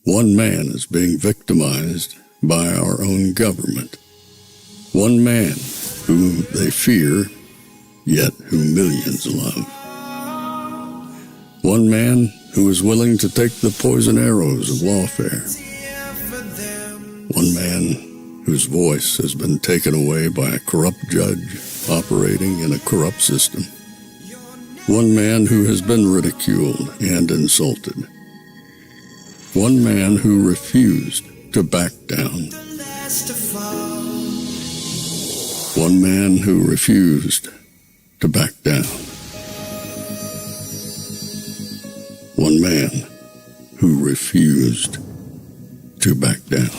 One man is being victimized by our own government. One man who they fear, yet who millions love. One man who is willing to take the poison arrows of lawfare. One man whose voice has been taken away by a corrupt judge operating in a corrupt system. One man who has been ridiculed and insulted. One man who refused to back down. One man who refused to back down. One man who refused to back down.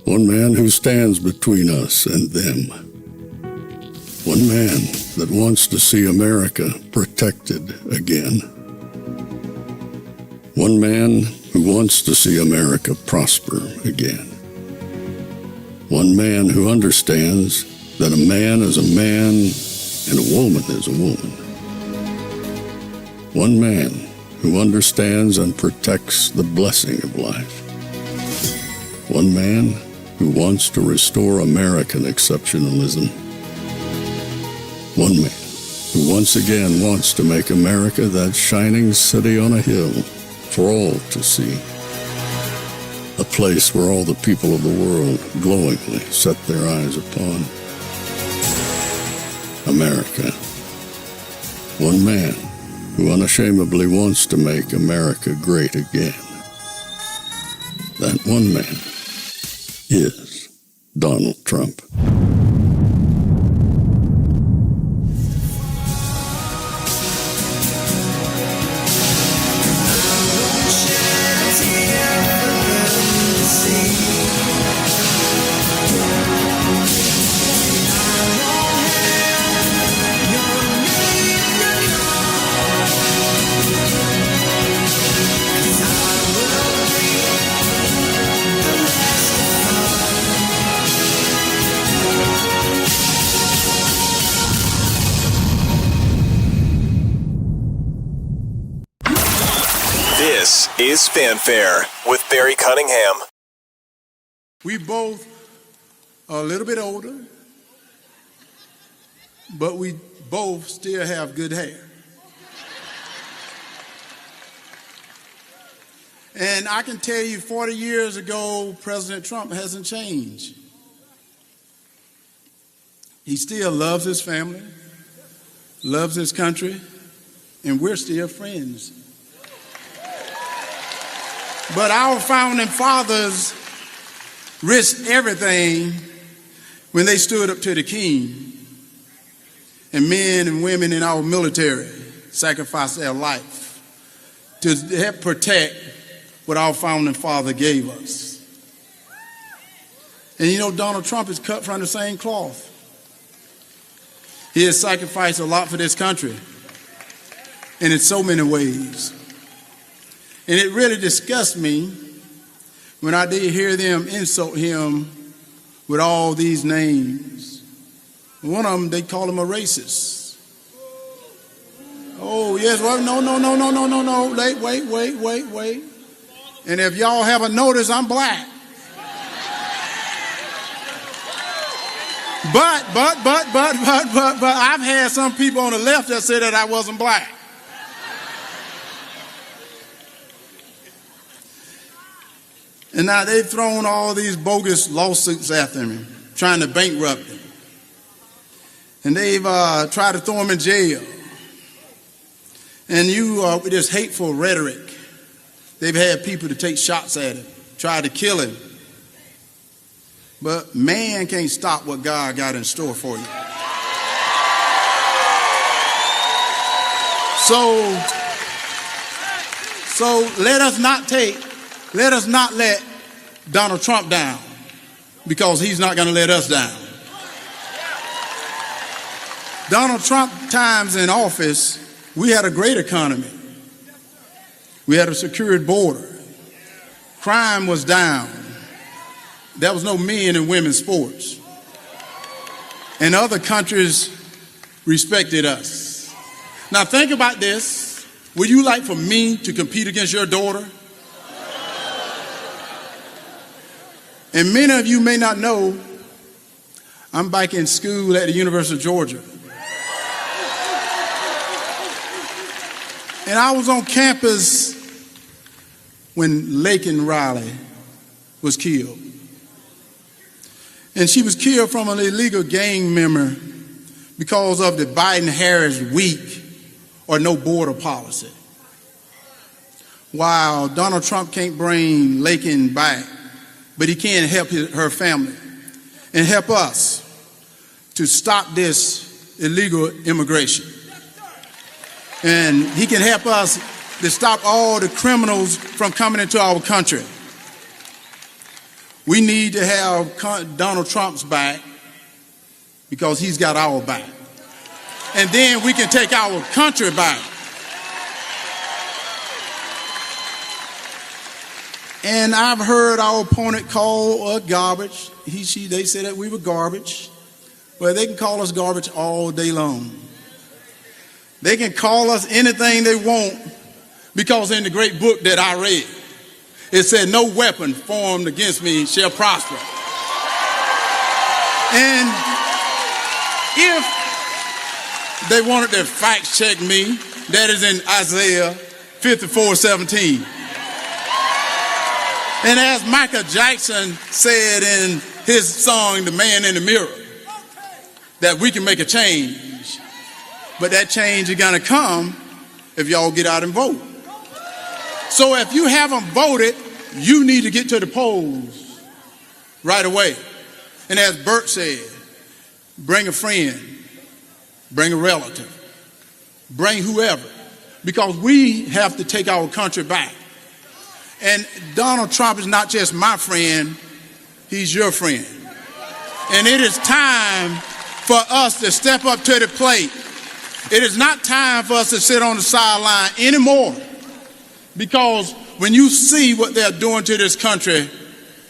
One man who stands between us and them. One man that wants to see America protected again. One man who wants to see America prosper again. One man who understands that a man is a man and a woman is a woman. One man who understands and protects the blessing of life. One man who wants to restore American exceptionalism. One man who once again wants to make America that shining city on a hill for all to see. A place where all the people of the world glowingly set their eyes upon. America. One man who unashamedly wants to make America great again. That one man is Donald Trump. This is Fanfare with Barry Cunningham. We both are a little bit older, but we both still have good hair. And I can tell you 40 years ago, President Trump hasn't changed. He still loves his family, loves his country, and we're still friends. But our founding fathers risked everything when they stood up to the king. And men and women in our military sacrificed their life to help protect what our founding father gave us. And you know, Donald Trump is cut from the same cloth. He has sacrificed a lot for this country, and in so many ways. And it really disgusts me when I did hear them insult him with all these names. One of them, they call him a racist. Oh, yes, well, no. Wait. And if y'all haven't noticed, I'm black. But I've had some people on the left that said that I wasn't black. And now they've thrown all these bogus lawsuits after me, trying to bankrupt him. And they've tried to throw him in jail. And with this hateful rhetoric, they've had people to take shots at him, try to kill him. But man can't stop what God got in store for you. So let us not let Donald Trump down, because he's not going to let us down. Donald Trump times in office, we had a great economy. We had a secured border. Crime was down. There was no men and women's sports. And other countries respected us. Now think about this. Would you like for me to compete against your daughter? And many of you may not know, I'm back in school at the University of Georgia. And I was on campus when Laken Riley was killed. And she was killed from an illegal gang member because of the Biden-Harris weak or no border policy. While Donald Trump can't bring Laken back, but he can help her family and help us to stop this illegal immigration. And he can help us to stop all the criminals from coming into our country. We need to have Donald Trump's back because he's got our back. And then we can take our country back. And I've heard our opponent call us garbage. They said that we were garbage. Well, they can call us garbage all day long. They can call us anything they want because in the great book that I read, it said, no weapon formed against me shall prosper. And if they wanted to fact check me, that is in Isaiah 54:17. And as Michael Jackson said in his song, The Man in the Mirror, that we can make a change. But that change is gonna come if y'all get out and vote. So if you haven't voted, you need to get to the polls right away. And as Bert said, bring a friend, bring a relative, bring whoever, because we have to take our country back. And Donald Trump is not just my friend, he's your friend. And it is time for us to step up to the plate. It is not time for us to sit on the sideline anymore, because when you see what they're doing to this country,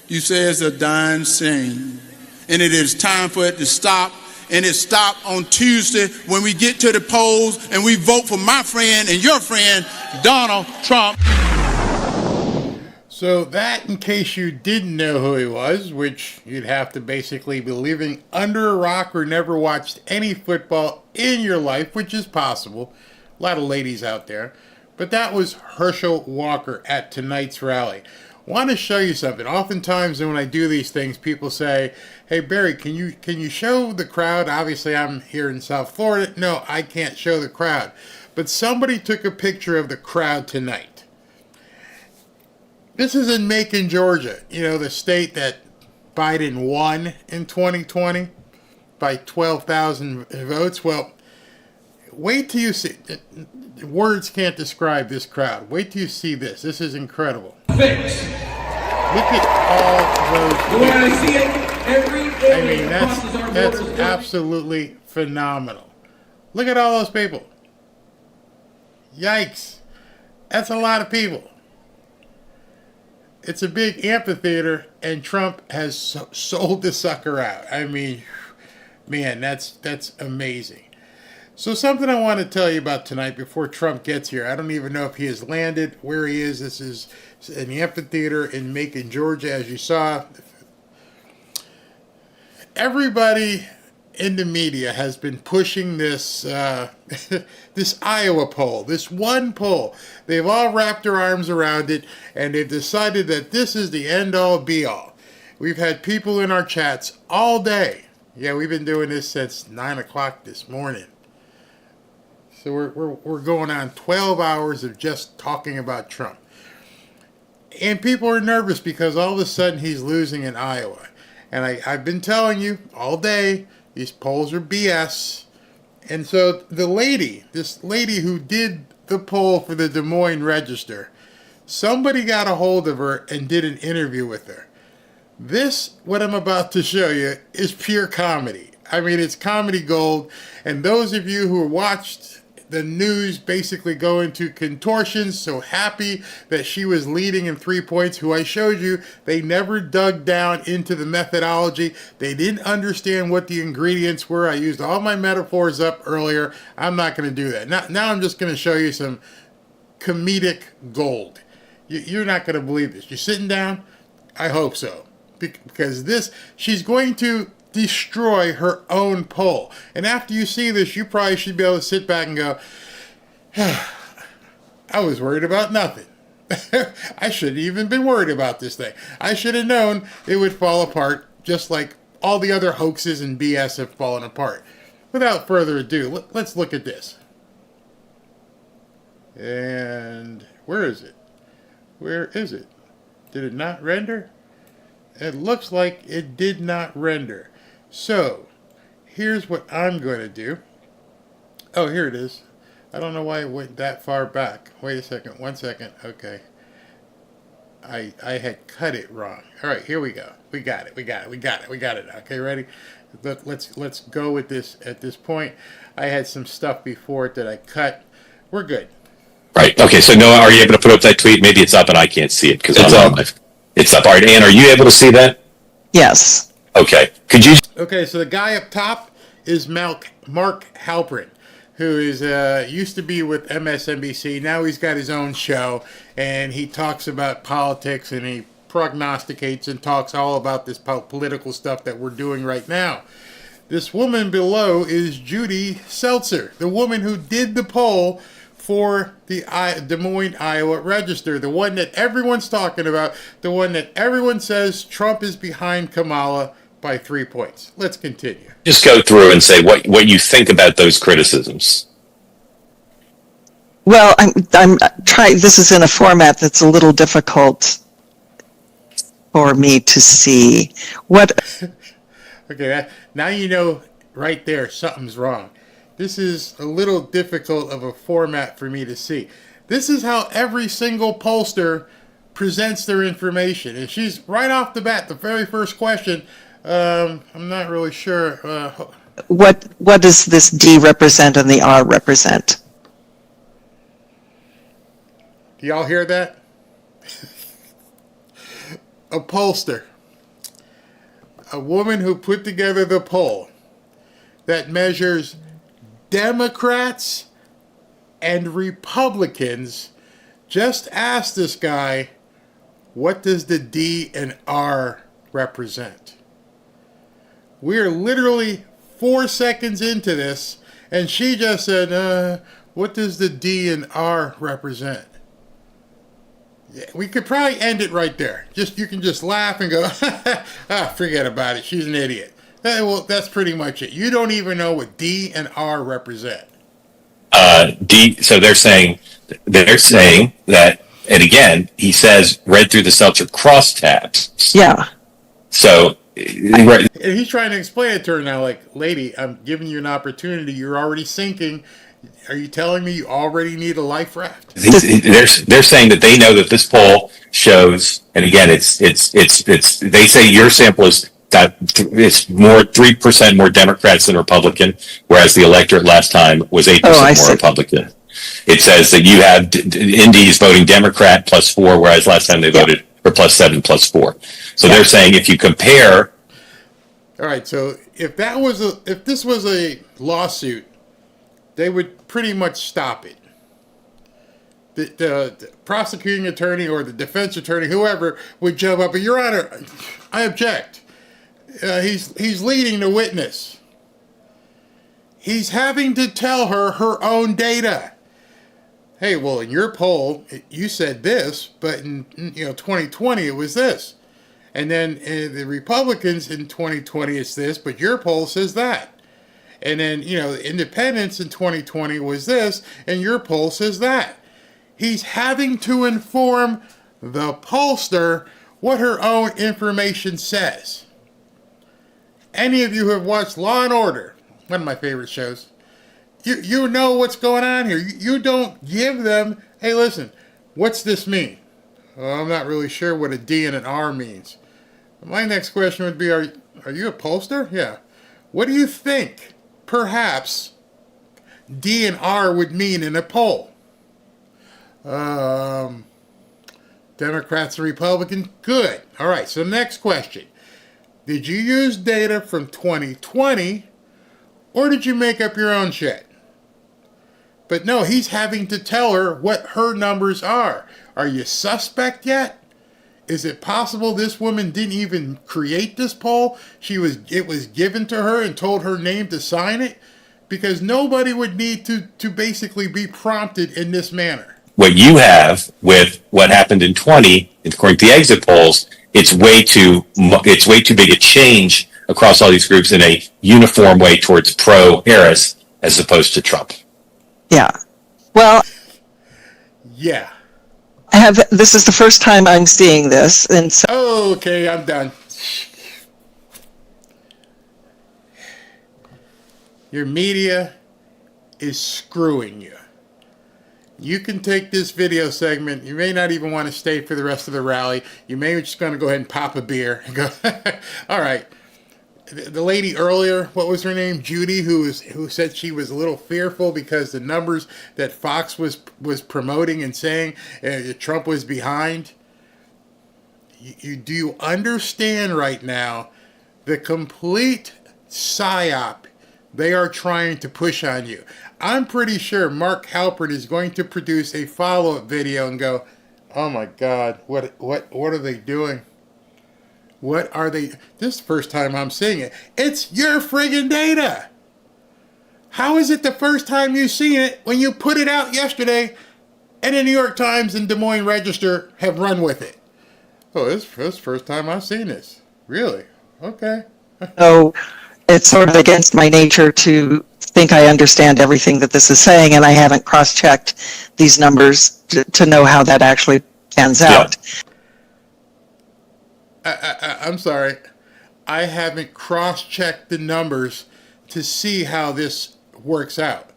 you say it's a dying shame. And it is time for it to stop. And it stopped on Tuesday when we get to the polls and we vote for my friend and your friend, Donald Trump. So that, in case you didn't know who he was, which you'd have to basically be living under a rock or never watched any football in your life, which is possible. A lot of ladies out there. But that was Herschel Walker at tonight's rally. Want to show you something. Oftentimes when I do these things, people say, hey, Barry, can you show the crowd? Obviously, I'm here in South Florida. No, I can't show the crowd. But somebody took a picture of the crowd tonight. This is in Macon, Georgia. You know, the state that Biden won in 2020 by 12,000 votes. Well, wait till you see. Words can't describe this crowd. Wait till you see this. This is incredible. Fix. Look at all those. The way I see it, every alien crosses our that's borders. absolutely phenomenal. Look at all those people. Yikes. That's a lot of people. It's a big amphitheater, and Trump has sold the sucker out. I mean, man, that's amazing. So something I want to tell you about tonight before Trump gets here. I don't even know if he has landed, where he is. This is an amphitheater in Macon, Georgia, as you saw. Everybody in the media has been pushing this this Iowa poll, this one poll. They've all wrapped their arms around it, and they've decided that this is the end-all, be-all. We've had people in our chats all day. Yeah, we've been doing this since 9 o'clock this morning. So we're going on 12 hours of just talking about Trump. And people are nervous because all of a sudden he's losing in Iowa. And I've been telling you all day, these polls are BS. And so this lady who did the poll for the Des Moines Register, somebody got a hold of her and did an interview with her. This, what I'm about to show you, is pure comedy. I mean, it's comedy gold. And those of you who watched the news basically go into contortions, so happy that she was leading in 3 points, who I showed you, they never dug down into the methodology. They didn't understand what the ingredients were. I used all my metaphors up earlier. I'm not going to do that. Now I'm just going to show you some comedic gold. You're not going to believe this. You're sitting down? I hope so. Because she's going to destroy her own poll. And after you see this, you probably should be able to sit back and go, I was worried about nothing. I shouldn't even been worried about this thing. I should have known it would fall apart just like all the other hoaxes and BS have fallen apart. Without further ado, let's look at this. And where is it? Where is it? Did it not render? It looks like it did not render. So, here's what I'm going to do. Oh, here it is. I don't know why it went that far back. Wait a second. 1 second. Okay. I had cut it wrong. All right, here we go. We got it. Okay, ready? Let's go with this at this point. I had some stuff before it that I cut. We're good. Right. Okay. So Noah, are you able to put up that tweet? Maybe it's up and I can't see it because it's up. It's up. All right. Ann, are you able to see that? Yes. Okay. Could you? Okay. So the guy up top is Mark Halperin, who is used to be with MSNBC. Now he's got his own show, and he talks about politics, and he prognosticates and talks all about this political stuff that we're doing right now. This woman below is Judy Seltzer, the woman who did the poll for the Des Moines, Iowa Register, the one that everyone's talking about, the one that everyone says Trump is behind Kamala by 3 points. Let's continue. Just go through and say what you think about those criticisms. Well, I'm trying. This is in a format that's a little difficult for me to see. What? Okay, now you know right there something's wrong. This is a little difficult of a format for me to see. This is how every single pollster presents their information. And she's right off the bat, the very first question, I'm not really sure. What does this D represent and the R represent? Do y'all hear that? A pollster. A woman who put together the poll that measures Democrats and Republicans just asked this guy, what does the D and R represent? We're literally 4 seconds into this, and she just said, what does the D and R represent? Yeah, we could probably end it right there. You can just laugh and go, forget about it. She's an idiot. Well, that's pretty much it. You don't even know what D and R represent. So they're saying that, and again, he says read through the Seltzer crosstabs. Yeah. So, and he's trying to explain it to her now, like, lady, I'm giving you an opportunity. You're already sinking. Are you telling me you already need a life raft? They're saying that they know that this poll shows, and again, it's they say your sample is that it's more 3% more Democrats than Republican, whereas the electorate last time was 8% more Republican. It says that you have Indies voting Democrat +4, whereas last time they voted for +7, +4. So they're saying if you compare. All right. So if this was a lawsuit, they would pretty much stop it. The prosecuting attorney or the defense attorney, whoever, would jump up. But Your Honor, I object. He's leading the witness. He's having to tell her own data. Hey, well, in your poll, you said this, but in 2020 it was this, and then the Republicans in 2020 it's this, but your poll says that, and then the independents in 2020 was this, and your poll says that. He's having to inform the pollster what her own information says. Any of you who have watched Law and Order, one of my favorite shows, you know what's going on here. You don't give them, hey, listen, what's this mean? Oh, I'm not really sure what a D and an R means. My next question would be, are you a pollster? Yeah. What do you think, perhaps, D and R would mean in a poll? Democrats and Republicans? Good. All right, so next question. Did you use data from 2020, or did you make up your own shit? But no, he's having to tell her what her numbers are. Are you suspect yet? Is it possible this woman didn't even create this poll? It was given to her and told her name to sign it? Because nobody would need to basically be prompted in this manner. What you have with what happened in 20, according to the exit polls, it's way too big a change across all these groups in a uniform way towards pro-Harris as opposed to Trump. Yeah. Well, yeah. This is the first time I'm seeing this, and so. Okay, I'm done. Your media is screwing you. You can take this video segment. You may not even want to stay for the rest of the rally. You may just going to go ahead and pop a beer and go, all right. The lady earlier, what was her name? Judy, who said she was a little fearful because the numbers that Fox was promoting and saying Trump was behind. Do you understand right now the complete psyop they are trying to push on you? I'm pretty sure Mark Halpern is going to produce a follow-up video and go, oh my God, what are they doing? What are they? This is the first time I'm seeing it. It's your friggin' data. How is it the first time you've seen it when you put it out yesterday and the New York Times and Des Moines Register have run with it? Oh, this is the first time I've seen this. Really? Okay. So it's sort of against my nature to think I understand everything that this is saying, and I haven't cross-checked these numbers to know how that actually pans out. I'm sorry. I haven't cross-checked the numbers to see how this works out.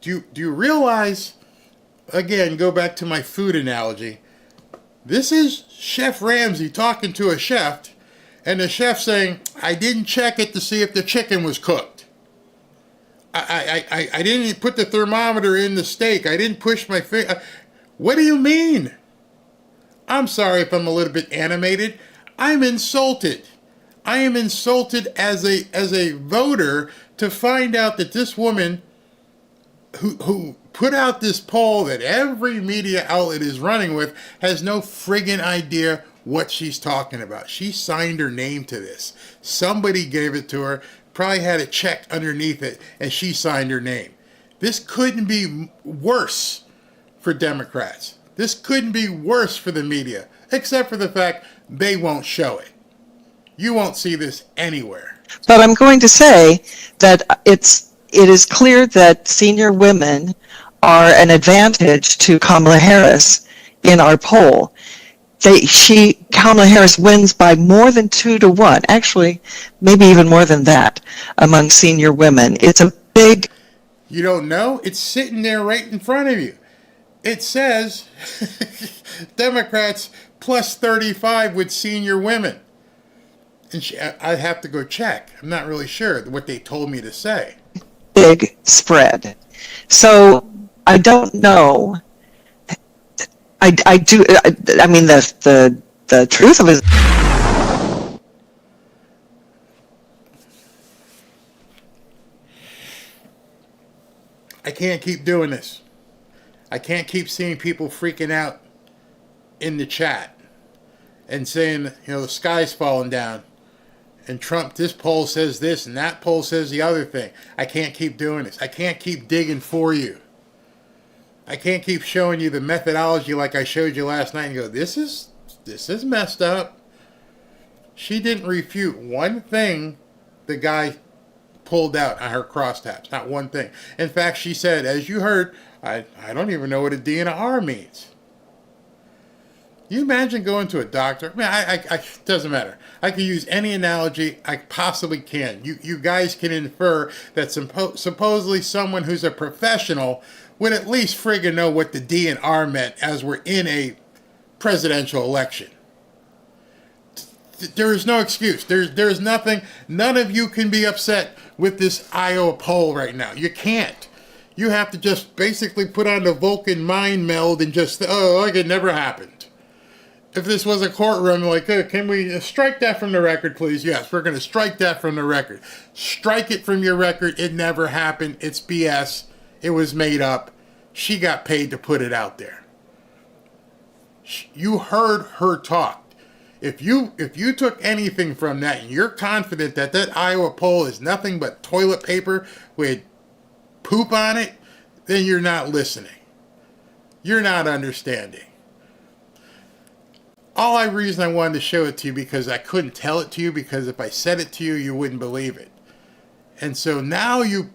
Do you realize, again, go back to my food analogy, this is Chef Ramsay talking to a chef, and the chef saying, I didn't check it to see if the chicken was cooked. I didn't put the thermometer in the steak. I didn't push my finger. What do you mean? I'm sorry if I'm a little bit animated. I'm insulted. I am insulted as a voter to find out that this woman who put out this poll that every media outlet is running with has no friggin' idea what she's talking about. She signed her name to this. Somebody gave it to her, probably had it checked underneath it, and she signed her name. This couldn't be worse for Democrats. This couldn't be worse for the media, except for the fact they won't show it. You won't see this anywhere. But I'm going to say that it is clear that senior women are an advantage to Kamala Harris in our poll. Kamala Harris wins by more than 2-1, actually, maybe even more than that, among senior women. It's a big... You don't know? It's sitting there right in front of you. It says Democrats plus 35 with senior women. And I'd have to go check. I'm not really sure what they told me to say. Big spread. So I don't know. I mean, the truth of it. I can't keep doing this. I can't keep seeing people freaking out in the chat and saying, the sky's falling down. And Trump, this poll says this and that poll says the other thing. I can't keep doing this. I can't keep digging for you. I can't keep showing you the methodology like I showed you last night and go, this is messed up. She didn't refute one thing the guy pulled out on her crosstabs. Not one thing. In fact, she said, as you heard, I don't even know what a D and a R means. You imagine going to a doctor? It doesn't matter. I can use any analogy I possibly can. You guys can infer that supposedly someone who's a professional would at least friggin' know what the D and R meant as we're in a presidential election. There is no excuse. There's nothing. None of you can be upset with this Iowa poll right now. You can't. You have to just basically put on the Vulcan mind meld and just, like it never happened. if this was a courtroom, like, can we strike that from the record, please? Yes, we're going to strike that from the record. Strike it from your record. It never happened. It's BS. It was made up. She got paid to put it out there. You heard her talk. If you took anything from that and you're confident that that Iowa poll is nothing but toilet paper with poop on it, then you're not listening. You're not understanding. Reason I wanted to show it to you because I couldn't tell it to you, because if I said it to you, you wouldn't believe it. And so now you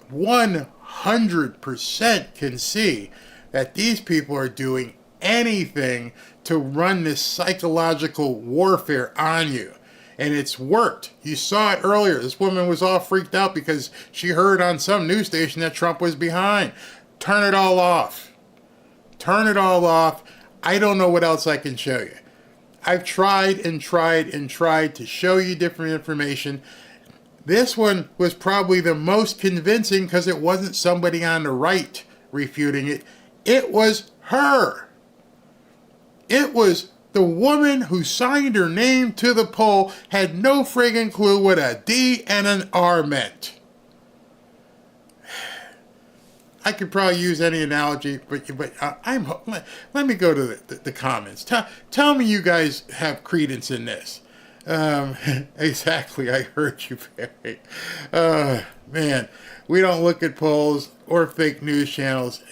100% can see that these people are doing anything to run this psychological warfare on you. And it's worked. You saw it earlier. This woman was all freaked out because she heard on some news station that Trump was behind. Turn it all off. Turn it all off. I don't know what else I can show you. I've tried and tried and tried to show you different information. This one was probably the most convincing because it wasn't somebody on the right refuting it. It was her. It was the woman who signed her name to the poll, had no friggin' clue what a D and an R meant. I could probably use any analogy, but let me go to the comments. Tell me you guys have credence in this. Exactly, I heard you, Barry. Man, we don't look at polls or fake news channels.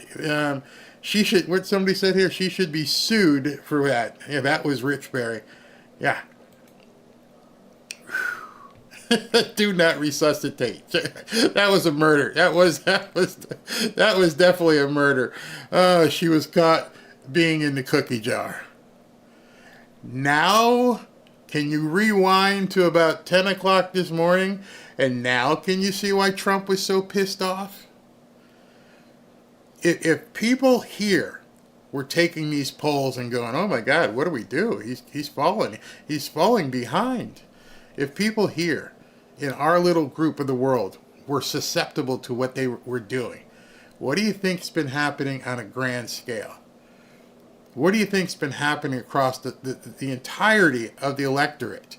She should, what somebody said here, she should be sued for that. Yeah, that was Rich Barry. Yeah. Do not resuscitate. That was a murder. That was definitely a murder. She was caught being in the cookie jar. Now, can you rewind to about 10 o'clock this morning? And now can you see why Trump was so pissed off? If people here were taking these polls and going, oh my God, what do we do? He's falling. He's falling behind. If people here in our little group of the world were susceptible to what they were doing, what do you think's been happening on a grand scale? What do you think's been happening across the entirety of the electorate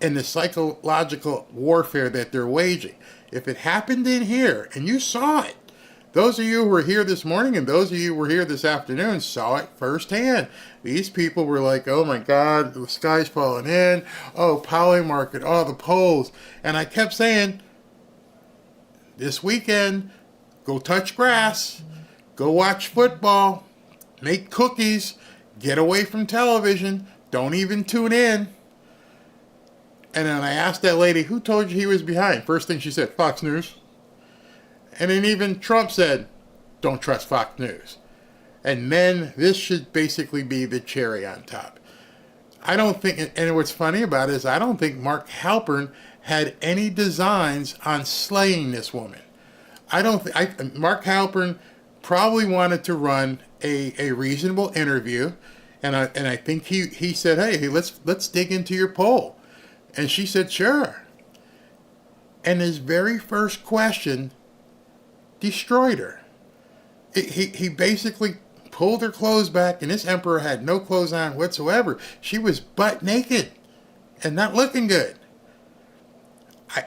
and the psychological warfare that they're waging? If it happened in here and you saw it, those of you who were here this morning and those of you who were here this afternoon saw it firsthand. These people were like, oh my God, the sky's falling in. Oh, Polymarket, oh, the polls. And I kept saying, this weekend, go touch grass, go watch football, make cookies, get away from television, don't even tune in. And then I asked that lady, who told you he was behind? First thing she said, Fox News. And then even Trump said, don't trust Fox News. And then this should basically be the cherry on top. I don't think, and what's funny about it is I don't think Mark Halpern had any designs on slaying this woman. Mark Halpern probably wanted to run a reasonable interview, and I think he said, hey, let's dig into your poll. And she said, sure. And his very first question destroyed her. He basically pulled her clothes back, and this emperor had no clothes on whatsoever. She was butt naked and not looking good.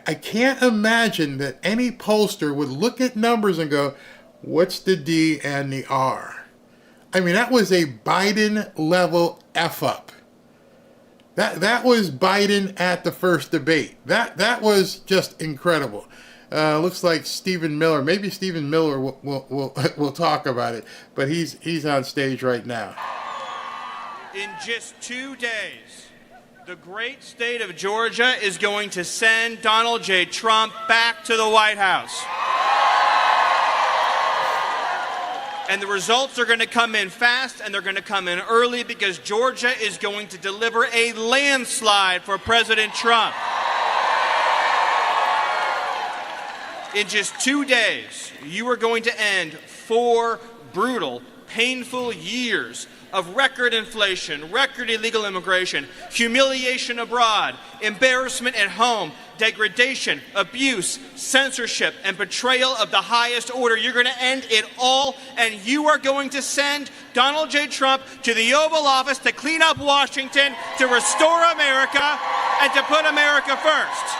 I can't imagine that any pollster would look at numbers and go, what's the D and the R? I mean, that was a Biden level F up. That was Biden at the first debate. That was just incredible. Looks like Stephen Miller. Maybe Stephen Miller will talk about it, but he's on stage right now. In just 2 days, the great state of Georgia is going to send Donald J. Trump back to the White House. And the results are going to come in fast, and they're going to come in early, because Georgia is going to deliver a landslide for President Trump. In just 2 days, you are going to end 4 brutal painful years of record inflation, record illegal immigration, humiliation abroad, embarrassment at home, degradation, abuse, censorship, and betrayal of the highest order. You're going to end it all, and you are going to send Donald J. Trump to the Oval Office to clean up Washington, to restore America, and to put America first.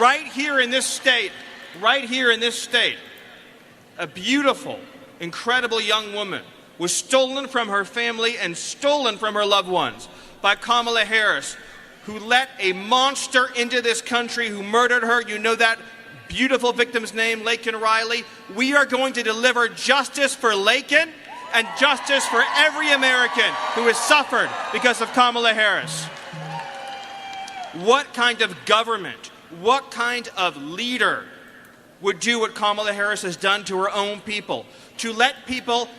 Right here in this state, a beautiful, incredible young woman was stolen from her family and stolen from her loved ones by Kamala Harris, who let a monster into this country, who murdered her. You know that beautiful victim's name, Laken Riley. We are going to deliver justice for Laken and justice for every American who has suffered because of Kamala Harris. What kind of government, what kind of leader would do what Kamala Harris has done to her own people? To let people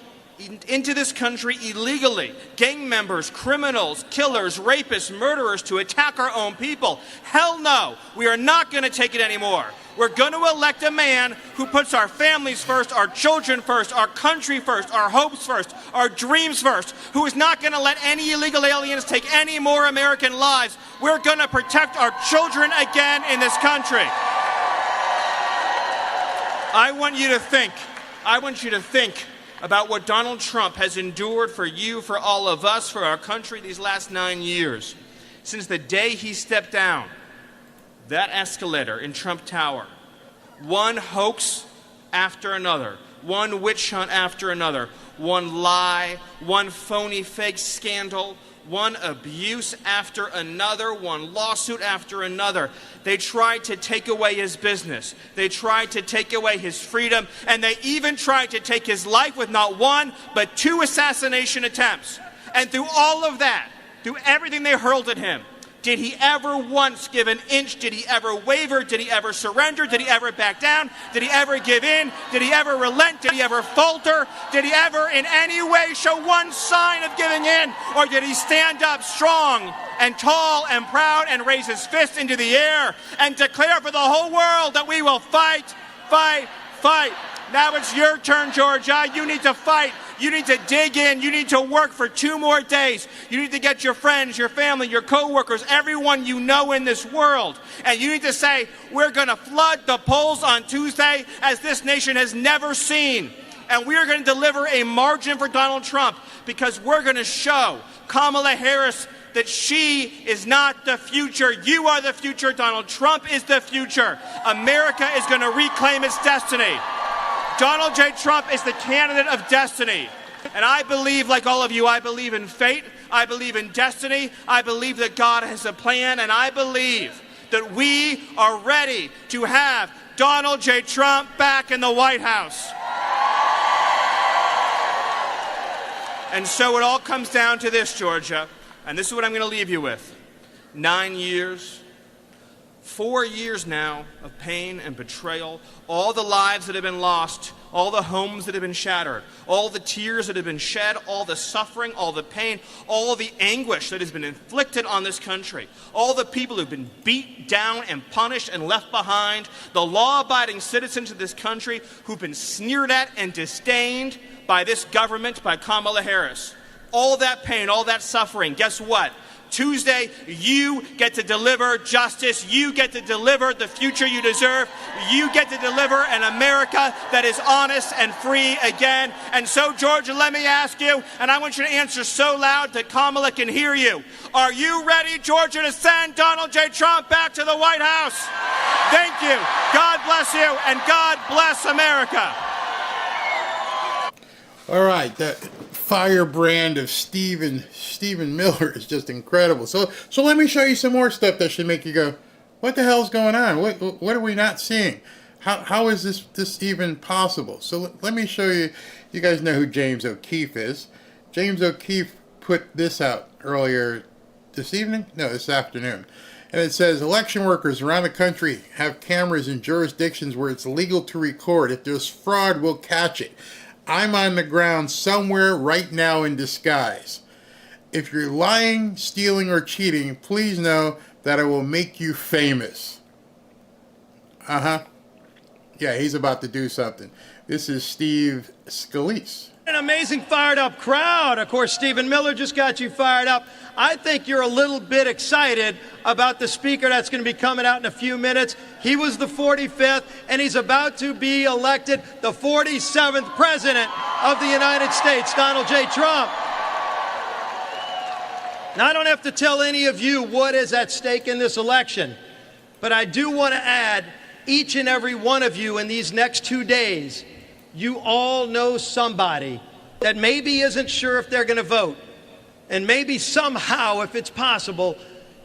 into this country illegally, gang members, criminals, killers, rapists, murderers, to attack our own people. Hell no, we are not going to take it anymore. We're going to elect a man who puts our families first, our children first, our country first, our hopes first, our dreams first, who is not going to let any illegal aliens take any more American lives. We're going to protect our children again in this country. I want you to think about what Donald Trump has endured for you, for all of us, for our country these last 9 years. Since the day he stepped down that escalator in Trump Tower, one hoax after another, one witch hunt after another, one lie, one phony fake scandal, one abuse after another, one lawsuit after another. They tried to take away his business. They tried to take away his freedom, and they even tried to take his life with not one, but 2 assassination attempts. And through all of that, through everything they hurled at him, did he ever once give an inch? Did he ever waver? Did he ever surrender? Did he ever back down? Did he ever give in? Did he ever relent? Did he ever falter? Did he ever in any way show one sign of giving in? Or did he stand up strong and tall and proud and raise his fist into the air and declare for the whole world that we will fight, fight, fight? Now it's your turn, Georgia. You need to fight. You need to dig in. You need to work for 2 more days. You need to get your friends, your family, your coworkers, everyone you know in this world. And you need to say, we're going to flood the polls on Tuesday as this nation has never seen. And we are going to deliver a margin for Donald Trump, because we're going to show Kamala Harris that she is not the future. You are the future. Donald Trump is the future. America is going to reclaim its destiny. Donald J. Trump is the candidate of destiny. And I believe, like all of you, I believe in fate. I believe in destiny. I believe that God has a plan. And I believe that we are ready to have Donald J. Trump back in the White House. And so it all comes down to this, Georgia. And this is what I'm going to leave you with. 9 years. 4 years now of pain and betrayal, all the lives that have been lost, all the homes that have been shattered, all the tears that have been shed, all the suffering, all the pain, all the anguish that has been inflicted on this country, all the people who've been beat down and punished and left behind, the law-abiding citizens of this country who've been sneered at and disdained by this government, by Kamala Harris. All that pain, all that suffering, guess what? Tuesday, you get to deliver justice. You get to deliver the future you deserve. You get to deliver an America that is honest and free again. And so, Georgia, let me ask you, and I want you to answer so loud that Kamala can hear you. Are you ready, Georgia, to send Donald J. Trump back to the White House? Thank you. God bless you, and God bless America. All right, that firebrand of Stephen Miller is just incredible. So let me show you some more stuff that should make you go, what the hell's going on? What are we not seeing? How is this even possible? So let me show you. You guys know who James O'Keefe is. James O'Keefe put this out earlier this evening? No, this afternoon. And it says, election workers around the country have cameras in jurisdictions where it's legal to record. If there's fraud, we'll catch it. I'm on the ground somewhere right now in disguise. If you're lying, stealing, or cheating, please know that I will make you famous. Yeah, he's about to do something. This is Steve Scalise. An amazing fired up crowd. Of course, Stephen Miller just got you fired up. I think you're a little bit excited about the speaker that's going to be coming out in a few minutes. He was the 45th, and he's about to be elected the 47th president of the United States, Donald J. Trump. Now, I don't have to tell any of you what is at stake in this election, but I do want to add, each and every one of you in these next 2 days, you all know somebody that maybe isn't sure if they're going to vote, and maybe somehow, if it's possible,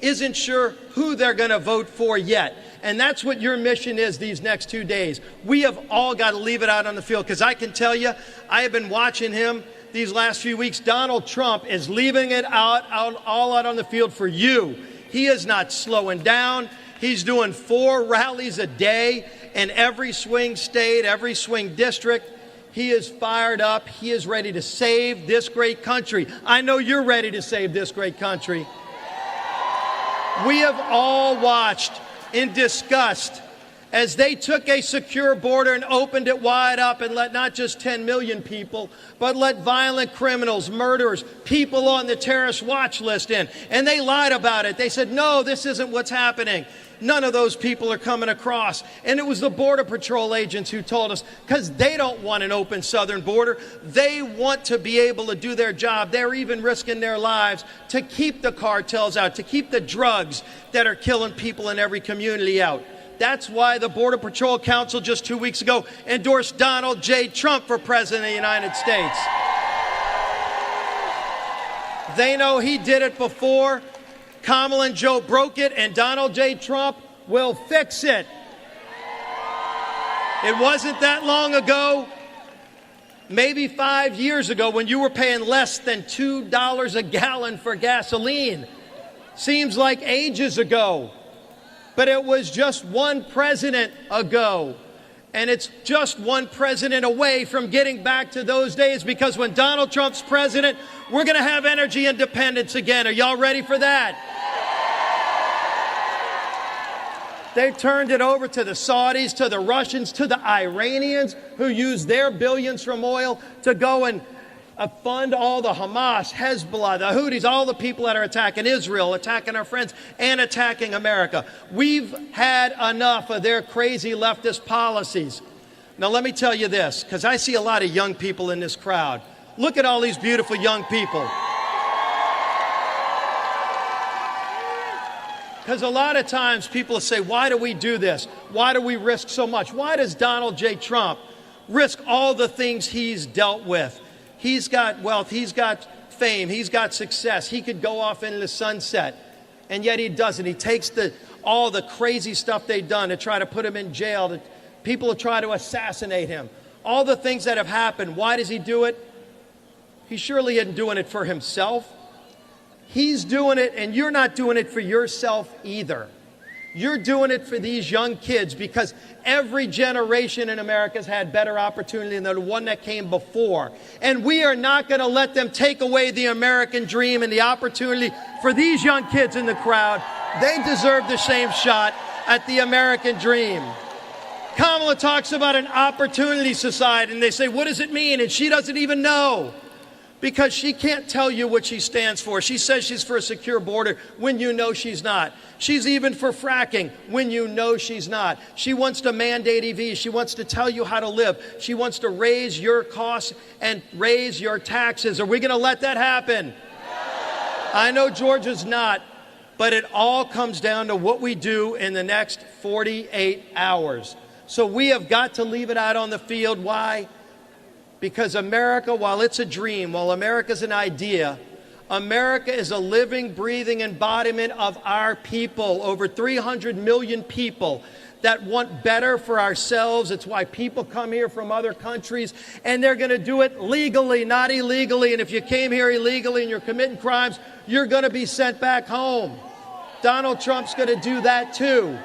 isn't sure who they're going to vote for yet. And that's what your mission is these next 2 days. We have all got to leave it out on the field, because I can tell you, I have been watching him these last few weeks. Donald Trump is leaving it all out on the field for you. He is not slowing down. He's doing 4 rallies a day in every swing state, every swing district. He is fired up. He is ready to save this great country. I know you're ready to save this great country. We have all watched in disgust as they took a secure border and opened it wide up and let not just 10 million people, but let violent criminals, murderers, people on the terrorist watch list in. And they lied about it. They said, no, this isn't what's happening. None of those people are coming across. And it was the Border Patrol agents who told us, because they don't want an open southern border. They want to be able to do their job. They're even risking their lives to keep the cartels out, to keep the drugs that are killing people in every community out. That's why the Border Patrol Council just 2 weeks ago endorsed Donald J. Trump for President of the United States. They know he did it before. Kamala and Joe broke it, and Donald J. Trump will fix it. It wasn't that long ago, maybe 5 years ago, when you were paying less than $2 a gallon for gasoline. Seems like ages ago, but it was just one president ago. And it's just one president away from getting back to those days, because when Donald Trump's president, we're going to have energy independence again. Are y'all ready for that? They turned it over to the Saudis, to the Russians, to the Iranians, who use their billions from oil to go and fund all the Hamas, Hezbollah, the Houthis, all the people that are attacking Israel, attacking our friends, and attacking America. We've had enough of their crazy leftist policies. Now, let me tell you this, because I see a lot of young people in this crowd. Look at all these beautiful young people. Because a lot of times people say, why do we do this? Why do we risk so much? Why does Donald J. Trump risk all the things he's dealt with? He's got wealth, he's got fame, he's got success. He could go off into the sunset, and yet he doesn't. He takes all the crazy stuff they've done to try to put him in jail. People will try to assassinate him. All the things that have happened, why does he do it? He surely isn't doing it for himself. He's doing it, and you're not doing it for yourself either. You're doing it for these young kids, because every generation in America has had better opportunity than the one that came before. And we are not going to let them take away the American dream and the opportunity for these young kids in the crowd. They deserve the same shot at the American dream. Kamala talks about an opportunity society, and they say, what does it mean? And she doesn't even know, because she can't tell you what she stands for. She says she's for a secure border when you know she's not. She's even for fracking when you know she's not. She wants to mandate EVs. She wants to tell you how to live. She wants to raise your costs and raise your taxes. Are we going to let that happen? I know Georgia's not, but it all comes down to what we do in the next 48 hours. So we have got to leave it out on the field. Why? Because America, while it's a dream, while America's an idea, America is a living, breathing embodiment of our people, over 300 million people that want better for ourselves. It's why people come here from other countries, and they're going to do it legally, not illegally. And if you came here illegally and you're committing crimes, you're going to be sent back home. Donald Trump's going to do that too.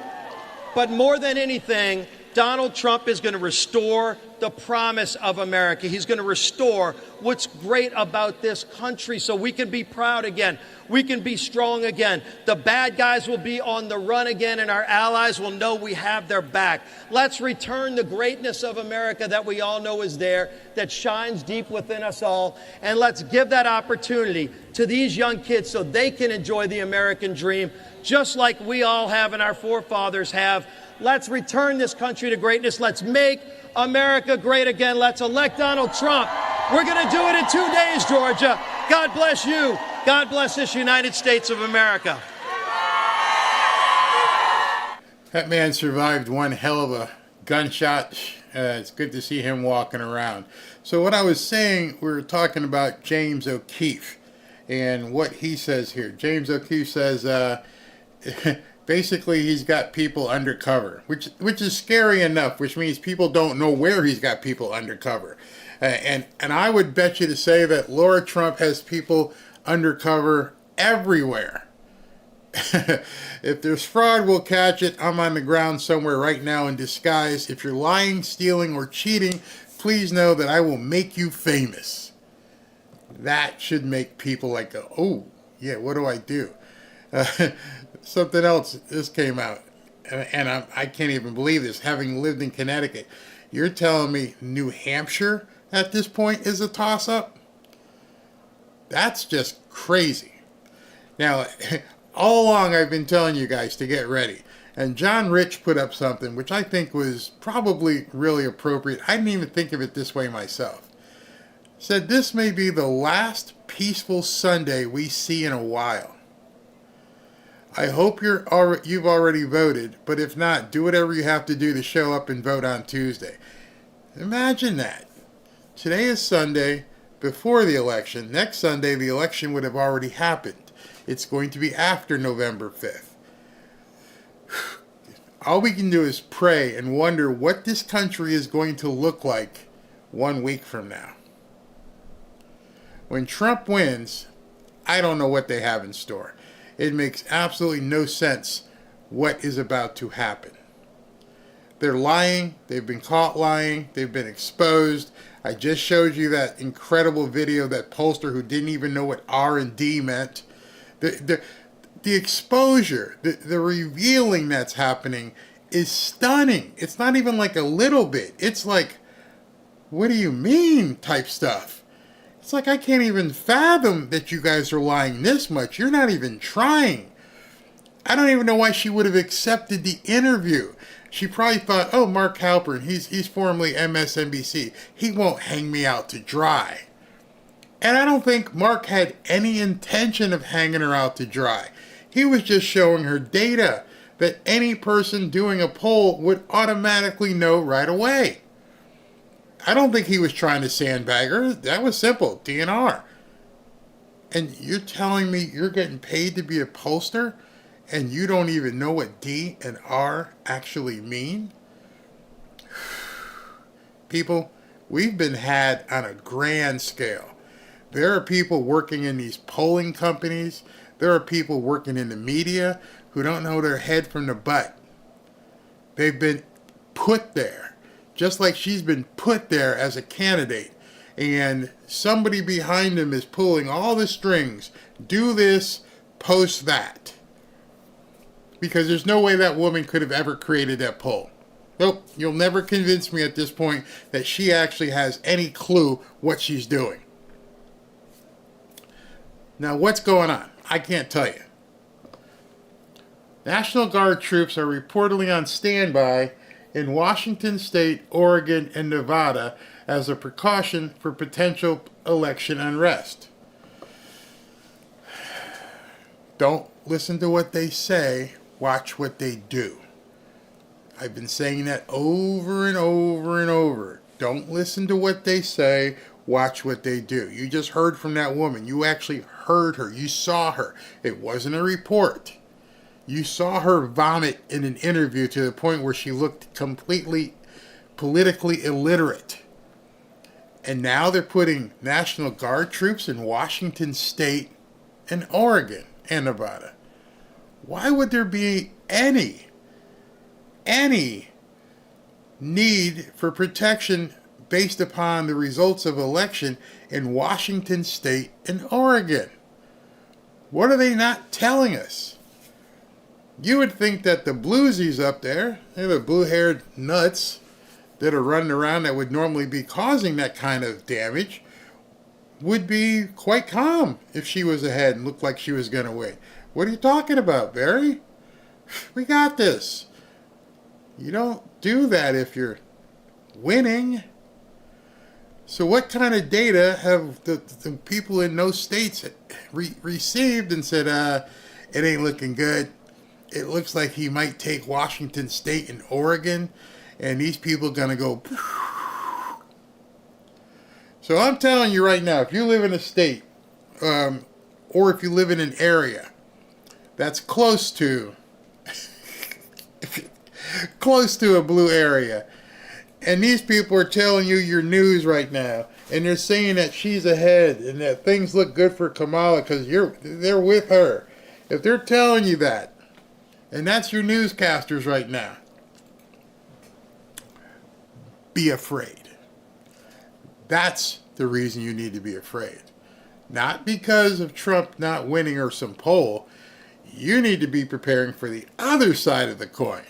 But more than anything, Donald Trump is going to restore the promise of America. He's going to restore what's great about this country so we can be proud again. We can be strong again. The bad guys will be on the run again, and our allies will know we have their back. Let's return the greatness of America that we all know is there, that shines deep within us all, and let's give that opportunity to these young kids so they can enjoy the American dream just like we all have and our forefathers have. Let's return this country to greatness. Let's make America great again. Let's elect Donald Trump. We're going to do it in 2 days, Georgia. God bless you. God bless this United States of America. That man survived one hell of a gunshot. It's good to see him walking around. So what I was saying, we were talking about James O'Keefe and what he says here. James O'Keefe says, basically, he's got people undercover, which is scary enough, which means people don't know where he's got people undercover. And I would bet you to say that Laura Trump has people undercover everywhere. If there's fraud, we'll catch it. I'm on the ground somewhere right now in disguise. If you're lying, stealing, or cheating, please know that I will make you famous. That should make people like, oh, yeah, what do I do? Something else, this came out, and I can't even believe this, having lived in Connecticut. You're telling me New Hampshire at this point is a toss-up? That's just crazy. Now, all along I've been telling you guys to get ready, and John Rich put up something which I think was probably really appropriate. I didn't even think of it this way myself. Said this may be the last peaceful Sunday we see in a while. I hope you've already voted, but if not, do whatever you have to do to show up and vote on Tuesday. Imagine that. Today is Sunday before the election. Next Sunday, the election would have already happened. It's going to be after November 5th. All we can do is pray and wonder what this country is going to look like 1 week from now. When Trump wins, I don't know what they have in store. It makes absolutely no sense what is about to happen. They're lying. They've been caught lying. They've been exposed. I just showed you that incredible video, that pollster who didn't even know what R&D meant. The exposure, the revealing that's happening is stunning. It's not even like a little bit. It's like, what do you mean type stuff. It's like, I can't even fathom that you guys are lying this much. You're not even trying. I don't even know why she would have accepted the interview. She probably thought, oh, Mark Halpern, he's formerly MSNBC. He won't hang me out to dry. And I don't think Mark had any intention of hanging her out to dry. He was just showing her data that any person doing a poll would automatically know right away. I don't think he was trying to sandbag her. That was simple, DNR. And you're telling me you're getting paid to be a pollster and you don't even know what D and R actually mean? People, we've been had on a grand scale. There are people working in these polling companies. There are people working in the media who don't know their head from the butt. They've been put there. Just like she's been put there as a candidate, and somebody behind him is pulling all the strings. Do this, post that. Because there's no way that woman could have ever created that poll. Nope, you'll never convince me at this point that she actually has any clue what she's doing. Now, what's going on? I can't tell you. National Guard troops are reportedly on standby in Washington State, Oregon, and Nevada as a precaution for potential election unrest. Don't listen to what they say, watch what they do. I've been saying that over and over and over. Don't listen to what they say, watch what they do. You just heard from that woman. You actually heard her. You saw her. It wasn't a report. You saw her vomit in an interview to the point where she looked completely politically illiterate. And now they're putting National Guard troops in Washington State and Oregon and Nevada. Why would there be any need for protection based upon the results of election in Washington State and Oregon. What are they not telling us? You would think that the bluesies up there, they're the blue-haired nuts that are running around that would normally be causing that kind of damage, would be quite calm if she was ahead and looked like she was going to win. What are you talking about, Barry? We got this. You don't do that if you're winning. So what kind of data have the people in those states received and said, it ain't looking good. It looks like he might take Washington State and Oregon, and these people are going to go. So I'm telling you right now, if you live in a state, or if you live in an area that's close to a blue area, and these people are telling you your news right now, and they're saying that she's ahead and that things look good for Kamala because they're with her. If they're telling you that, and that's your newscasters right now, be afraid. That's the reason you need to be afraid. Not because of Trump not winning or some poll. You need to be preparing for the other side of the coin.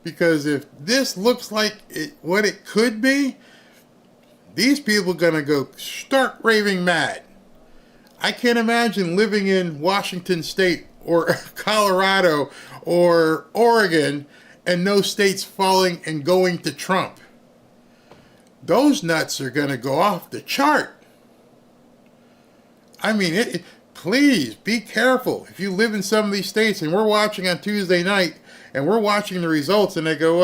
Because if this looks like what it could be, these people are going to go stark raving mad. I can't imagine living in Washington State or Colorado or Oregon and those states falling and going to Trump. Those nuts are going to go off the chart. I mean, please be careful. If you live in some of these states and we're watching on Tuesday night and we're watching the results and they go,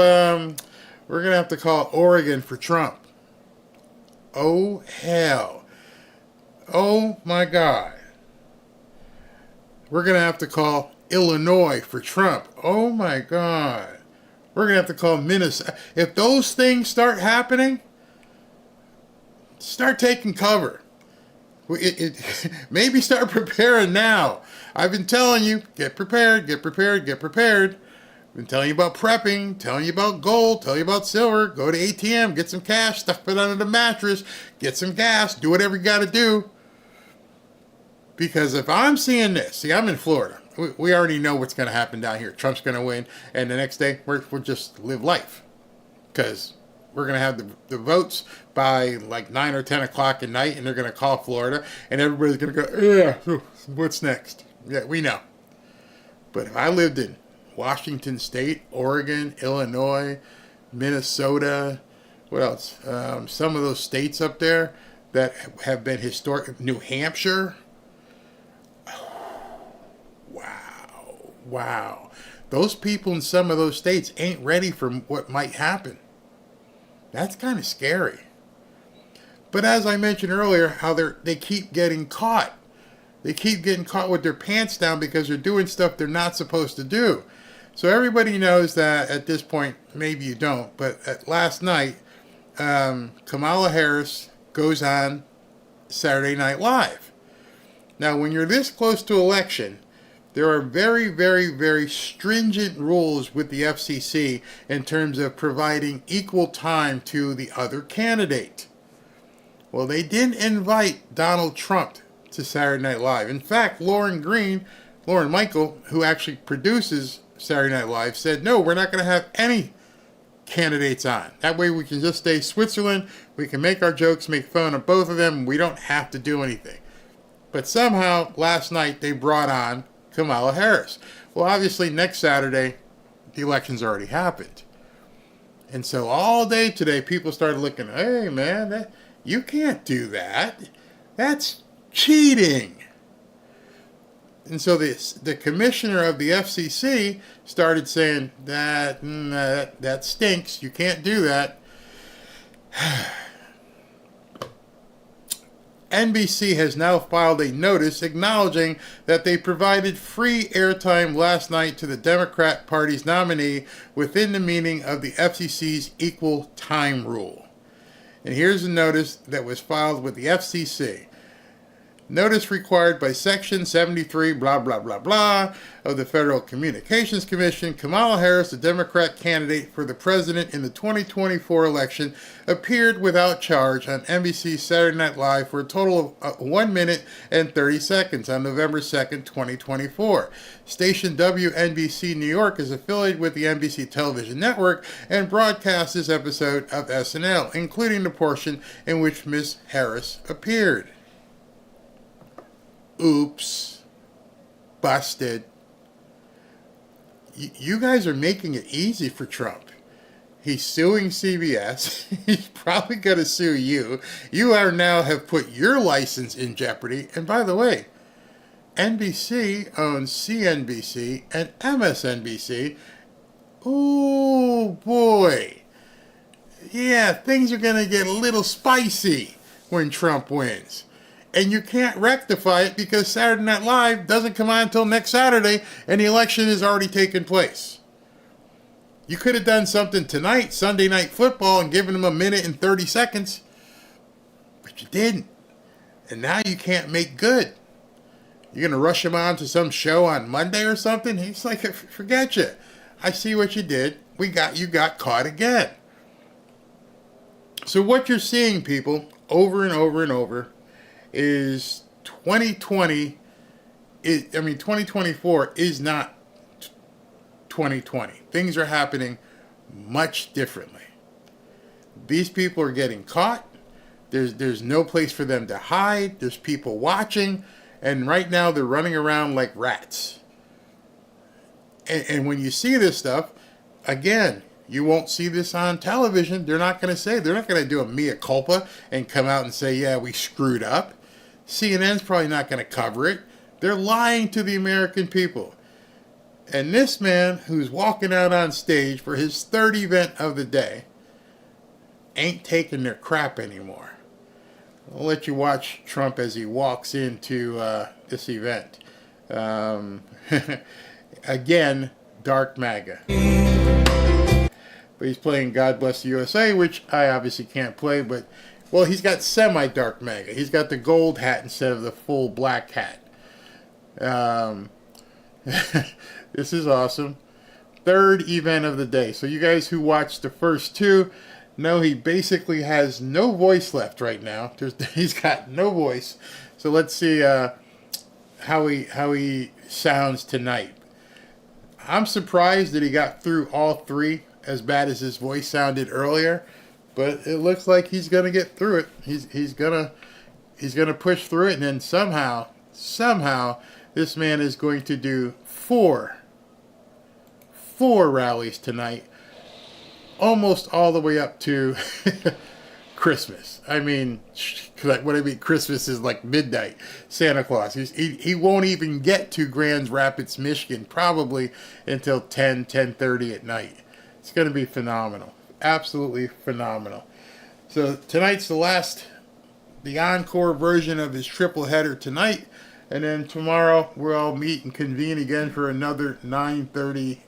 we're going to have to call Oregon for Trump. Oh, hell. Oh, my God. We're going to have to call Illinois for Trump. Oh, my God. We're going to have to call Minnesota. If those things start happening, start taking cover. Maybe start preparing now. I've been telling you, get prepared, get prepared, get prepared. I've been telling you about prepping, telling you about gold, telling you about silver. Go to ATM, get some cash, stuff it under the mattress, get some gas, do whatever you got to do. Because if I'm seeing this, see, I'm in Florida. We already know what's going to happen down here. Trump's going to win, and the next day, we'll just live life. Because we're going to have the votes by like 9 or 10 o'clock at night, and they're going to call Florida, and everybody's going to go, yeah, what's next? Yeah, we know. But if I lived in Washington State, Oregon, Illinois, Minnesota, what else? Some of those states up there that have been historic, New Hampshire. Wow. Those people in some of those states ain't ready for what might happen. That's kind of scary. But as I mentioned earlier, how they keep getting caught. They keep getting caught with their pants down because they're doing stuff they're not supposed to do. So everybody knows that at this point, maybe you don't, but last night, Kamala Harris goes on Saturday Night Live. Now, when you're this close to election, there are very, very, very stringent rules with the FCC in terms of providing equal time to the other candidate. Well, they didn't invite Donald Trump to Saturday Night Live. In fact, Lauren Michael, who actually produces Saturday Night Live, said, no, we're not going to have any candidates on. That way we can just stay Switzerland. We can make our jokes, make fun of both of them. We don't have to do anything. But somehow, last night, they brought on Kamala Harris. Well, obviously, next Saturday, the election's already happened. And so all day today, people started looking, hey, man, you can't do that. That's cheating. And so the commissioner of the FCC started saying, that stinks. You can't do that. NBC has now filed a notice acknowledging that they provided free airtime last night to the Democrat Party's nominee within the meaning of the FCC's equal time rule. And here's a notice that was filed with the FCC. Notice required by Section 73, blah, blah, blah, blah, of the Federal Communications Commission. Kamala Harris, the Democrat candidate for the president in the 2024 election, appeared without charge on NBC's Saturday Night Live for a total of 1 minute and 30 seconds on November 2nd, 2024. Station WNBC New York is affiliated with the NBC television network and broadcast this episode of SNL, including the portion in which Ms. Harris appeared. Oops. Busted. You guys are making it easy for Trump. He's suing CBS. He's probably going to sue you. You are now have put your license in jeopardy. And by the way, NBC owns CNBC and MSNBC. Oh boy. Yeah, things are going to get a little spicy when Trump wins. And you can't rectify it because Saturday Night Live doesn't come on until next Saturday and the election has already taken place. You could have done something tonight, Sunday Night Football, and given them 1 minute and 30 seconds. But you didn't. And now you can't make good. You're going to rush him on to some show on Monday or something? He's like, forget you. I see what you did. You got caught again. So what you're seeing, people, over and over and over, is 2024 is not 2020. Things are happening much differently. These people are getting caught. There's no place for them to hide. There's people watching. And right now they're running around like rats. And when you see this stuff, again, you won't see this on television. They're not going to do a mea culpa and come out and say, yeah, we screwed up. CNN's probably not going to cover it. They're lying to the American people. And this man who's walking out on stage for his third event of the day ain't taking their crap anymore. I'll let you watch Trump as he walks into this event. Again, dark MAGA. But he's playing God Bless the USA, which I obviously can't play, but, well, he's got semi-dark MAGA. He's got the gold hat instead of the full black hat. This is awesome. Third event of the day. So you guys who watched the first two know he basically has no voice left right now. He's got no voice. So let's see how he sounds tonight. I'm surprised that he got through all three as bad as his voice sounded earlier, but it looks like he's gonna get through it. He's gonna push through it, and then somehow this man is going to do four rallies tonight, almost all the way up to Christmas. I mean, Christmas is like midnight. Santa Claus. He won't even get to Grand Rapids, Michigan, probably until 10:30 at night. It's going to be phenomenal. Absolutely phenomenal. So tonight's the encore version of his triple header tonight. And then tomorrow we'll all meet and convene again for another 9:30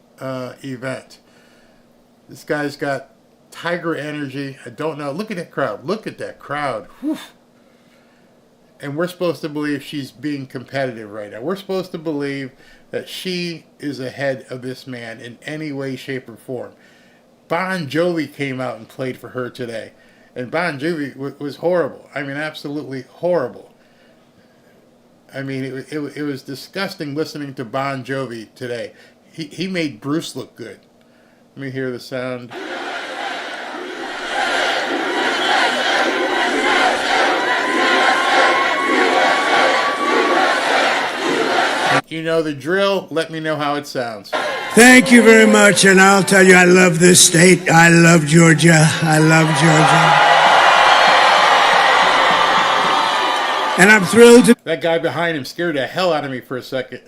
event. This guy's got tiger energy. I don't know. Look at that crowd. Look at that crowd. Whew. And we're supposed to believe she's being competitive right now. We're supposed to believe that she is ahead of this man in any way, shape, or form. Bon Jovi came out and played for her today. And Bon Jovi was horrible. I mean, absolutely horrible. I mean, it was disgusting listening to Bon Jovi today. He made Bruce look good. Let me hear the sound. You know the drill. Let me know how it sounds. Thank you very much, and I'll tell you, I love this state. I love Georgia. I love Georgia. And I'm thrilled to... That guy behind him scared the hell out of me for a second.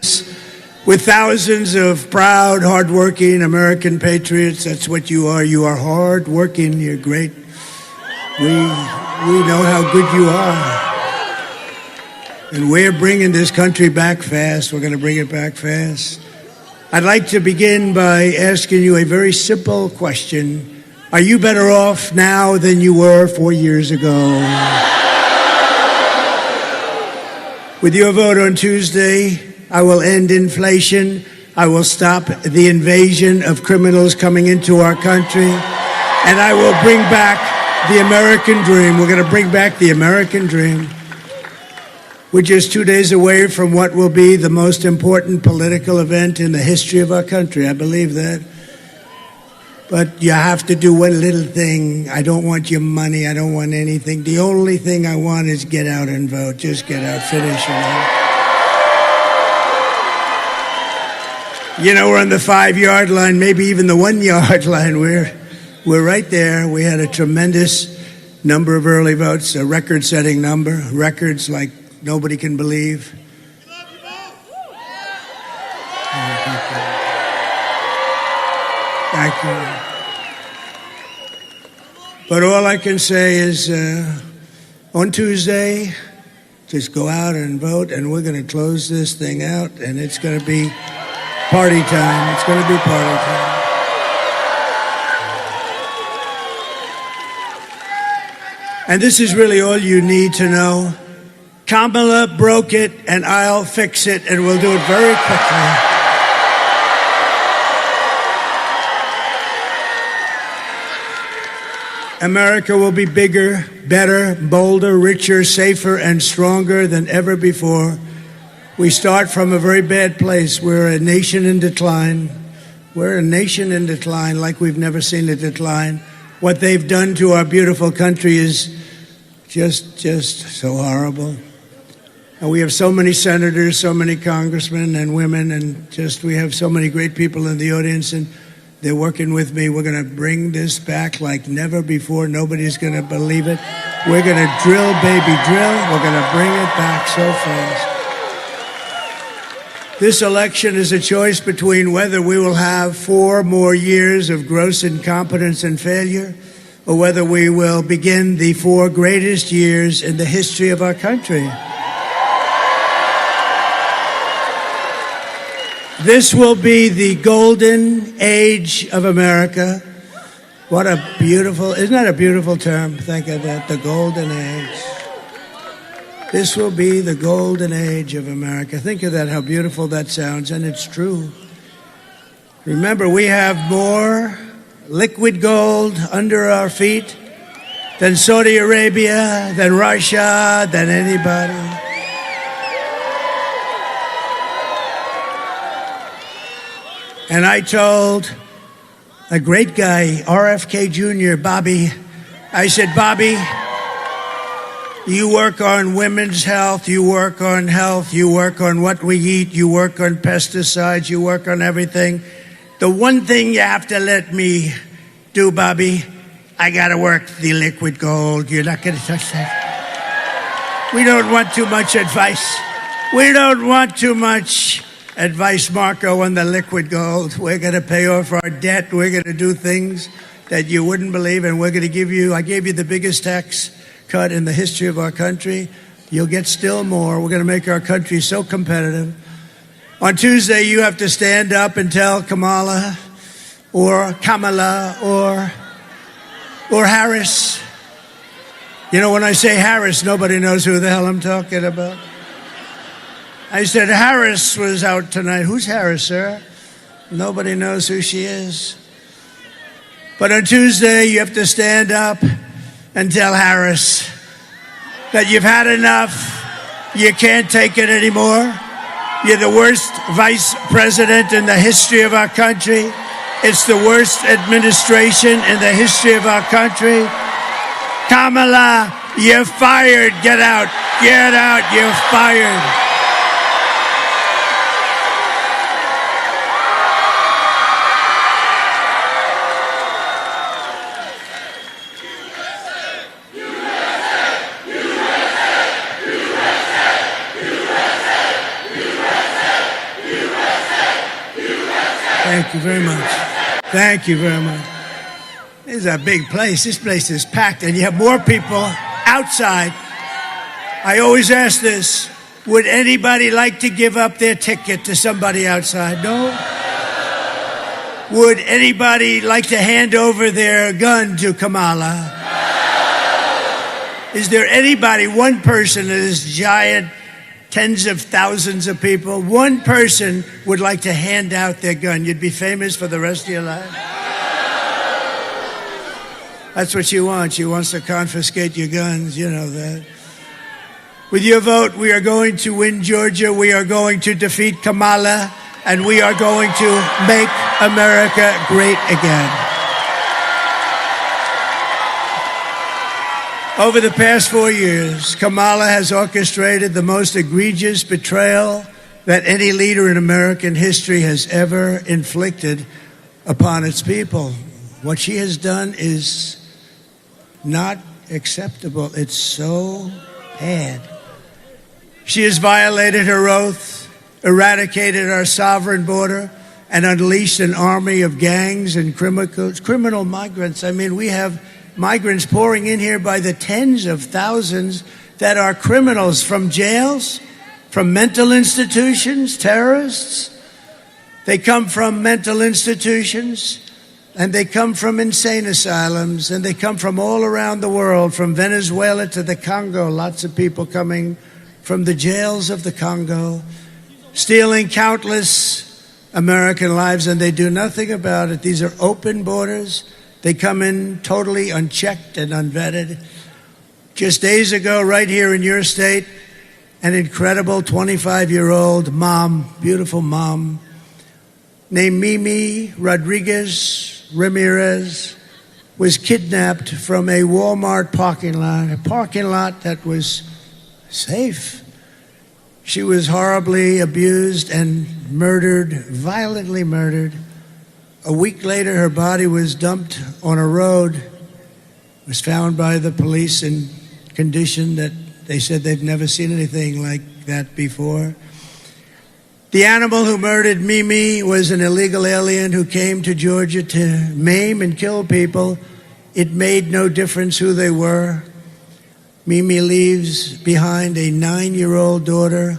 With thousands of proud, hardworking American patriots, that's what you are. You are hardworking. You're great. We know how good you are. And we're bringing this country back fast. We're going to bring it back fast. I'd like to begin by asking you a very simple question. Are you better off now than you were 4 years ago? With your vote on Tuesday, I will end inflation. I will stop the invasion of criminals coming into our country. And I will bring back the American dream. We're going to bring back the American dream. We're just 2 days away from what will be the most important political event in the history of our country. I believe that. But you have to do one little thing. I don't want your money. I don't want anything. The only thing I want is get out and vote. Just get out, finish it. You know, we're on the 5-yard line, maybe even the 1-yard line. We're right there. We had a tremendous number of early votes, a record-setting number, records like nobody can believe. Thank you. But all I can say is on Tuesday, just go out and vote, and we're going to close this thing out, and it's going to be party time. It's going to be party time. And this is really all you need to know. Kamala broke it, and I'll fix it, and we'll do it very quickly. America will be bigger, better, bolder, richer, safer, and stronger than ever before. We start from a very bad place. We're a nation in decline. We're a nation in decline like we've never seen a decline. What they've done to our beautiful country is just so horrible. And we have so many senators, so many congressmen and women, and we have so many great people in the audience, and they're working with me. We're going to bring this back like never before. Nobody's going to believe it. We're going to drill, baby, drill. We're going to bring it back so fast. This election is a choice between whether we will have 4 more years of gross incompetence and failure, or whether we will begin the 4 greatest years in the history of our country. This will be the golden age of America. What a beautiful, isn't that a beautiful term? Think of that, the golden age. This will be the golden age of America. Think of that, how beautiful that sounds, and it's true. Remember, we have more liquid gold under our feet than Saudi Arabia, than Russia, than anybody. And I told a great guy, RFK Jr., Bobby, I said, Bobby, you work on women's health, you work on health, you work on what we eat, you work on pesticides, you work on everything. The one thing you have to let me do, Bobby, I got to work the liquid gold. You're not going to touch that. We don't want too much advice. We don't want too much advice, Marco, on the liquid gold. We're going to pay off our debt. We're going to do things that you wouldn't believe, and we're going to give you, I gave you the biggest tax cut in the history of our country. You'll get still more. We're going to make our country so competitive. On Tuesday, you have to stand up and tell Kamala or Harris. You know, when I say Harris, nobody knows who the hell I'm talking about. I said, Harris was out tonight. Who's Harris, sir? Nobody knows who she is. But on Tuesday, you have to stand up and tell Harris that you've had enough. You can't take it anymore. You're the worst vice president in the history of our country. It's the worst administration in the history of our country. Kamala, you're fired. Get out. Get out. You're fired. Thank you very much. Thank you very much. This is a big place. This place is packed, and you have more people outside. I always ask this. Would anybody like to give up their ticket to somebody outside? No? Would anybody like to hand over their gun to Kamala? Is there anybody, one person in this giant tens of thousands of people. One person would like to hand out their gun. You'd be famous for the rest of your life. That's what she wants. She wants to confiscate your guns. You know that. With your vote, we are going to win Georgia. We are going to defeat Kamala. And we are going to make America great again. Over the past 4 years, Kamala has orchestrated the most egregious betrayal that any leader in American history has ever inflicted upon its people. What she has done is not acceptable. It's so bad. She has violated her oath, eradicated our sovereign border, and unleashed an army of gangs and criminal migrants. I mean, we have migrants pouring in here by the tens of thousands that are criminals from jails, from mental institutions, terrorists. They come from mental institutions, and they come from insane asylums, and they come from all around the world, from Venezuela to the Congo. Lots of people coming from the jails of the Congo, stealing countless American lives, and they do nothing about it. These are open borders. They come in totally unchecked and unvetted. Just days ago, right here in your state, an incredible 25-year-old mom, beautiful mom, named Mimi Rodriguez Ramirez, was kidnapped from a Walmart parking lot that was safe. She was horribly abused and murdered, violently murdered. A week later, her body was dumped on a road, was found by the police in condition that they said they've never seen anything like that before. The animal who murdered Mimi was an illegal alien who came to Georgia to maim and kill people. It made no difference who they were. Mimi leaves behind a 9-year-old daughter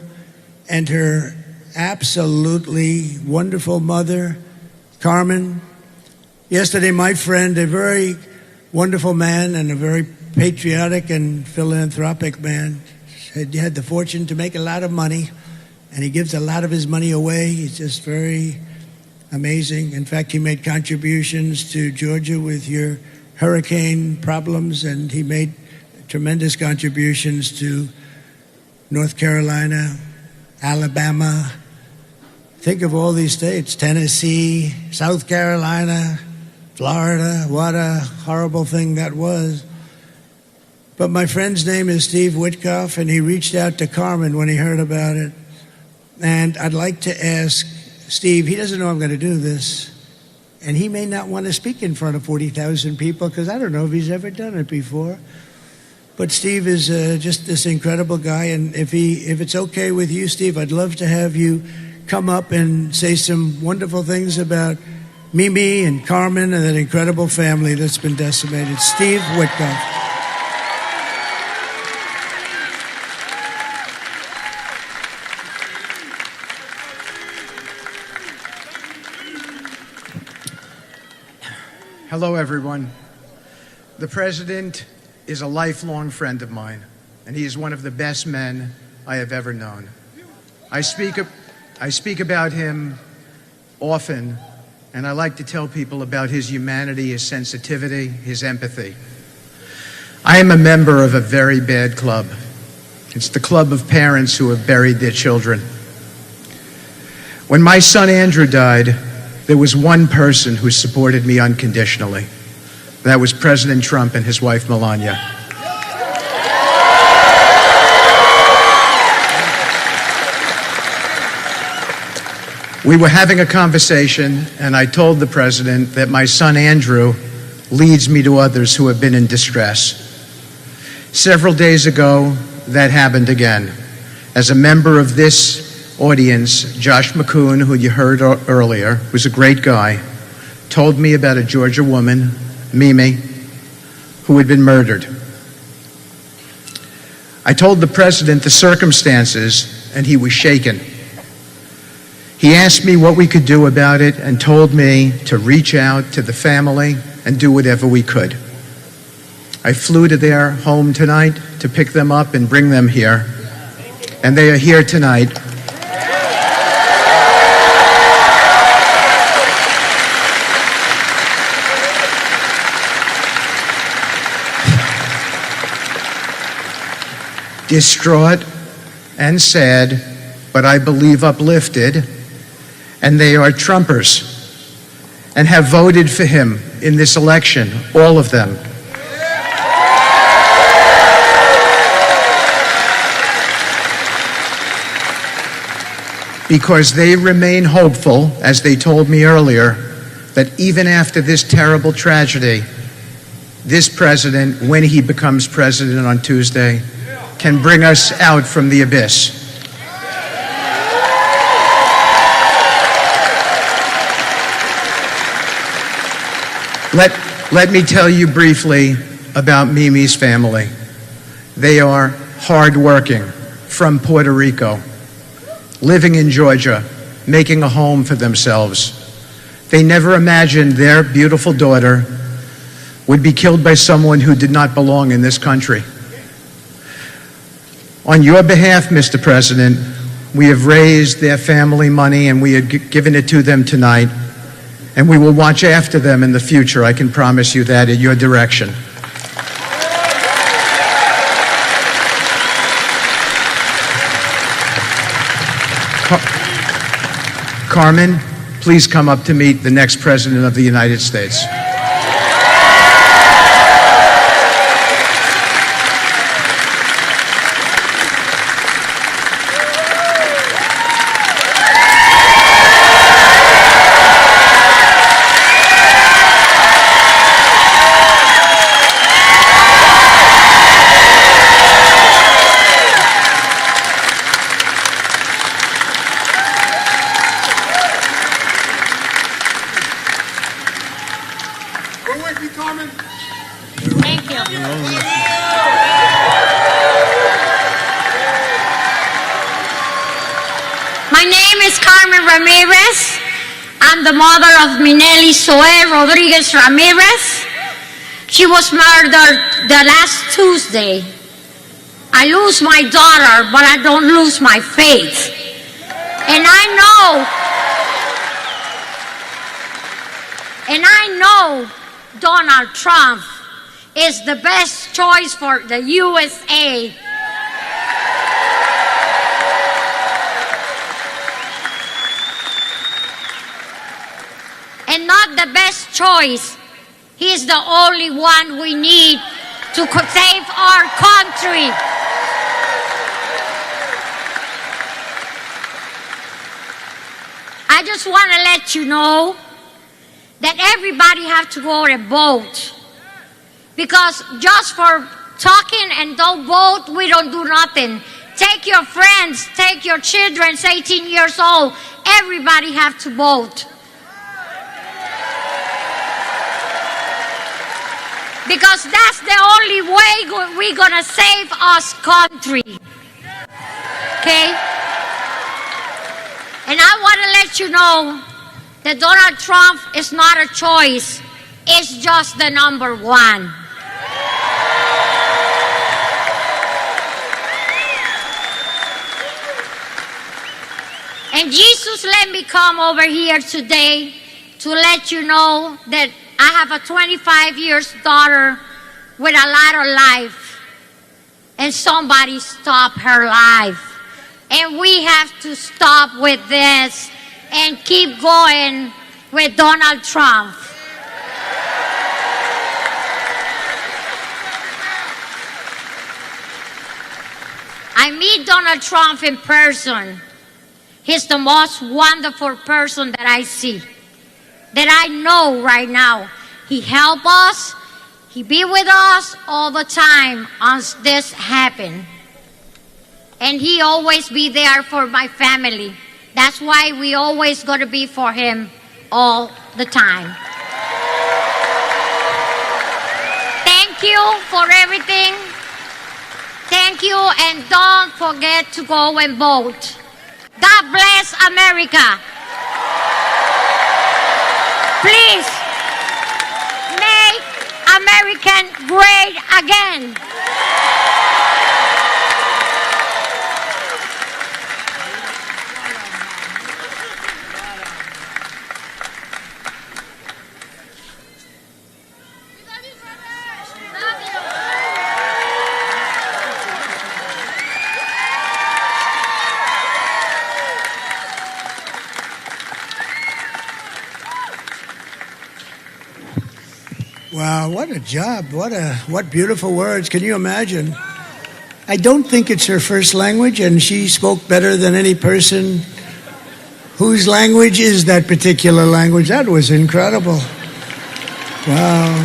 and her absolutely wonderful mother, Carmen. Yesterday, my friend, a very wonderful man and a very patriotic and philanthropic man, said he had the fortune to make a lot of money, and he gives a lot of his money away. He's just very amazing. In fact, he made contributions to Georgia with your hurricane problems, and he made tremendous contributions to North Carolina, Alabama. Think of all these states, Tennessee, South Carolina, Florida. What a horrible thing that was. But my friend's name is Steve Witkoff, and he reached out to Carmen when he heard about it. And I'd like to ask Steve, he doesn't know I'm going to do this, and he may not want to speak in front of 40,000 people because I don't know if he's ever done it before. But Steve is just this incredible guy, and if it's okay with you, Steve, I'd love to have you come up and say some wonderful things about Mimi and Carmen and that incredible family that's been decimated. Steve Witkoff. Hello, everyone. The president is a lifelong friend of mine, and he is one of the best men I have ever known. I speak about him often, and I like to tell people about his humanity, his sensitivity, his empathy. I am a member of a very bad club. It's the club of parents who have buried their children. When my son Andrew died, there was one person who supported me unconditionally. That was President Trump and his wife, Melania. We were having a conversation, and I told the president that my son Andrew leads me to others who have been in distress. Several days ago, that happened again. As a member of this audience, Josh McCoon, who you heard earlier, who's a great guy, told me about a Georgia woman, Mimi, who had been murdered. I told the president the circumstances, and he was shaken. He asked me what we could do about it and told me to reach out to the family and do whatever we could. I flew to their home tonight to pick them up and bring them here. and they are here tonight. Distraught and sad, but I believe uplifted, and they are Trumpers and have voted for him in this election, all of them. Because they remain hopeful, as they told me earlier, that even after this terrible tragedy, this president, when he becomes president on Tuesday, can bring us out from the abyss. Let me tell you briefly about Mimi's family. They are hardworking, from Puerto Rico, living in Georgia, making a home for themselves. They never imagined their beautiful daughter would be killed by someone who did not belong in this country. On your behalf, Mr. President, we have raised their family money and we have given it to them tonight, and we will watch after them in the future. I can promise you that, in your direction. Carmen, please come up to meet the next President of the United States. Ramirez. I'm the mother of Minelli Zoe Rodriguez Ramirez. She was murdered the last Tuesday. I lose my daughter, but I don't lose my faith. And I know Donald Trump is the best choice for the USA. And not the best choice. He's the only one we need to save our country. I just want to let you know that everybody have to go and vote. Because just for talking and don't vote, we don't do nothing. Take your friends, take your children, 18 years old. Everybody have to vote. Because that's the only way we're going to save us country. Okay? And I want to let you know that Donald Trump is not a choice. It's just the number one. And Jesus let me come over here today to let you know that I have a 25-year daughter with a lot of life, and somebody stopped her life. And we have to stop with this and keep going with Donald Trump. I meet Donald Trump in person. He's the most wonderful person that I see, that I know right now. He help us. He be with us all the time as this happen. And he always be there for my family. That's why we always got to be for him all the time. Thank you for everything. Thank you, and don't forget to go and vote. God bless America. Please, make America great again. Wow, what a job. What beautiful words. Can you imagine? I don't think it's her first language, and she spoke better than any person whose language is that particular language. That was incredible. Wow.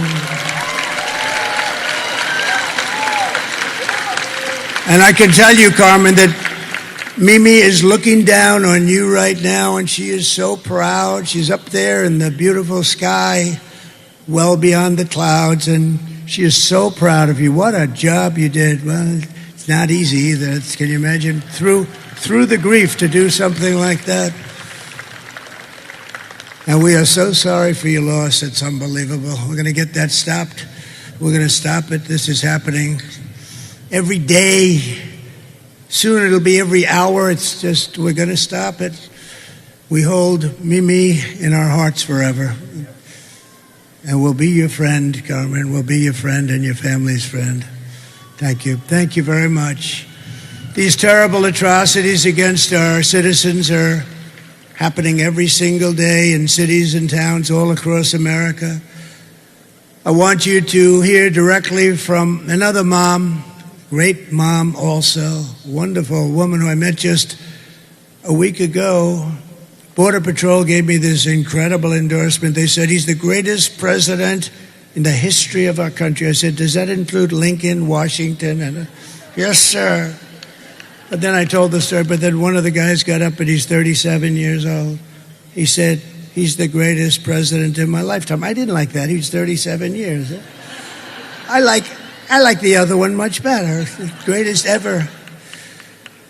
And I can tell you, Carmen, that Mimi is looking down on you right now, and she is so proud. She's up there in the beautiful sky, well beyond the clouds, and she is so proud of you. What a job you did. Well, it's not easy either. Can you imagine? Through the grief to do something like that. And we are so sorry for your loss. It's unbelievable. We're going to get that stopped. We're going to stop it. This is happening every day. Soon it'll be every hour. It's just, we're going to stop it. We hold Mimi in our hearts forever. And we'll be your friend, Carmen. We'll be your friend and your family's friend. Thank you. Thank you very much. These terrible atrocities against our citizens are happening every single day in cities and towns all across America. I want you to hear directly from another mom, great mom also, wonderful woman who I met just a week ago. Border Patrol gave me this incredible endorsement. They said he's the greatest president in the history of our country. I said, does that include Lincoln, Washington? And yes, sir. But then I told the story, but then one of the guys got up and he's 37 years old. He said, he's the greatest president in my lifetime. I didn't like that. He's 37 years. I like the other one much better. The greatest ever.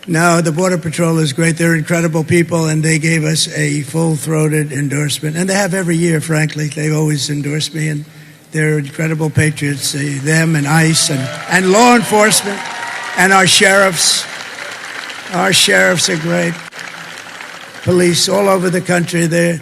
No, the Border Patrol is great. They're incredible people, and they gave us a full-throated endorsement. And they have every year, frankly. They always endorse me, and they're incredible patriots. Them and ICE and law enforcement and our sheriffs. Our sheriffs are great. Police all over the country. They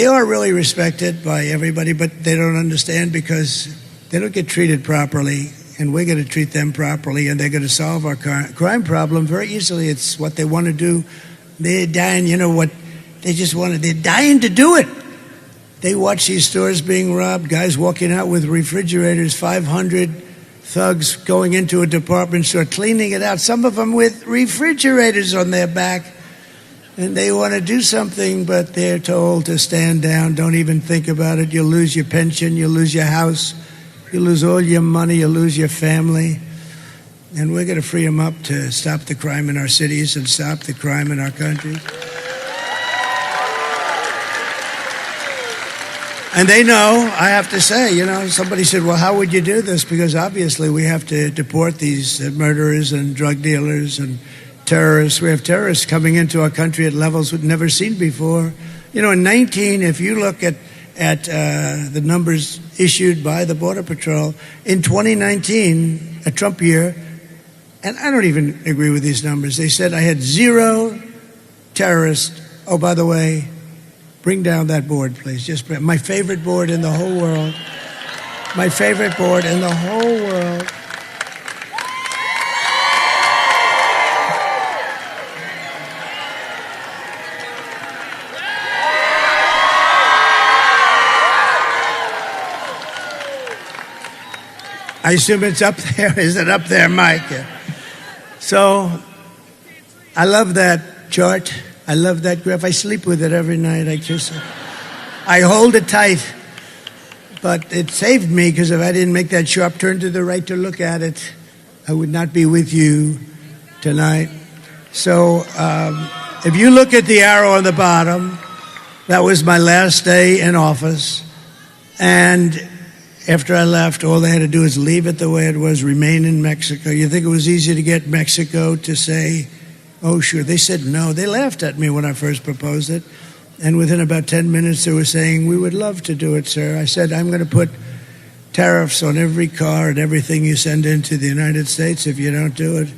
are really respected by everybody, but they don't understand because they don't get treated properly. And we're going to treat them properly, and they're going to solve our crime problem very easily. It's what they want to do. They're dying, you know what? They're dying to do it. They watch these stores being robbed, guys walking out with refrigerators, 500 thugs going into a department store, cleaning it out, some of them with refrigerators on their back. And they want to do something, but they're told to stand down, don't even think about it. You'll lose your pension, you'll lose your house. You lose all your money, you lose your family. And we're going to free them up to stop the crime in our cities and stop the crime in our country. And they know, I have to say, somebody said, well, how would you do this? Because obviously we have to deport these murderers and drug dealers and terrorists. We have terrorists coming into our country at levels we've never seen before. If you look at the numbers issued by the Border Patrol in 2019, a Trump year, and I don't even agree with these numbers. They said I had 0 terrorists. Oh, by the way, bring down that board, please. Just my favorite board in the whole world. My favorite board in the whole world. I assume it's up there. Is it up there, Mike? So I love that chart. I love that graph. I sleep with it every night. I kiss it. I hold it tight. But it saved me because if I didn't make that sharp turn to the right to look at it, I would not be with you tonight. So if you look at the arrow on the bottom, that was my last day in office. And after I left, all they had to do is leave it the way it was, remain in Mexico. You think it was easy to get Mexico to say, oh, sure. They said no. They laughed at me when I first proposed it. And within about 10 minutes, they were saying, we would love to do it, sir. I said, I'm going to put tariffs on every car and everything you send into the United States if you don't do it.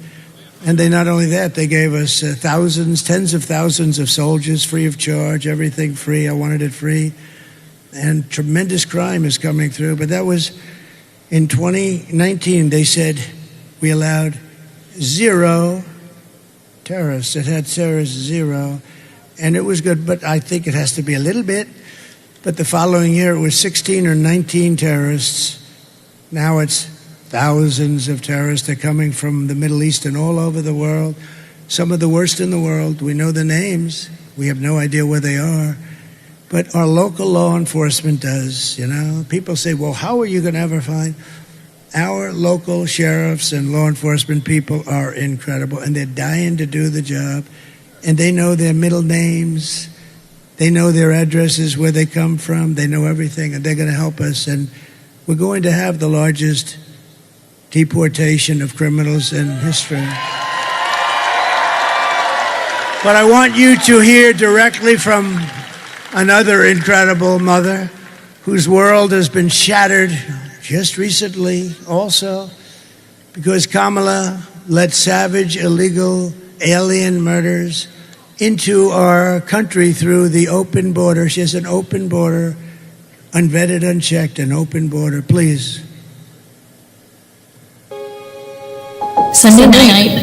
And they not only that, they gave us thousands, tens of thousands of soldiers free of charge, everything free. I wanted it free. And tremendous crime is coming through. But that was in 2019. They said we allowed 0 terrorists. It had terrorists 0. And it was good. But I think it has to be a little bit But the following year it was 16 or 19 terrorists. Now it's thousands of terrorists. They're coming from the Middle East and all over the world. Some of the worst in the world. We know the names. We have no idea where they are. But our local law enforcement does, you know. People say, well, how are you going to ever find? Our local sheriffs and law enforcement people are incredible, and they're dying to do the job. And they know their middle names. They know their addresses, where they come from. They know everything, and they're going to help us. And we're going to have the largest deportation of criminals in history. But I want you to hear directly from another incredible mother whose world has been shattered just recently also because Kamala led savage, illegal, alien murders into our country through the open border. She has an open border, unvetted, unchecked, an open border. Please. Sunday night,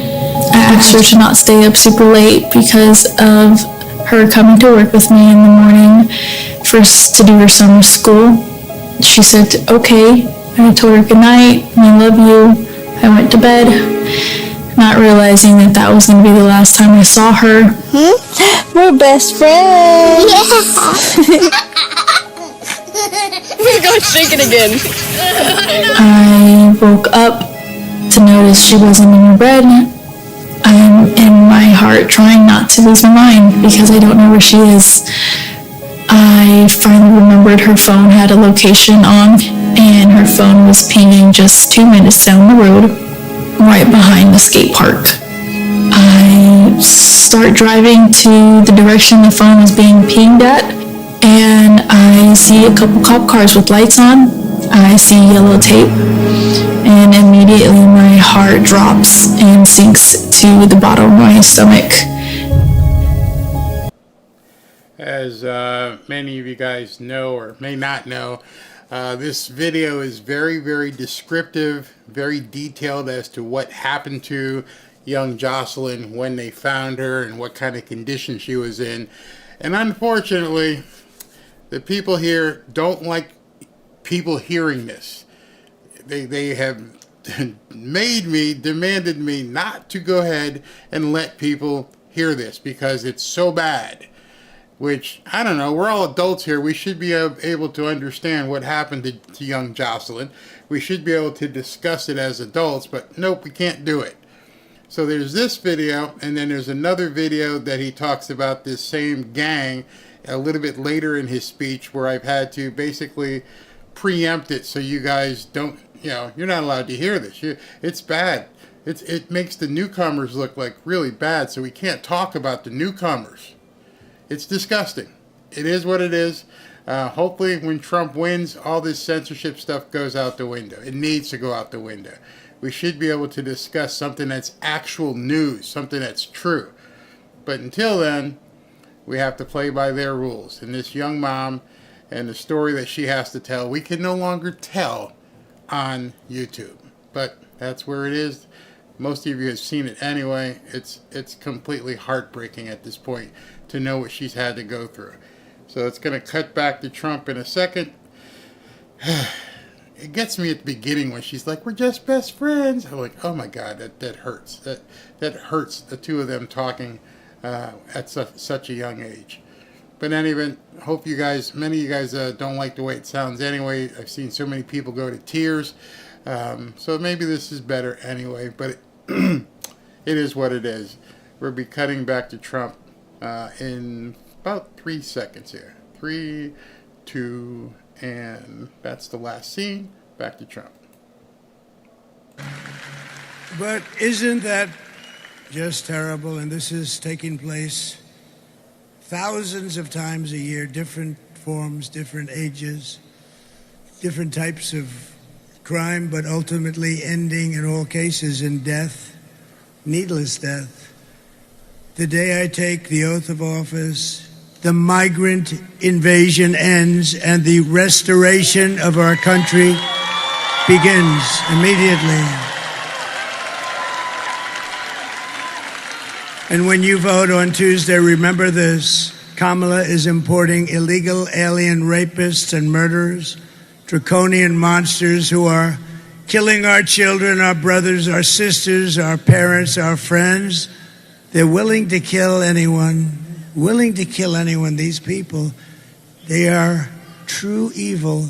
I asked her to not stay up super late because of her coming to work with me in the morning first to do her summer school. She said, okay. I told her good night, I love you. I went to bed, not realizing that that was going to be the last time I saw her. We're best friends. Yeah. We're going to shake it again. I woke up to notice she wasn't in her bed. I'm in my heart trying not to lose my mind because I don't know where she is. I finally remembered her phone had a location on, and her phone was pinging just 2 minutes down the road, right behind the skate park. I start driving to the direction the phone was being pinged at, and I see a couple cop cars with lights on. I see yellow tape, and immediately my heart drops and sinks to the bottom of my stomach. As many of you guys know or may not know, this video is very, very descriptive, very detailed as to what happened to young Jocelyn when they found her and what kind of condition she was in. And unfortunately, the people here don't like people hearing this. They have demanded me not to go ahead and let people hear this because it's so bad. Which, I don't know, we're all adults here. We should be able to understand what happened to young Jocelyn. We should be able to discuss it as adults, but nope, we can't do it. So there's this video, and then there's another video that he talks about this same gang a little bit later in his speech where I've had to basically preempt it so you guys don't, you're not allowed to hear this. It's bad. It makes the newcomers look like really bad, so we can't talk about the newcomers. It's disgusting. It is what it is. Hopefully when Trump wins, all this censorship stuff goes out the window. It needs to go out the window. We should be able to discuss something that's actual news, something that's true. But until then, we have to play by their rules. And this young mom and the story that she has to tell, we can no longer tell on YouTube. But that's where it is. Most of you have seen it anyway. It's completely heartbreaking at this point to know what she's had to go through. So it's going to cut back to Trump in a second. It gets me at the beginning when she's like, we're just best friends. I'm like, oh my God, that hurts. That hurts, the two of them talking at such a young age. But in any event, hope you guys, many of you guys don't like the way it sounds anyway. I've seen so many people go to tears. So maybe this is better anyway, but it is what it is. We'll be cutting back to Trump in about 3 seconds here. 3, 2, and that's the last scene. Back to Trump. But isn't that just terrible? And this is taking place thousands of times a year, different forms, different ages, different types of crime, but ultimately ending in all cases in death, needless death. The day I take the oath of office, the migrant invasion ends and the restoration of our country begins immediately. And when you vote on Tuesday, remember this. Kamala is importing illegal alien rapists and murderers, draconian monsters who are killing our children, our brothers, our sisters, our parents, our friends. They're willing to kill anyone, these people. They are true evil.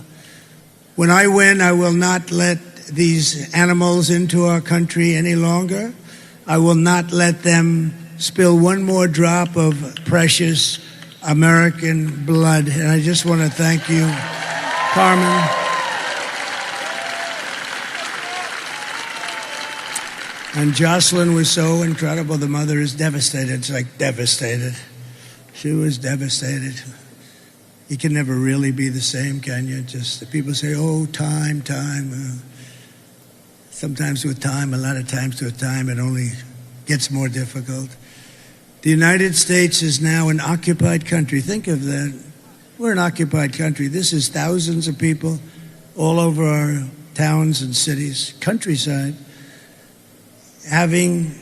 When I win, I will not let these animals into our country any longer. I will not let them spill one more drop of precious American blood. And I just want to thank you, Carmen. And Jocelyn was so incredible. The mother is devastated. It's like devastated. She was devastated. You can never really be the same, can you? Just the people say, oh, time. Sometimes with time, a lot of times with time, it only gets more difficult. The United States is now an occupied country. Think of that. We're an occupied country. This is thousands of people all over our towns and cities, countryside, having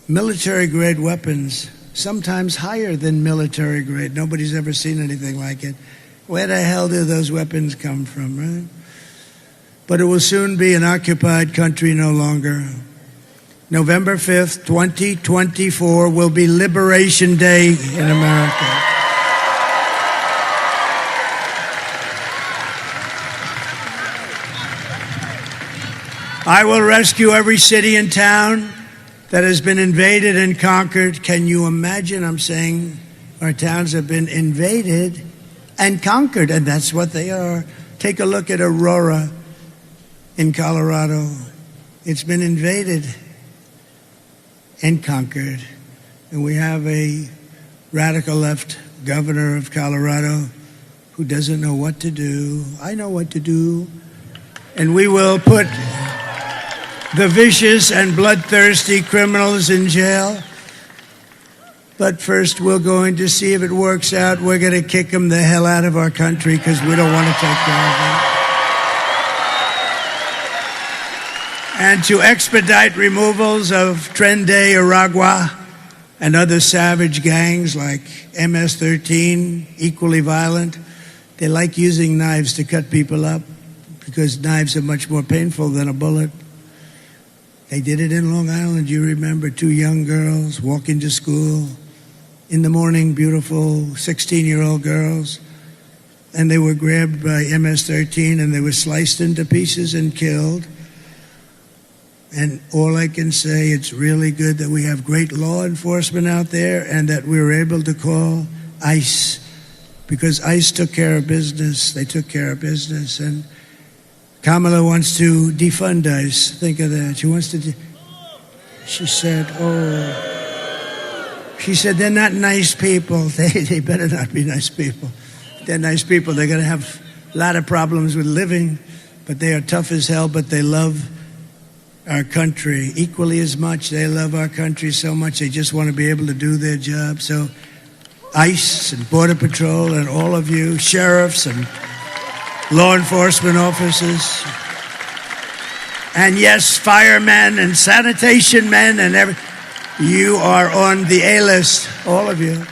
military-grade weapons, sometimes higher than military-grade. Nobody's ever seen anything like it. Where the hell do those weapons come from, right? But it will soon be an occupied country no longer. November 5th, 2024 will be Liberation Day in America. I will rescue every city and town that has been invaded and conquered. Can you imagine? I'm saying our towns have been invaded and conquered, and that's what they are. Take a look at Aurora in Colorado. It's been invaded and conquered. And we have a radical left governor of Colorado who doesn't know what to do. I know what to do. And we will put the vicious and bloodthirsty criminals in jail. But first, we're going to see if it works out. We're going to kick them the hell out of our country because we don't want to take care of them. And to expedite removals of Tren de Aragua and other savage gangs like MS-13, equally violent. They like using knives to cut people up because knives are much more painful than a bullet. They did it in Long Island. You remember 2 young girls walking to school in the morning, beautiful 16-year-old girls, and they were grabbed by MS-13 and they were sliced into pieces and killed. And all I can say, it's really good that we have great law enforcement out there and that we were able to call ICE, because ICE took care of business. They took care of business. And Kamala wants to defund ICE. Think of that. She wants to. She said, she said, they're not nice people. They better not be nice people. They're nice people. They're going to have a lot of problems with living, but they are tough as hell, but they love our country equally as much. They love our country so much they just want to be able to do their job. So ICE and Border Patrol and all of you, sheriffs and law enforcement officers, and yes, firemen and sanitation men and you are on the A-list, all of you.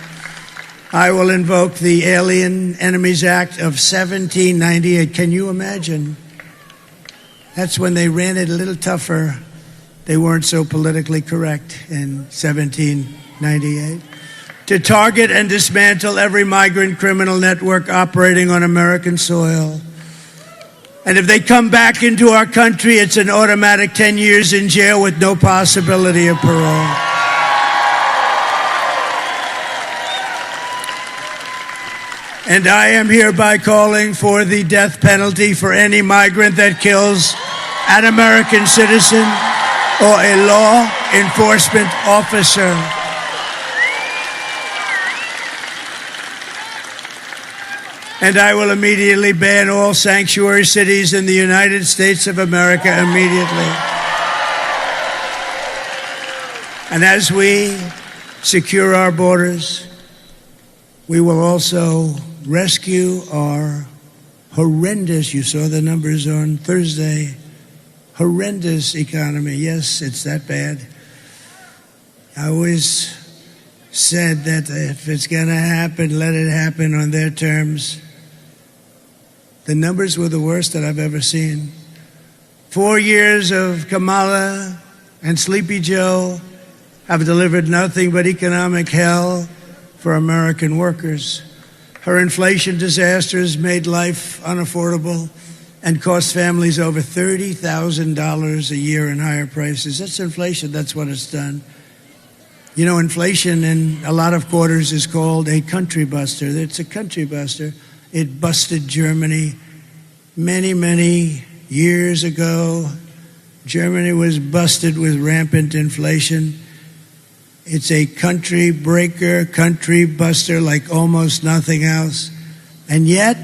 I will invoke the Alien Enemies Act of 1798. Can you imagine? That's when they ran it a little tougher. They weren't so politically correct in 1798. To target and dismantle every migrant criminal network operating on American soil. And if they come back into our country, it's an automatic 10 years in jail with no possibility of parole. And I am hereby calling for the death penalty for any migrant that kills an American citizen or a law enforcement officer. And I will immediately ban all sanctuary cities in the United States of America immediately. And as we secure our borders, we will also rescue our horrendous, you saw the numbers on Thursday, horrendous economy. Yes, it's that bad. I always said that if it's going to happen, let it happen on their terms. The numbers were the worst that I've ever seen. 4 years of Kamala and Sleepy Joe have delivered nothing but economic hell for American workers. Her inflation disasters made life unaffordable and cost families over $30,000 a year in higher prices. That's inflation. That's what it's done. You know, inflation in a lot of quarters is called a country buster. It's a country buster. It busted Germany many, many years ago. Germany was busted with rampant inflation. It's a country breaker, country buster like almost nothing else. And yet,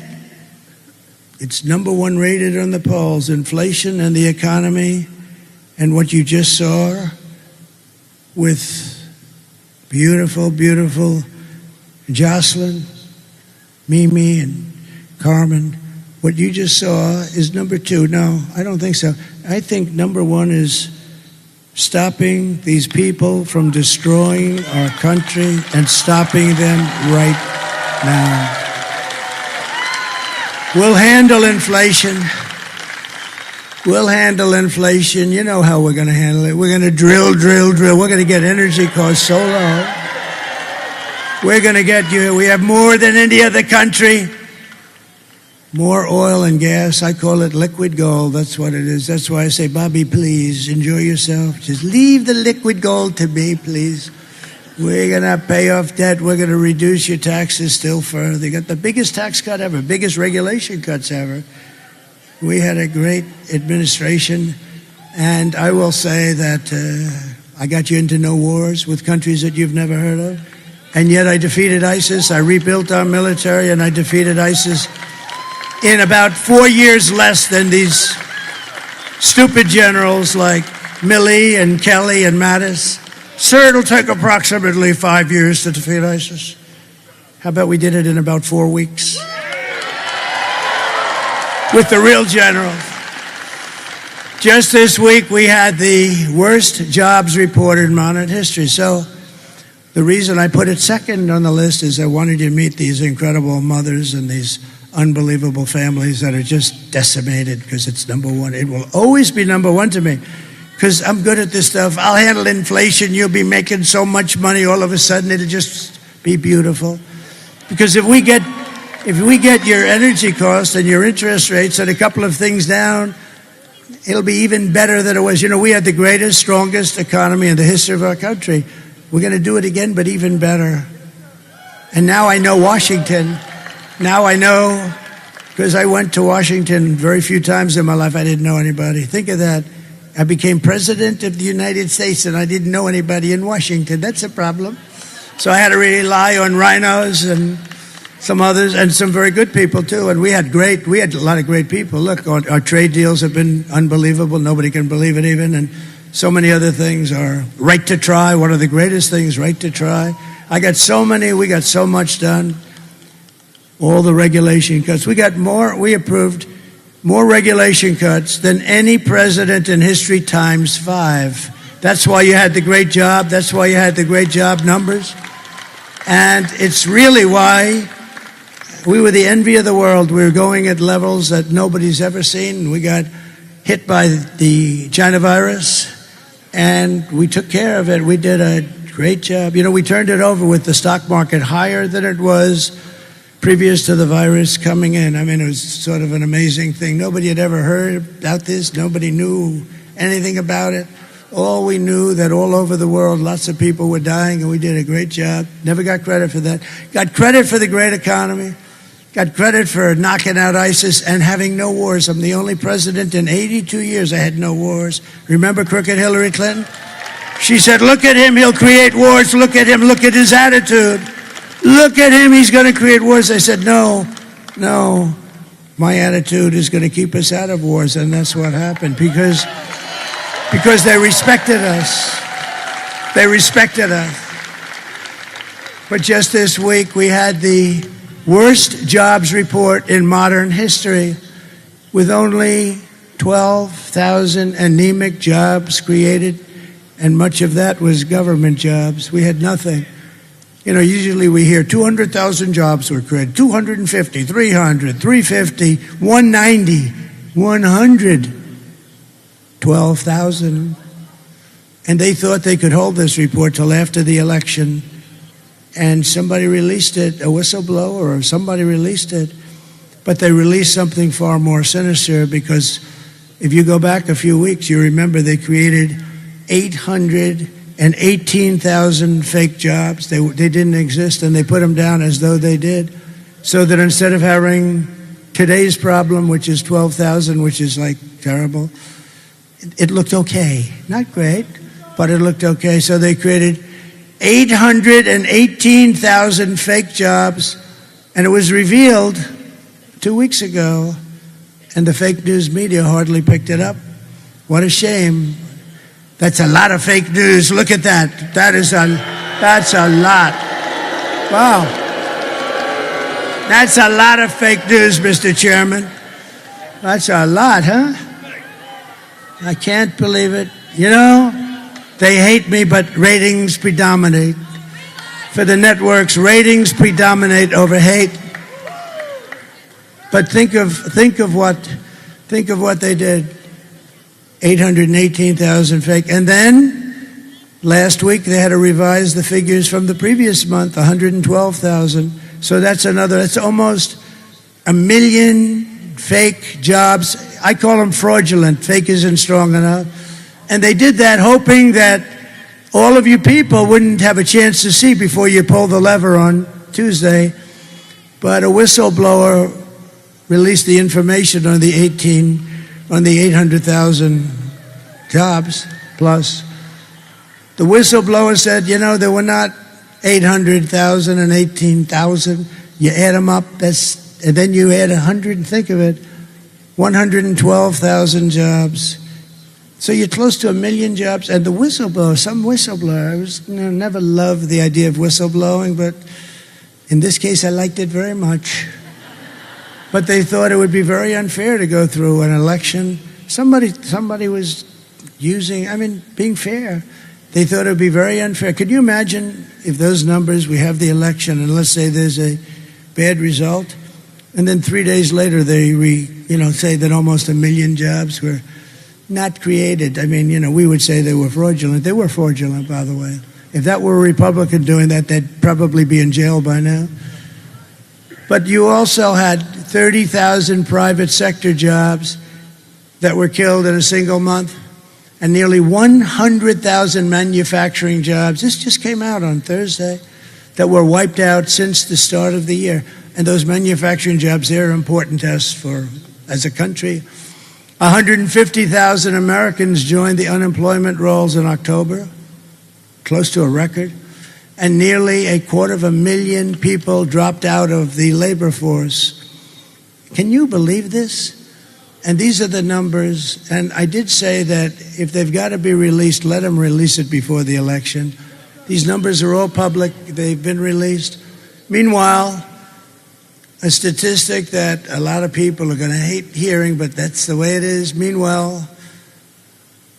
it's number one rated on the polls. Inflation and the economy and what you just saw with beautiful, beautiful Jocelyn, Mimi, and Carmen. What you just saw is number two. No, I don't think so. I think number one is stopping these people from destroying our country and stopping them right now. We'll handle inflation. We'll handle inflation. You know how we're going to handle it. We're going to drill. We're going to get energy costs so low. We're going to get you. We have more than any other country. More oil and gas. I call it liquid gold. That's what it is. That's why I say, Bobby, please enjoy yourself. Just leave the liquid gold to me, please. We're going to pay off debt. We're going to reduce your taxes still further. They got the biggest tax cut ever, biggest regulation cuts ever. We had a great administration, and I will say that I got you into no wars with countries that you've never heard of, and yet I defeated ISIS. I rebuilt our military, and I defeated ISIS in about 4 years less than these stupid generals like Milley and Kelly and Mattis. Sir, it'll take approximately 5 years to defeat ISIS. How about we did it in about 4 weeks? With the real generals. Just this week, we had the worst jobs report in modern history. So the reason I put it second on the list is I wanted you to meet these incredible mothers and these unbelievable families that are just decimated because it's number one. It will always be number one to me because I'm good at this stuff. I'll handle inflation. You'll be making so much money all of a sudden. It'll just be beautiful. Because if we get your energy costs and your interest rates and a couple of things down, it'll be even better than it was. You know, we had the greatest, strongest economy in the history of our country. We're going to do it again, but even better. And now I know Washington. Now I know, because I went to Washington very few times in my life. I didn't know anybody. Think of that. I became president of the United States and I didn't know anybody in Washington. That's a problem. So I had to rely on rhinos and some others and some very good people too. And we had a lot of great people. Look, our trade deals have been unbelievable. Nobody can believe it even. And so many other things. Our right to try, one of the greatest things, right to try. We got so much done. All the regulation cuts. We approved more regulation cuts than any president in history times 5. That's why you had the great job. That's why you had the great job numbers. And it's really why we were the envy of the world. We were going at levels that nobody's ever seen. We got hit by the China virus, and we took care of it. We did a great job. You know, we turned it over with the stock market higher than it was previous to the virus coming in. I mean, it was sort of an amazing thing. Nobody had ever heard about this. Nobody knew anything about it. All we knew that all over the world, lots of people were dying, and we did a great job. Never got credit for that. Got credit for the great economy. Got credit for knocking out ISIS and having no wars. I'm the only president in 82 years I had no wars. Remember crooked Hillary Clinton? She said, look at him, he'll create wars. Look at him, look at his attitude. Look at him, he's going to create wars. I said, no, my attitude is going to keep us out of wars. And that's what happened because they respected us. They respected us. But just this week, we had the worst jobs report in modern history with only 12,000 anemic jobs created, and much of that was government jobs. We had nothing. You know, usually we hear 200,000 jobs were created, 250, 300, 350, 190, 100, 12,000. And they thought they could hold this report till after the election. And somebody released it, a whistleblower or somebody released it. But they released something far more sinister, because if you go back a few weeks, you remember they created 818,000 fake jobs. They didn't exist, and they put them down as though they did. So that instead of having today's problem, which is 12,000, which is like terrible, it looked okay. Not great, but it looked okay. So they created 818,000 fake jobs, and it was revealed 2 weeks ago, and the fake news media hardly picked it up. What a shame. That's a lot of fake news. Look at that. That's a lot. Wow. That's a lot of fake news, Mr. Chairman. That's a lot, huh? I can't believe it. You know, they hate me, but ratings predominate. For the networks, ratings predominate over hate. But think of what they did. 818,000 fake. And then last week they had to revise the figures from the previous month, 112,000. So that's almost 1 million fake jobs. I call them fraudulent. Fake isn't strong enough. And they did that hoping that all of you people wouldn't have a chance to see before you pull the lever on Tuesday. But a whistleblower released the information on the 800,000 jobs plus. The whistleblower said, you know, there were not 800,000 and 18,000. You add them up, and then you add 100, and think of it, 112,000 jobs. So you're close to 1 million jobs. And the whistleblower, some whistleblower, I never loved the idea of whistleblowing, but in this case I liked it very much. But they thought it would be very unfair to go through an election. Somebody was being fair. They thought it would be very unfair. Could you imagine if those numbers, we have the election, and let's say there's a bad result, and then 3 days later they say that almost 1 million jobs were not created. We would say they were fraudulent. They were fraudulent, by the way. If that were a Republican doing that, they'd probably be in jail by now. But you also had 30,000 private sector jobs that were killed in a single month, and nearly 100,000 manufacturing jobs. This just came out on Thursday, that were wiped out since the start of the year. And those manufacturing jobs, they're important to us as a country. 150,000 Americans joined the unemployment rolls in October, close to a record. And nearly 250,000 people dropped out of the labor force. Can you believe this? And these are the numbers. And I did say that if they've got to be released, let them release it before the election. These numbers are all public. They've been released. Meanwhile, a statistic that a lot of people are going to hate hearing, but that's the way it is. Meanwhile,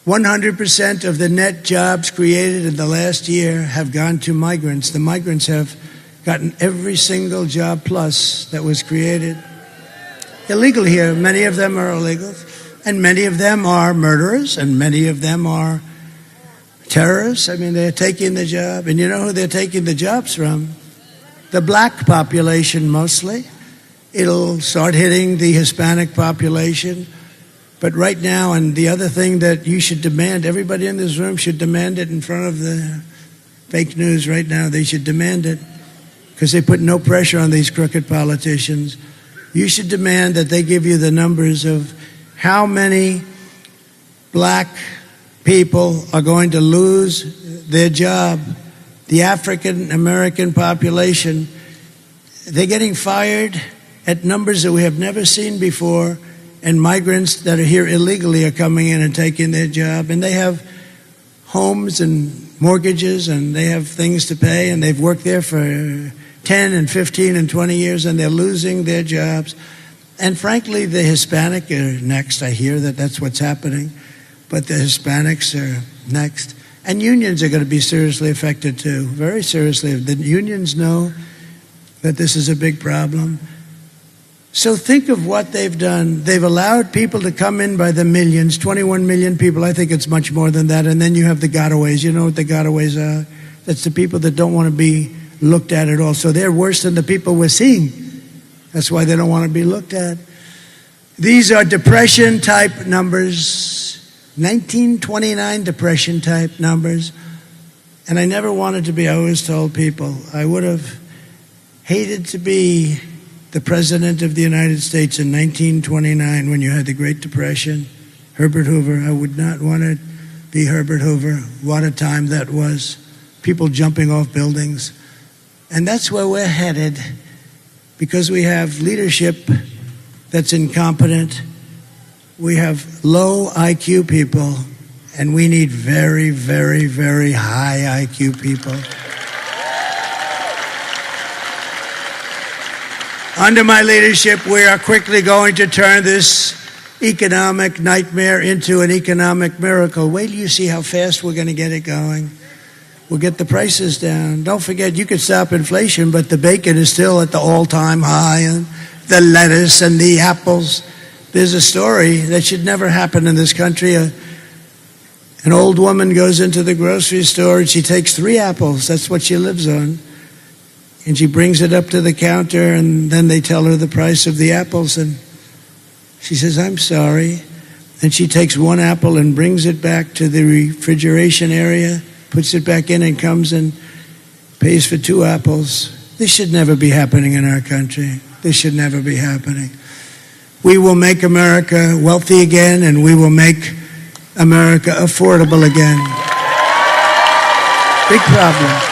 100% of the net jobs created in the last year have gone to migrants. The migrants have gotten every single job plus that was created. Illegal here. Many of them are illegal. And many of them are murderers. And many of them are terrorists. They're taking the job. And you know who they're taking the jobs from? The black population mostly. It'll start hitting the Hispanic population. But right now, and the other thing that you should demand, everybody in this room should demand it in front of the fake news right now. They should demand it because they put no pressure on these crooked politicians. You should demand that they give you the numbers of how many black people are going to lose their job. The African American population, they're getting fired at numbers that we have never seen before. And migrants that are here illegally are coming in and taking their job. And they have homes and mortgages, and they have things to pay, and they've worked there for 10 and 15 and 20 years, and they're losing their jobs. And frankly, the Hispanic are next. I hear that that's what's happening. But the Hispanics are next. And unions are going to be seriously affected too, very seriously. The unions know that this is a big problem. So think of what they've done. They've allowed people to come in by the millions, 21 million people. I think it's much more than that. And then you have the gotaways. You know what the gotaways are? That's the people that don't want to be looked at all. So they're worse than the people we're seeing. That's why they don't want to be looked at. These are depression-type numbers, 1929 depression-type numbers. And I never wanted to be, I always told people, I would have hated to be the President of the United States in 1929 when you had the Great Depression. Herbert Hoover, I would not want to be Herbert Hoover. What a time that was. People jumping off buildings. And that's where we're headed, because we have leadership that's incompetent. We have low IQ people, and we need very, very, very high IQ people. Under my leadership, we are quickly going to turn this economic nightmare into an economic miracle. Wait till you see how fast we're going to get it going. We'll get the prices down. Don't forget, you could stop inflation, but the bacon is still at the all-time high, and the lettuce and the apples. There's a story that should never happen in this country. An old woman goes into the grocery store and she takes 3 apples. That's what she lives on. And she brings it up to the counter, and then they tell her the price of the apples, and she says, "I'm sorry." And she takes 1 apple and brings it back to the refrigeration area, puts it back in, and comes and pays for 2 apples. This should never be happening in our country. This should never be happening. We will make America wealthy again, and we will make America affordable again. Big problem.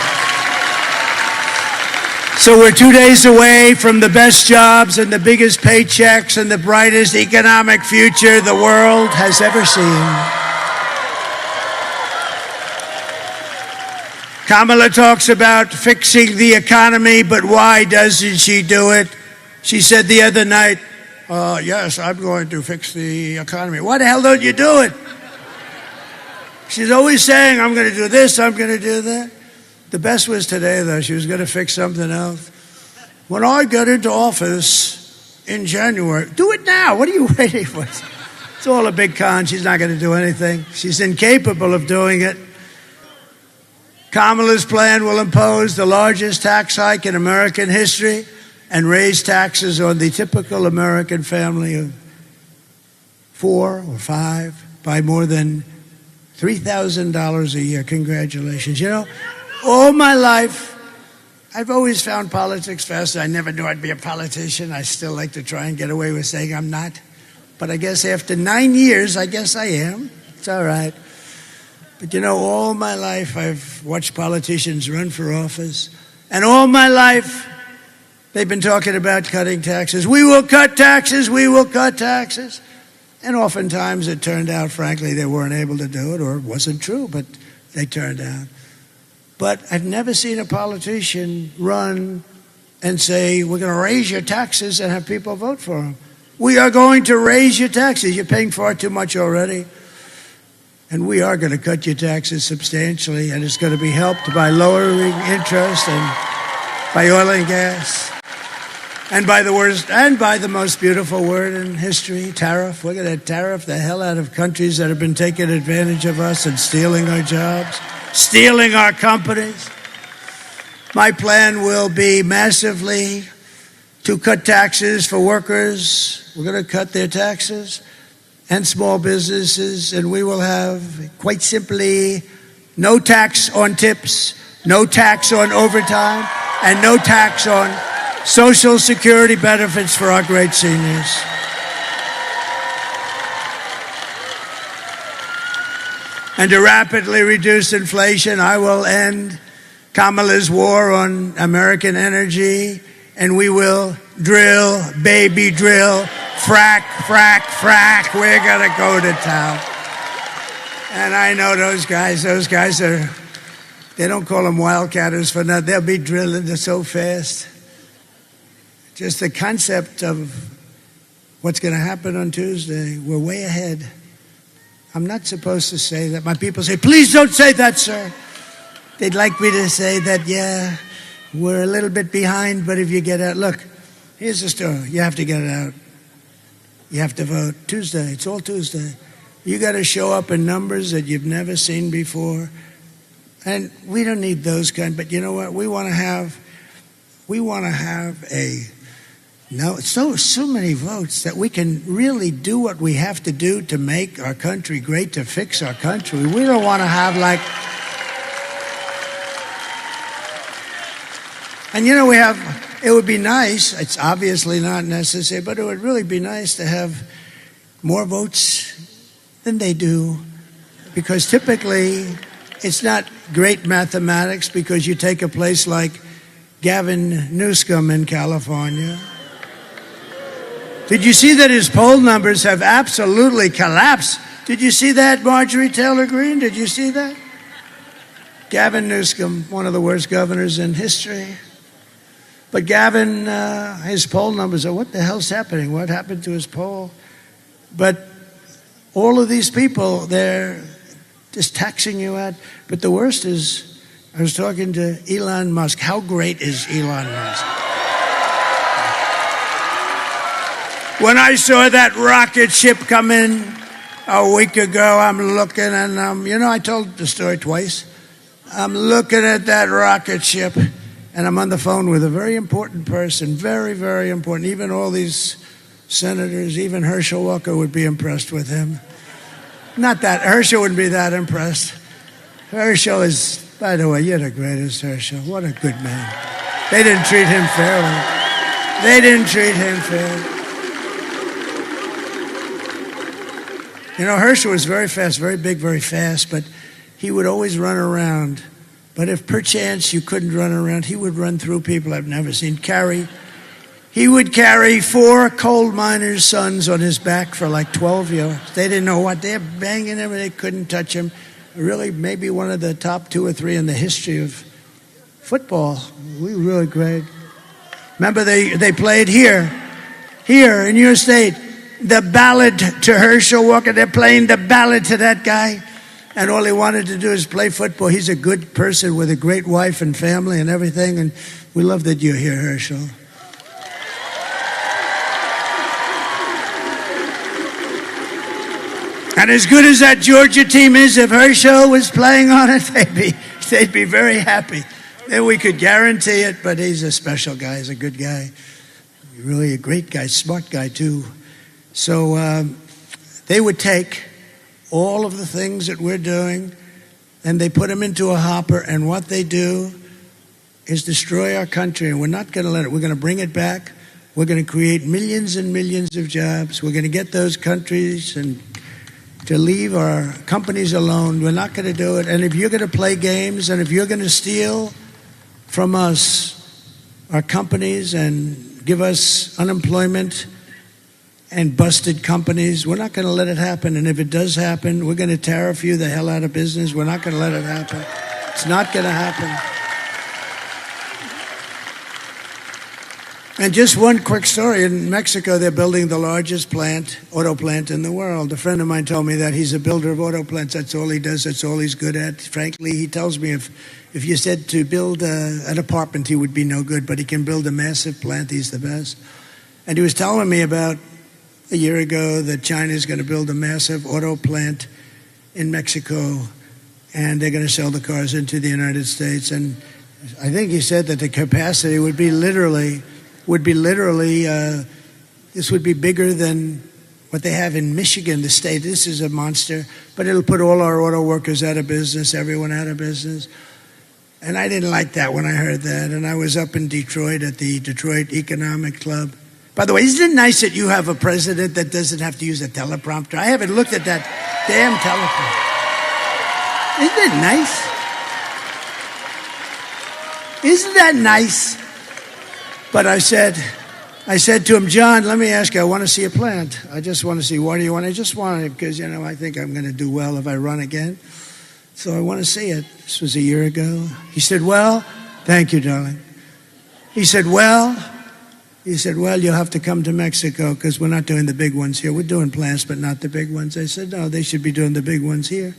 So we're 2 days away from the best jobs and the biggest paychecks and the brightest economic future the world has ever seen. Kamala talks about fixing the economy, but why doesn't she do it? She said the other night, yes, I'm going to fix the economy. Why the hell don't you do it? She's always saying, I'm going to do this, I'm going to do that. The best was today, though. She was going to fix something else. When I got into office in January, do it now. What are you waiting for? It's all a big con. She's not going to do anything. She's incapable of doing it. Kamala's plan will impose the largest tax hike in American history and raise taxes on the typical American family of 4 or 5 by more than $3,000 a year. Congratulations. You know, all my life, I've always found politics fascinating. I never knew I'd be a politician. I still like to try and get away with saying I'm not. But I guess after 9 years, I guess I am. It's all right. But you know, all my life, I've watched politicians run for office. And all my life, they've been talking about cutting taxes. We will cut taxes. We will cut taxes. And oftentimes it turned out, frankly, they weren't able to do it, or it wasn't true, but they turned out. But I've never seen a politician run and say, we're going to raise your taxes and have people vote for them. We are going to raise your taxes. You're paying far too much already. And we are going to cut your taxes substantially, and it's going to be helped by lowering interest and by oil and gas. And by the most beautiful word in history, tariff. We're going to tariff the hell out of countries that have been taking advantage of us and stealing our jobs, stealing our companies. My plan will be massively to cut taxes for workers. We're going to cut their taxes and small businesses, and we will have, quite simply, no tax on tips, no tax on overtime, and no tax on Social Security benefits for our great seniors. And to rapidly reduce inflation, I will end Kamala's war on American energy, and we will drill, baby drill, frack, frack, frack. We're going to go to town. And I know those guys are, they don't call them wildcatters for nothing. They'll be drilling so fast. Just the concept of what's going to happen on Tuesday, we're way ahead. I'm not supposed to say that. My people say, please don't say that, sir. They'd like me to say that, yeah, we're a little bit behind, but if you get out, look, here's the story. You have to get it out. You have to vote Tuesday. It's all Tuesday. You got to show up in numbers that you've never seen before. And we don't need those kind, but you know what? We want to have so many votes that we can really do what we have to do to make our country great, to fix our country. We don't want to have and you know, it would be nice, it's obviously not necessary, but it would really be nice to have more votes than they do, because typically it's not great mathematics, because you take a place like Gavin Newsom in California. Did you see that his poll numbers have absolutely collapsed? Did you see that, Marjorie Taylor Greene? Did you see that? Gavin Newsom, one of the worst governors in history. But Gavin, his poll numbers are, what the hell's happening? What happened to his poll? But all of these people, they're just taxing you out. But the worst is, I was talking to Elon Musk. How great is Elon Musk? When I saw that rocket ship come in a week ago, I'm looking and I told the story twice. I'm looking at that rocket ship and I'm on the phone with a very important person, very, very important. Even all these senators, even Herschel Walker would be impressed with him. Not that, Herschel wouldn't be that impressed. Herschel is, by the way, you're the greatest, Herschel. What a good man. They didn't treat him fairly. They didn't treat him fairly. You know, Herschel was very fast, very big, very fast, but he would always run around. But if perchance you couldn't run around, he would run through people I've never seen. He would carry 4 coal miners' sons on his back for like 12 years. They didn't know what. They're banging him and they couldn't touch him. Really, maybe one of the top 2 or 3 in the history of football. We were really great. Remember, they played here in your state, the ballot to Herschel Walker. They're playing the ballot to that guy. And all he wanted to do is play football. He's a good person with a great wife and family and everything. And we love that you're here, Herschel. And as good as that Georgia team is, if Herschel was playing on it, they'd be very happy. Then we could guarantee it, but he's a special guy. He's a good guy. Really a great guy, smart guy too. So they would take all of the things that we're doing and they put them into a hopper, and what they do is destroy our country, and we're not going to let it. We're going to bring it back. We're going to create millions and millions of jobs. We're going to get those countries and to leave our companies alone. We're not going to do it. And if you're going to play games and if you're going to steal from us our companies and give us unemployment and busted companies, we're not going to let it happen. And if it does happen, we're going to tariff you the hell out of business. We're not going to let it happen. It's not going to happen. And just one quick story. In Mexico, they're building the largest auto plant in the world. A friend of mine told me that he's a builder of auto plants. That's all he does. That's all he's good at. Frankly, he tells me if you said to build an apartment, he would be no good, but he can build a massive plant. He's the best. And he was telling me about a year ago that China is going to build a massive auto plant in Mexico, and they're going to sell the cars into the United States. And I think he said that the capacity would be literally, this would be bigger than what they have in Michigan, the state. This is a monster, but it'll put all our auto workers out of business, everyone out of business. And I didn't like that when I heard that. And I was up in Detroit at the Detroit Economic Club. By the way, isn't it nice that you have a president that doesn't have to use a teleprompter? I haven't looked at that damn teleprompter. Isn't it nice? Isn't that nice? But I said to him, John, let me ask you, I want to see a plant. I just want to see, what do you want? I just want it because, I think I'm going to do well if I run again. So I want to see it. This was a year ago. He said, well, thank you, darling. He said, well, He said, well, you'll have to come to Mexico because we're not doing the big ones here. We're doing plants, but not the big ones. I said, no, they should be doing the big ones here.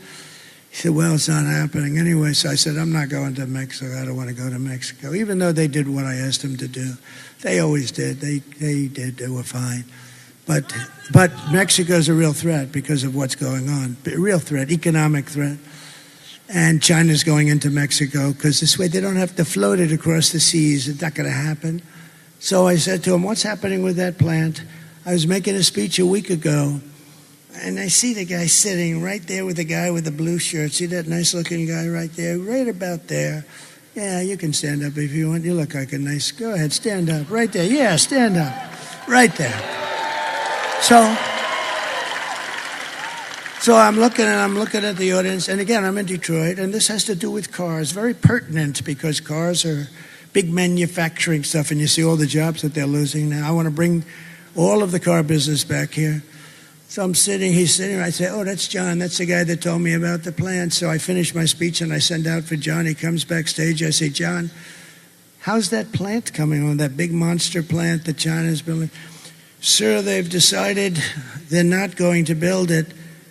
He said, well, it's not happening anyway. So I said, I'm not going to Mexico. I don't want to go to Mexico, even though they did what I asked them to do. They always did. They did. They were fine. But Mexico's a real threat because of what's going on. A real threat, economic threat. And China's going into Mexico because this way they don't have to float it across the seas. It's not going to happen. So I said to him, what's happening with that plant? I was making a speech a week ago, and I see the guy sitting right there with the guy with the blue shirt. See that nice-looking guy right there? Right about there. Yeah, you can stand up if you want. You look like a nice... Go ahead, stand up. Right there. Yeah, stand up. Right there. So I'm looking at the audience, and again, I'm in Detroit, and this has to do with cars. Very pertinent because cars are big manufacturing stuff, and you see all the jobs that they're losing now. I want to bring all of the car business back here. So he's sitting, I say, oh, that's John. That's the guy that told me about the plant. So I finish my speech, and I send out for John. He comes backstage. I say, John, how's that plant coming on, that big monster plant that China's building? Sir, they've decided they're not going to build it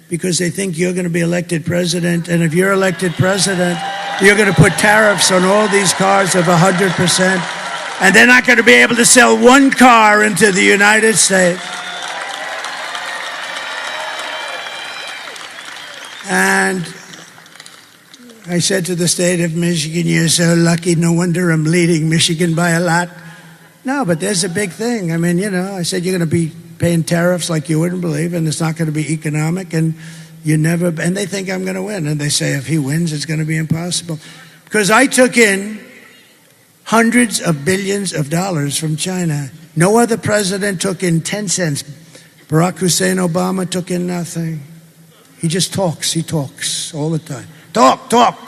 because they think you're going to be elected president, and if you're elected president, you're going to put tariffs on all these cars of 100%, and they're not going to be able to sell one car into the United States. And I said to the state of Michigan, you're so lucky, no wonder I'm leading Michigan by a lot. No, but there's a big thing. I mean, I said you're going to be paying tariffs like you wouldn't believe, and it's not going to be economic, and and they think I'm going to win. And they say if he wins, it's going to be impossible. Because I took in hundreds of billions of dollars from China. No other president took in 10 cents. Barack Hussein Obama took in nothing. He just talks. He talks all the time. Talk.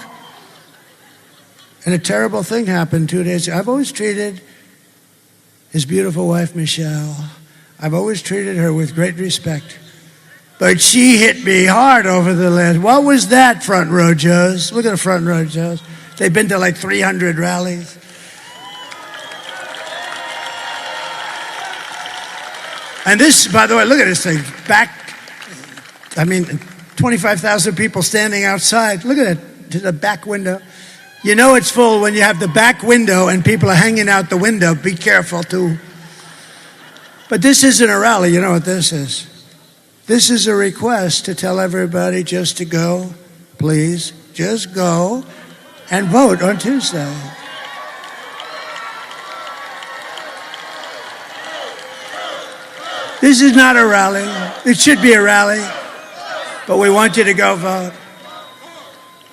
And a terrible thing happened 2 days ago. I've always treated his beautiful wife, Michelle, I've always treated her with great respect. But she hit me hard over the last. What was that, front row Joes? Look at the front row Joes. They've been to like 300 rallies. And this, by the way, look at this thing. 25,000 people standing outside. Look at it, to the back window. You know it's full when you have the back window and people are hanging out the window. Be careful, too. But this isn't a rally. You know what this is? This is a request to tell everybody just to go, please, just go and vote on Tuesday. This is not a rally. It should be a rally, but we want you to go vote.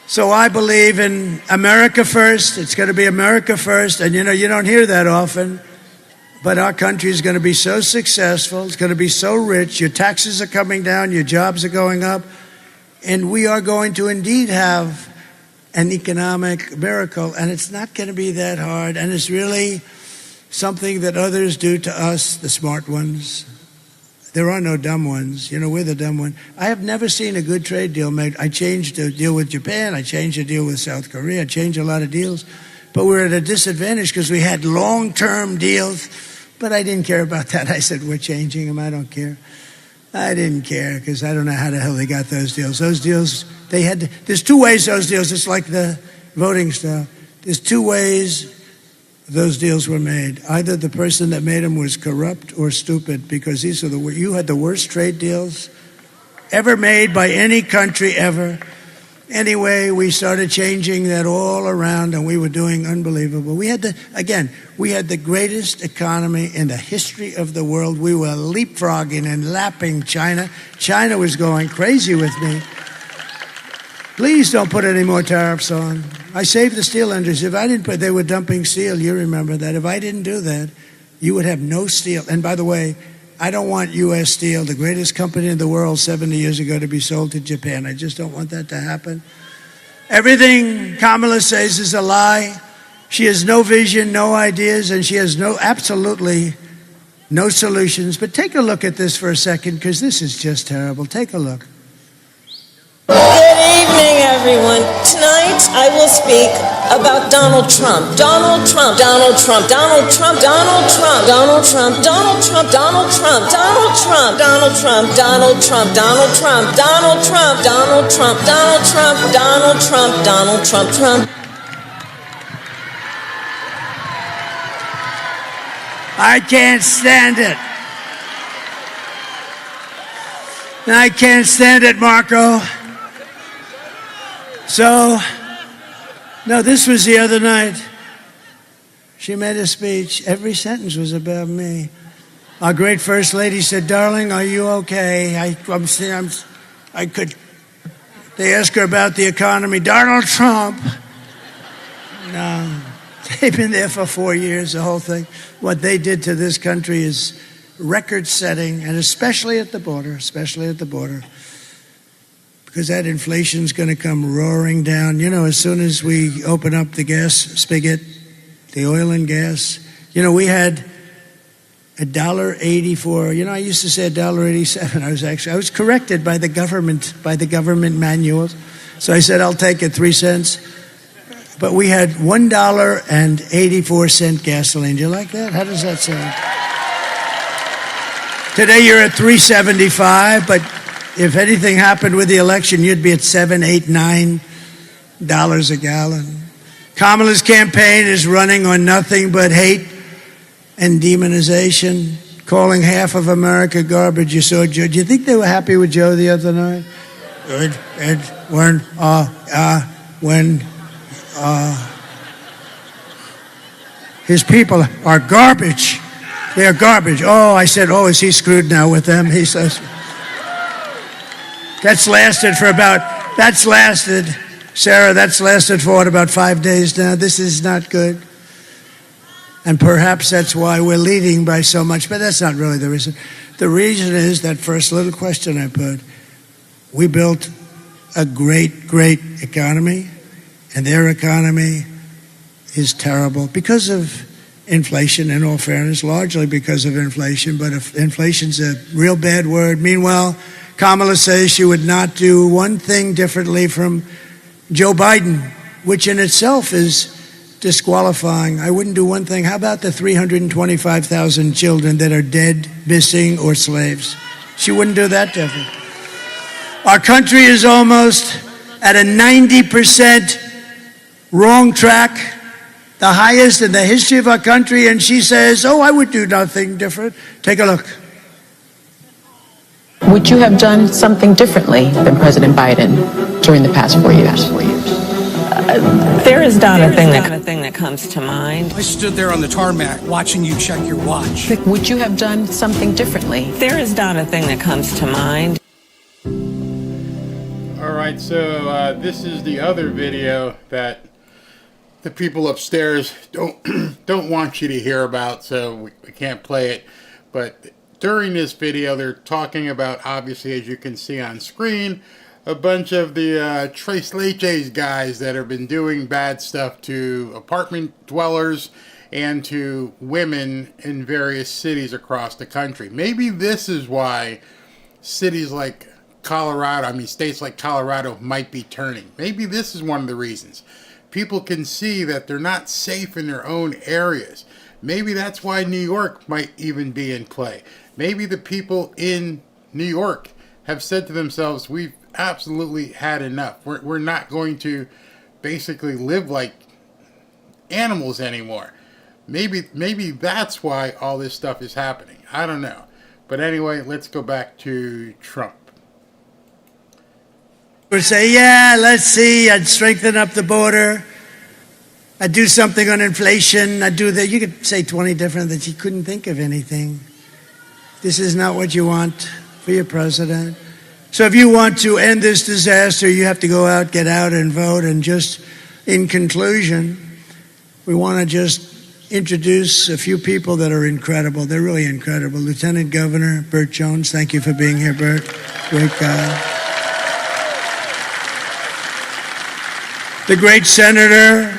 So I believe in America first. It's going to be America first. And you don't hear that often. But our country is going to be so successful. It's going to be so rich. Your taxes are coming down. Your jobs are going up. And we are going to indeed have an economic miracle. And it's not going to be that hard. And it's really something that others do to us, the smart ones. There are no dumb ones. We're the dumb one. I have never seen a good trade deal made. I changed a deal with Japan. I changed a deal with South Korea. I changed a lot of deals. But we're at a disadvantage because we had long-term deals. But I didn't care about that. I said, we're changing them. I don't care. I didn't care because I don't know how the hell they got those deals. Those deals, there's two ways those deals, it's like the voting stuff. There's two ways those deals were made. Either the person that made them was corrupt or stupid, because you had the worst trade deals ever made by any country ever. Anyway, we started changing that all around, and we were doing unbelievable. We had the greatest economy in the history of the world. We were leapfrogging and lapping China. China was going crazy with me. Please don't put any more tariffs on. I saved the steel industry. If I didn't they were dumping steel. You remember that. If I didn't do that, you would have no steel. And by the way, I don't want U.S. Steel, the greatest company in the world 70 years ago, to be sold to Japan. I just don't want that to happen. Everything Kamala says is a lie. She has no vision, no ideas, and she has absolutely no solutions. But take a look at this for a second, because this is just terrible. Take a look. Good evening, everyone. Tonight I will speak about Donald Trump. Donald Trump, Donald Trump, Donald Trump, Donald Trump, Donald Trump, Donald Trump, Donald Trump, Donald Trump, Donald Trump, Donald Trump, Donald Trump, Donald Trump, Donald Trump, Donald Trump, Donald Trump, Donald Trump, Trump. I can't stand it. I can't stand it, Marco. So, no, this was the other night. She made a speech. Every sentence was about me. Our great First Lady said, "Darling, are you okay?" They asked her about the economy. Donald Trump. No, they've been there for 4 years, the whole thing. What they did to this country is record-setting, and especially at the border, because that inflation's going to come roaring down. You know, as soon as we open up the gas spigot, the oil and gas, you know, we had $1.84. You know, I used to say $1.87. I was corrected by the government manuals. So I said, I'll take it, 3 cents. But we had $1.84 gasoline. Do you like that? How does that sound? Today you're at $3.75, but if anything happened with the election, you'd be at $7, $8, $9 a gallon. Kamala's campaign is running on nothing but hate and demonization, calling half of America garbage. You saw Joe. Do you think they were happy with Joe the other night? His people are garbage. They are garbage. Oh, I said, is he screwed now with them? He says, that's lasted for about 5 days now. This is not good. And perhaps that's why we're leading by so much, but that's not really the reason. The reason is that first little question I put. We built a great, great economy, and their economy is terrible because of inflation, in all fairness, largely because of inflation, but if inflation's a real bad word. Meanwhile, Kamala says she would not do one thing differently from Joe Biden, which in itself is disqualifying. I wouldn't do one thing. How about the 325,000 children that are dead, missing, or slaves? She wouldn't do that different. Our country is almost at a 90% wrong track, the highest in the history of our country, and she says, I would do nothing different. Take a look. Would you have done something differently than President Biden during the past 4 years? There is not a thing that comes to mind. I stood there on the tarmac watching you check your watch. Would you have done something differently? There is not a thing that comes to mind. All right, so this is the other video that the people upstairs don't want you to hear about, so we can't play it. But during this video, they're talking about, obviously, as you can see on screen, a bunch of the Tres Leches guys that have been doing bad stuff to apartment dwellers and to women in various cities across the country. Maybe this is why cities like states like Colorado might be turning. Maybe this is one of the reasons. People can see that they're not safe in their own areas. Maybe that's why New York might even be in play. Maybe the people in New York have said to themselves, we've absolutely had enough. We're not going to basically live like animals anymore. Maybe that's why all this stuff is happening. I don't know. But anyway, let's go back to Trump. We say, let's see, I'd strengthen up the border. I'd do something on inflation. I'd do that. You could say 20 different that you couldn't think of anything. This is not what you want for your president. So if you want to end this disaster, you have to go out, get out and vote. And just in conclusion, we want to just introduce a few people that are incredible. They're really incredible. Lieutenant Governor Burt Jones, thank you for being here, Burt. Great guy. The great senator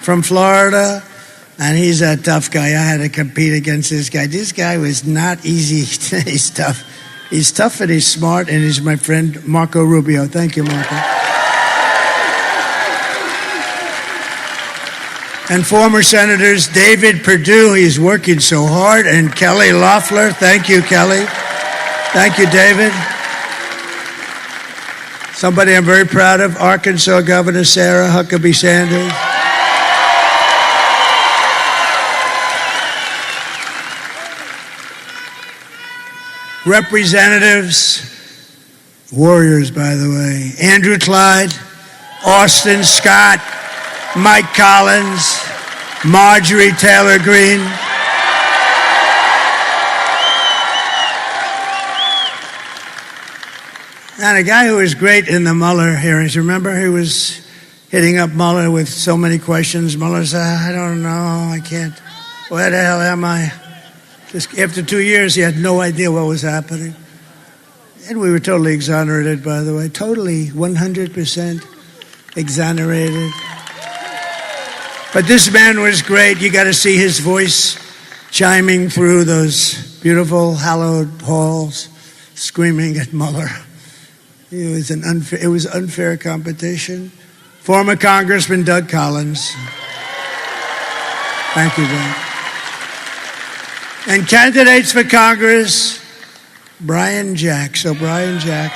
from Florida, and he's a tough guy. I had to compete against this guy. This guy was not easy. He's tough. He's tough and he's smart, and he's my friend Marco Rubio. Thank you, Marco. And former Senators David Perdue, he's working so hard, and Kelly Loeffler. Thank you, Kelly. Thank you, David. Somebody I'm very proud of, Arkansas Governor Sarah Huckabee Sanders. Representatives, warriors, by the way, Andrew Clyde, Austin Scott, Mike Collins, Marjorie Taylor Greene. And a guy who was great in the Mueller hearings. Remember, he was hitting up Mueller with so many questions. Mueller said, I don't know, I can't. Where the hell am I? Just after 2 years, he had no idea what was happening. And we were totally exonerated, by the way. Totally, 100% exonerated. But this man was great. You got to see his voice chiming through those beautiful, hallowed halls, screaming at Mueller. It was unfair competition. Former Congressman Doug Collins. Thank you, Doug. And candidates for Congress, Brian Jack. So Brian Jack.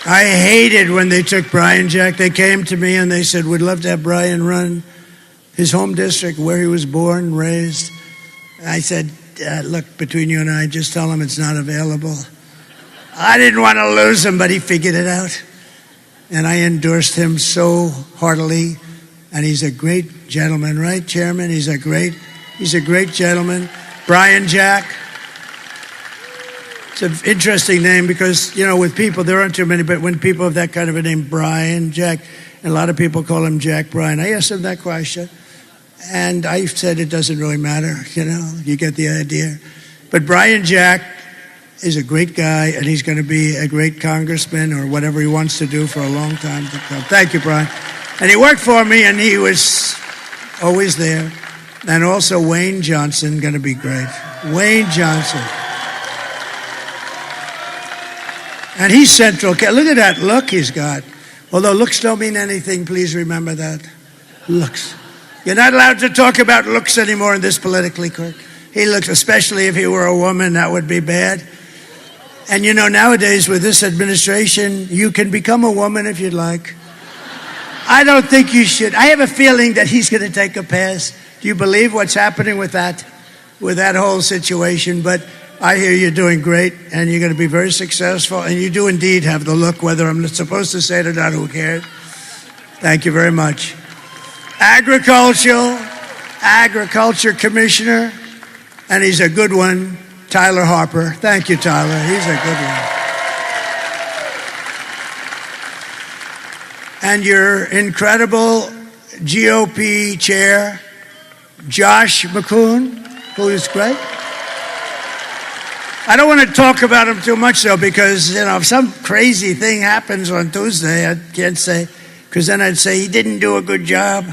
I hated when they took Brian Jack. They came to me and they said, we'd love to have Brian run his home district where he was born and raised. I said, look, between you and I, just tell him it's not available. I didn't want to lose him, but he figured it out. And I endorsed him so heartily. And he's a great gentleman, right, Chairman? He's a great gentleman. Brian Jack. It's an interesting name because, you know, with people, there aren't too many, but when people have that kind of a name, Brian Jack, and a lot of people call him Jack Bryan. I asked him that question, and I said it doesn't really matter, you know, you get the idea. But Brian Jack is a great guy, and he's going to be a great congressman or whatever he wants to do for a long time to come. Thank you, Brian. And he worked for me, and he was always there. And also Wayne Johnson, going to be great. Wayne Johnson. And he's central. Look at that look he's got. Although looks don't mean anything, please remember that. Looks. You're not allowed to talk about looks anymore in this politically correct. He looks, especially if he were a woman, that would be bad. And you know, nowadays with this administration, you can become a woman if you'd like. I don't think you should. I have a feeling that he's going to take a pass. Do you believe what's happening with that whole situation? But I hear you're doing great, and you're going to be very successful, and you do indeed have the look, whether I'm supposed to say it or not, who cares? Thank you very much. Agriculture Commissioner, and he's a good one, Tyler Harper. Thank you, Tyler. He's a good one. And your incredible GOP chair, Josh McCoon, who is great. I don't want to talk about him too much, though, because, you know, if some crazy thing happens on Tuesday, I can't say, because then I'd say he didn't do a good job.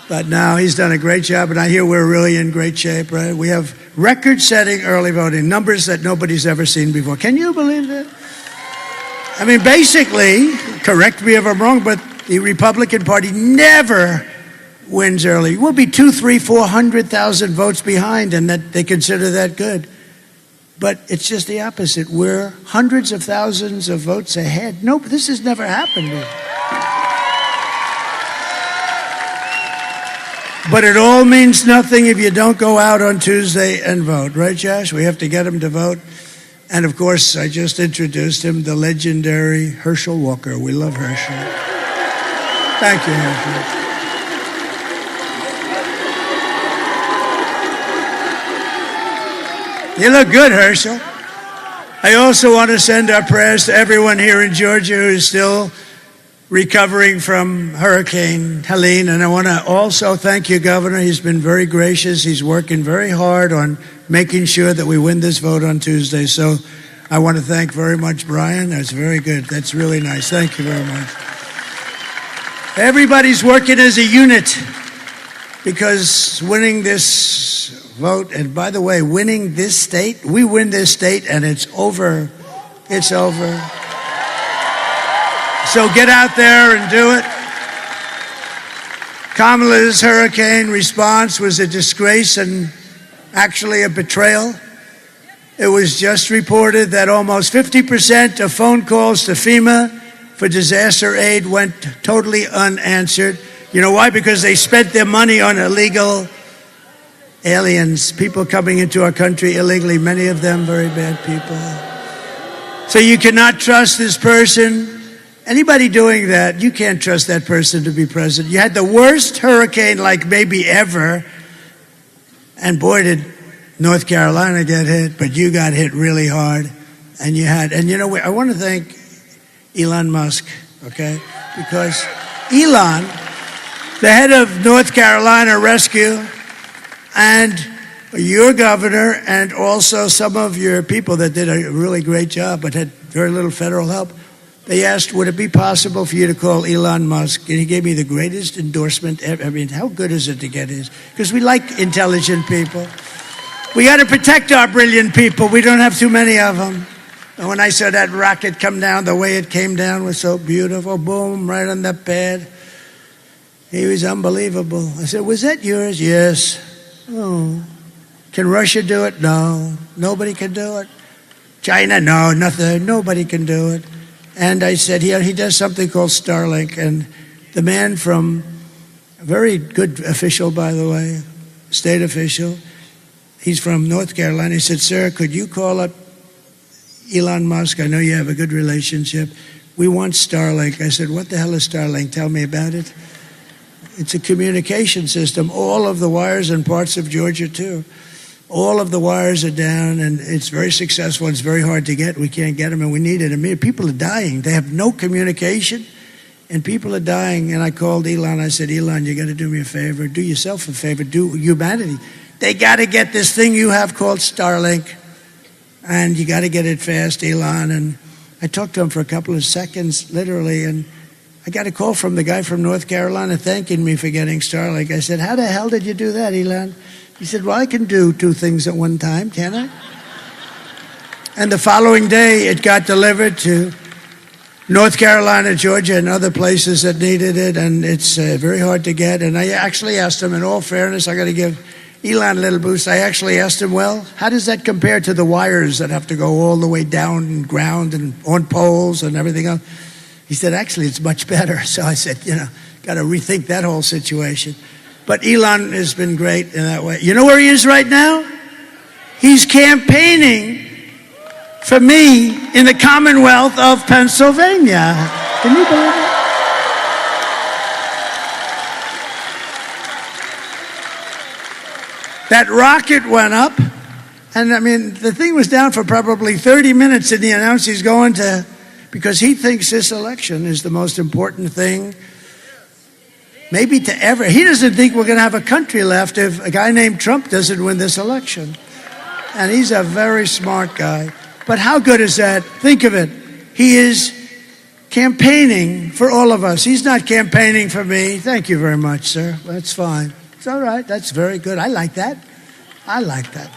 But now he's done a great job, and I hear we're really in great shape, right? We have record-setting early voting, numbers that nobody's ever seen before. Can you believe that? I mean, basically, correct me if I'm wrong, but the Republican Party never wins early. We'll be 200,000, 300,000, 400,000 votes behind, and that they consider that good. But it's just the opposite. We're hundreds of thousands of votes ahead. Nope, this has never happened before. But it all means nothing if you don't go out on Tuesday and vote. Right, Josh? We have to get them to vote. And, of course, I just introduced him, the legendary Herschel Walker. We love Herschel. Thank you, Herschel. You look good, Herschel. I also want to send our prayers to everyone here in Georgia who is still recovering from Hurricane Helene. And I want to also thank you, Governor. He's been very gracious. He's working very hard on making sure that we win this vote on Tuesday. So I want to thank very much Brian. That's very good. That's really nice. Thank you very much. Everybody's working as a unit because winning this vote, and by the way, winning this state, we win this state and it's over. It's over. So get out there and do it. Kamala's hurricane response was a disgrace and actually a betrayal. It was just reported that almost 50% of phone calls to FEMA for disaster aid went totally unanswered. You know why? Because they spent their money on illegal aliens, people coming into our country illegally, many of them very bad people. So you cannot trust this person. Anybody doing that, you can't trust that person to be president. You had the worst hurricane like maybe ever, and boy did North Carolina get hit, but you got hit really hard. And you know, I want to thank Elon Musk, okay? Because Elon, the head of North Carolina Rescue, and your governor, and also some of your people that did a really great job but had very little federal help, they asked, would it be possible for you to call Elon Musk? And he gave me the greatest endorsement ever. I mean, how good is it to get his? Because we like intelligent people. We got to protect our brilliant people. We don't have too many of them. And when I saw that rocket come down, the way it came down was so beautiful. Boom, right on that pad. He was unbelievable. I said, was that yours? Yes. Oh. Can Russia do it? No. Nobody can do it. China? No, nothing. Nobody can do it. And I said, he does something called Starlink. And the man from, a very good official, by the way, state official, he's from North Carolina. He said, sir, could you call up Elon Musk? I know you have a good relationship. We want Starlink. I said, what the hell is Starlink? Tell me about it. It's a communication system. All of the wires in parts of Georgia, too. All of the wires are down, and it's very successful. It's very hard to get. We can't get them, and we need it. I mean, people are dying. They have no communication, and people are dying. And I called Elon. I said, Elon, you got to do me a favor. Do yourself a favor. Do humanity. They got to get this thing you have called Starlink, and you got to get it fast, Elon. And I talked to him for a couple of seconds, literally, and I got a call from the guy from North Carolina thanking me for getting Starlink. I said, how the hell did you do that, Elon? He said, well, I can do two things at one time, can I? And the following day, it got delivered to North Carolina, Georgia, and other places that needed it, and it's very hard to get. And I actually asked him, in all fairness, I got to give Elon a little boost. I actually asked him, well, how does that compare to the wires that have to go all the way down and ground and on poles and everything else? He said, actually, it's much better. So I said, got to rethink that whole situation. But Elon has been great in that way. You know where he is right now? He's campaigning for me in the Commonwealth of Pennsylvania. Can you believe it? That rocket went up, and I mean, the thing was down for probably 30 minutes, and he announced he's going to, because he thinks this election is the most important thing maybe to ever. He doesn't think we're going to have a country left if a guy named Trump doesn't win this election. And he's a very smart guy. But how good is that? Think of it. He is campaigning for all of us. He's not campaigning for me. Thank you very much, sir. That's fine. It's all right. That's very good. I like that. I like that.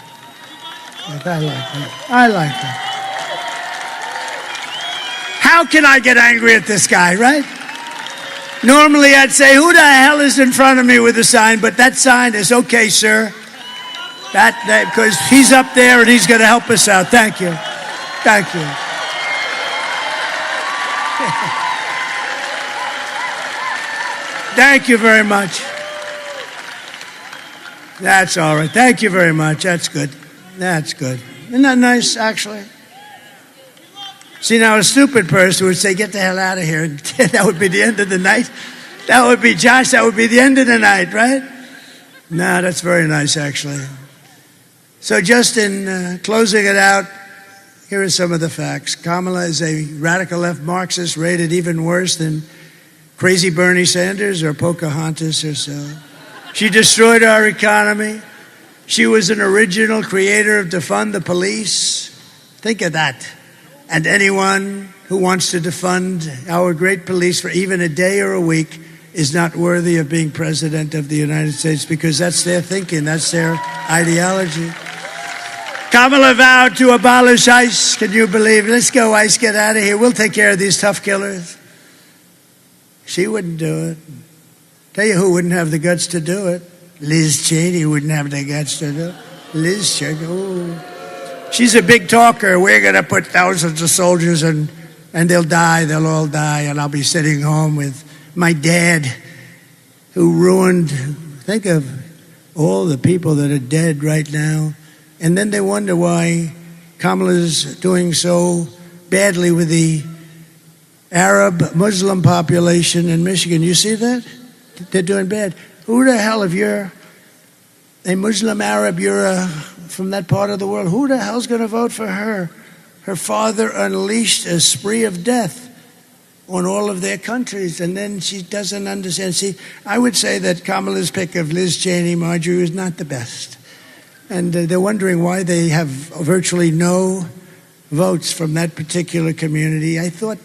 I like that. I like that. How can I get angry at this guy, right? Normally I'd say, who the hell is in front of me with a sign? But that sign is okay, sir. That because he's up there and he's going to help us out. Thank you. Thank you. Thank you very much. That's all right. Thank you very much. That's good. That's good. Isn't that nice, actually? See, now a stupid person would say, get the hell out of here. That would be the end of the night. That would be, Josh, that would be the end of the night, right? No, that's very nice, actually. So just in closing it out, here are some of the facts. Kamala is a radical left Marxist rated even worse than crazy Bernie Sanders or Pocahontas herself. She destroyed our economy. She was an original creator of defund the police. Think of that. And anyone who wants to defund our great police for even a day or a week is not worthy of being president of the United States, because that's their thinking, that's their ideology. Kamala vowed to abolish ICE. Can you believe it? Let's go, ICE, get out of here. We'll take care of these tough killers. She wouldn't do it. Tell you who wouldn't have the guts to do it. Liz Cheney wouldn't have the guts to do it. Liz Cheney, oh. She's a big talker. We're going to put thousands of soldiers and they'll die. They'll all die. And I'll be sitting home with my dad who ruined, think of all the people that are dead right now. And then they wonder why Kamala's doing so badly with the Arab Muslim population in Michigan. You see that? They're doing bad. Who the hell, if you're a Muslim Arab, you're from that part of the world, who the hell's going to vote for her? Her father unleashed a spree of death on all of their countries, and then she doesn't understand. See, I would say that Kamala's pick of Liz Cheney, Marjorie, is not the best. And they're wondering why they have virtually no votes from that particular community. I thought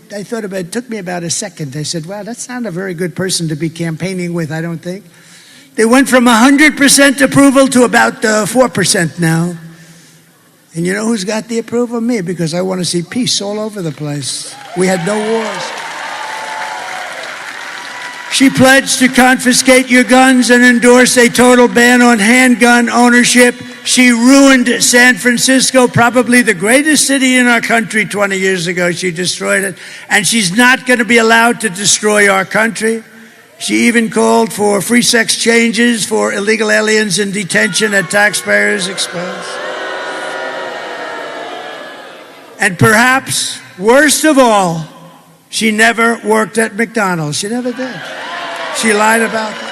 about it. It took me about a second. I said, wow, that's not a very good person to be campaigning with, I don't think. They went from 100% approval to about 4% now. And you know who's got the approval? Me, because I want to see peace all over the place. We had no wars. She pledged to confiscate your guns and endorse a total ban on handgun ownership. She ruined San Francisco, probably the greatest city in our country 20 years ago. She destroyed it. And she's not going to be allowed to destroy our country. She even called for free sex changes for illegal aliens in detention at taxpayers' expense. And perhaps, worst of all, she never worked at McDonald's. She never did. She lied about that.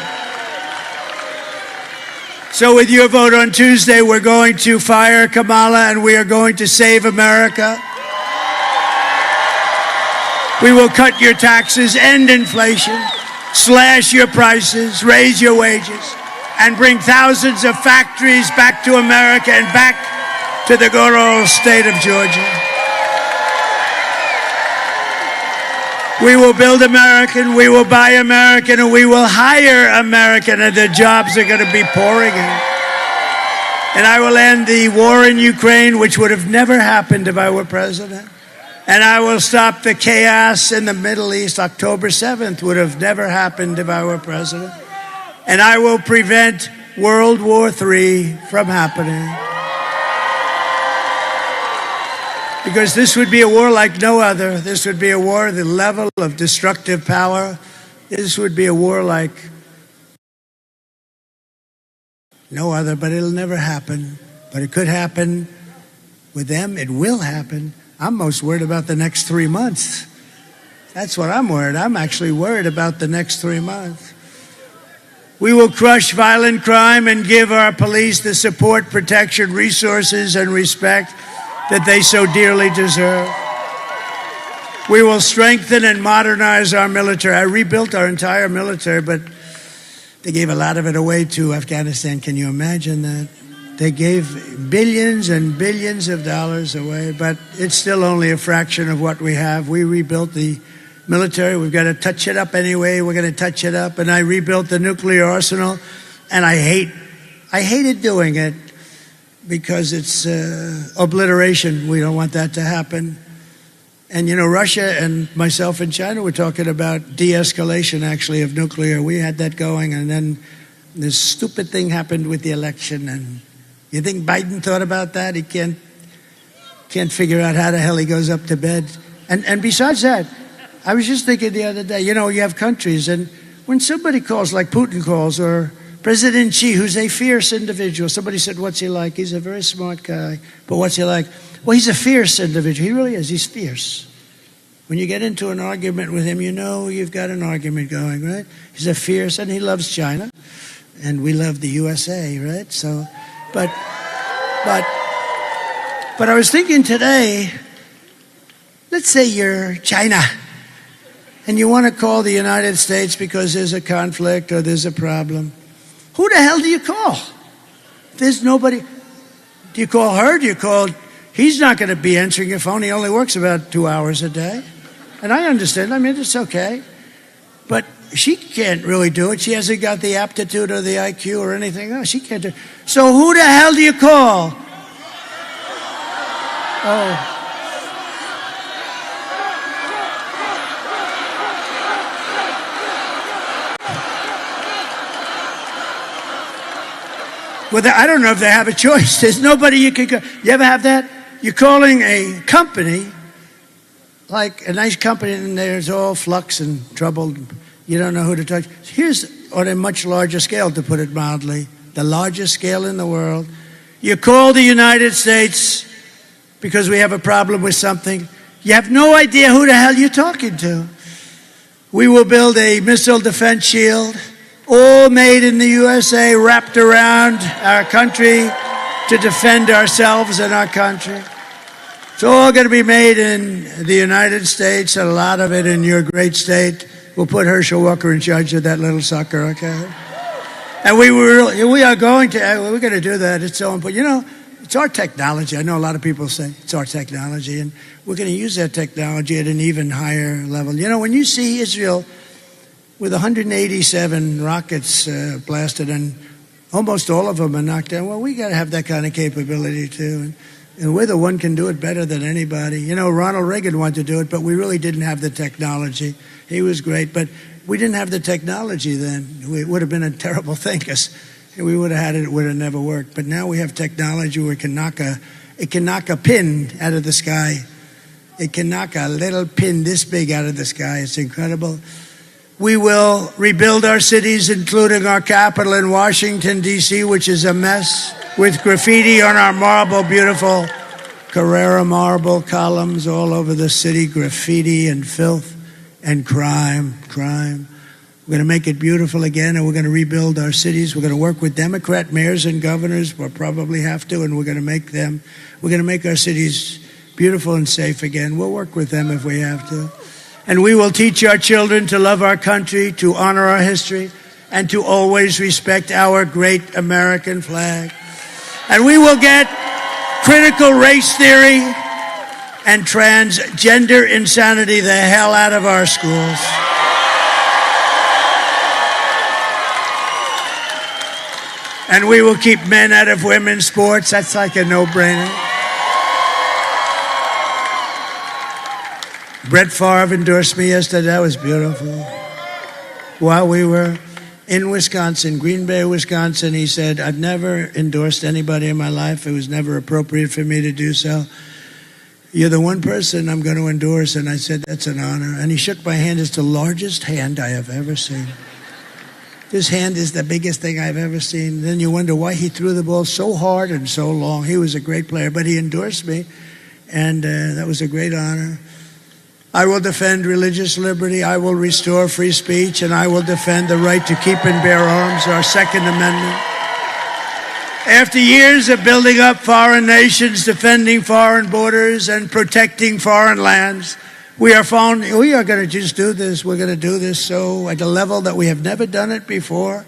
So with your vote on Tuesday, we're going to fire Kamala and we are going to save America. We will cut your taxes, end inflation, slash your prices, raise your wages, and bring thousands of factories back to America and back to the good old state of Georgia. We will build American, we will buy American, and we will hire American, and the jobs are going to be pouring in. And I will end the war in Ukraine, which would have never happened if I were president. And I will stop the chaos in the Middle East. October 7th would have never happened if I were president. And I will prevent World War III from happening. Because this would be a war like no other. This would be a war, the level of destructive power. This would be a war like no other, but it'll never happen. But it could happen with them. It will happen. I'm most worried about the next 3 months. That's what I'm worried. I'm actually worried about the next 3 months. We will crush violent crime and give our police the support, protection, resources, and respect that they so dearly deserve. We will strengthen and modernize our military. I rebuilt our entire military, but they gave a lot of it away to Afghanistan. Can you imagine that? They gave billions and billions of dollars away, but it's still only a fraction of what we have. We rebuilt the military. We've got to touch it up anyway. We're going to touch it up. And I rebuilt the nuclear arsenal, and I hated doing it because it's obliteration. We don't want that to happen. And, you know, Russia and myself and China were talking about de-escalation, actually, of nuclear. We had that going, and then this stupid thing happened with the election. And you think Biden thought about that? He can't figure out how the hell he goes up to bed. And besides that, I was just thinking the other day, you know, you have countries, and when somebody calls, like Putin calls, or President Xi, who's a fierce individual, somebody said, what's he like? He's a very smart guy, but what's he like? Well, he's a fierce individual. He really is. He's fierce. When you get into an argument with him, you know you've got an argument going, right? He's a fierce, and he loves China, and we love the USA, right? So, but I was thinking today, let's say you're China, and you want to call the United States because there's a conflict or there's a problem. Who the hell do you call? There's nobody. Do you call her? Do you call... He's not going to be answering your phone. He only works about 2 hours a day. And I understand. I mean, it's okay. But she can't really do it. She hasn't got the aptitude or the IQ or anything else. She can't do it. So who the hell do you call? Oh. Well, I don't know if they have a choice. There's nobody you can go. You ever have that? You're calling a company, like a nice company, and there's all flux and trouble. You don't know who to touch. Here's on a much larger scale, to put it mildly, the largest scale in the world. You call the United States because we have a problem with something. You have no idea who the hell you're talking to. We will build a missile defense shield, all made in the USA, wrapped around our country to defend ourselves and our country. It's all going to be made in the United States, and a lot of it in your great state. We'll put Herschel Walker in charge of that little sucker, okay? And we're going to do that. It's so important. You know, it's our technology. I know a lot of people say it's our technology, and we're going to use that technology at an even higher level. You know, when you see Israel with 187 rockets blasted, and almost all of them are knocked down, well, we got to have that kind of capability too. And we're the one can do it better than anybody. You know, Ronald Reagan wanted to do it, but we really didn't have the technology. He was great, but we didn't have the technology then. It would have been a terrible thing, because we would have had it, it would have never worked. But now we have technology where it can knock a pin out of the sky. It can knock a little pin this big out of the sky. It's incredible. We will rebuild our cities, including our capital in Washington, D.C., which is a mess, with graffiti on our marble, beautiful Carrara marble columns all over the city, graffiti and filth and crime. We're going to make it beautiful again, and we're going to rebuild our cities. We're going to work with Democrat mayors and governors. We'll probably have to, and we're going to make our cities beautiful and safe again. We'll work with them if we have to. And we will teach our children to love our country, to honor our history, and to always respect our great American flag. And we will get critical race theory and transgender insanity the hell out of our schools. And we will keep men out of women's sports. That's like a no-brainer. Brett Favre endorsed me yesterday. That was beautiful. While we were in Wisconsin, Green Bay, Wisconsin, he said, I've never endorsed anybody in my life. It was never appropriate for me to do so. You're the one person I'm going to endorse. And I said, that's an honor. And he shook my hand. It's the largest hand I have ever seen. This hand is the biggest thing I've ever seen. Then you wonder why he threw the ball so hard and so long. He was a great player, but he endorsed me, and that was a great honor. I will defend religious liberty. I will restore free speech, and I will defend the right to keep and bear arms, our Second Amendment. After years of building up foreign nations, defending foreign borders, and protecting foreign lands, we are going to just do this. We're going to do this so at a level that we have never done it before,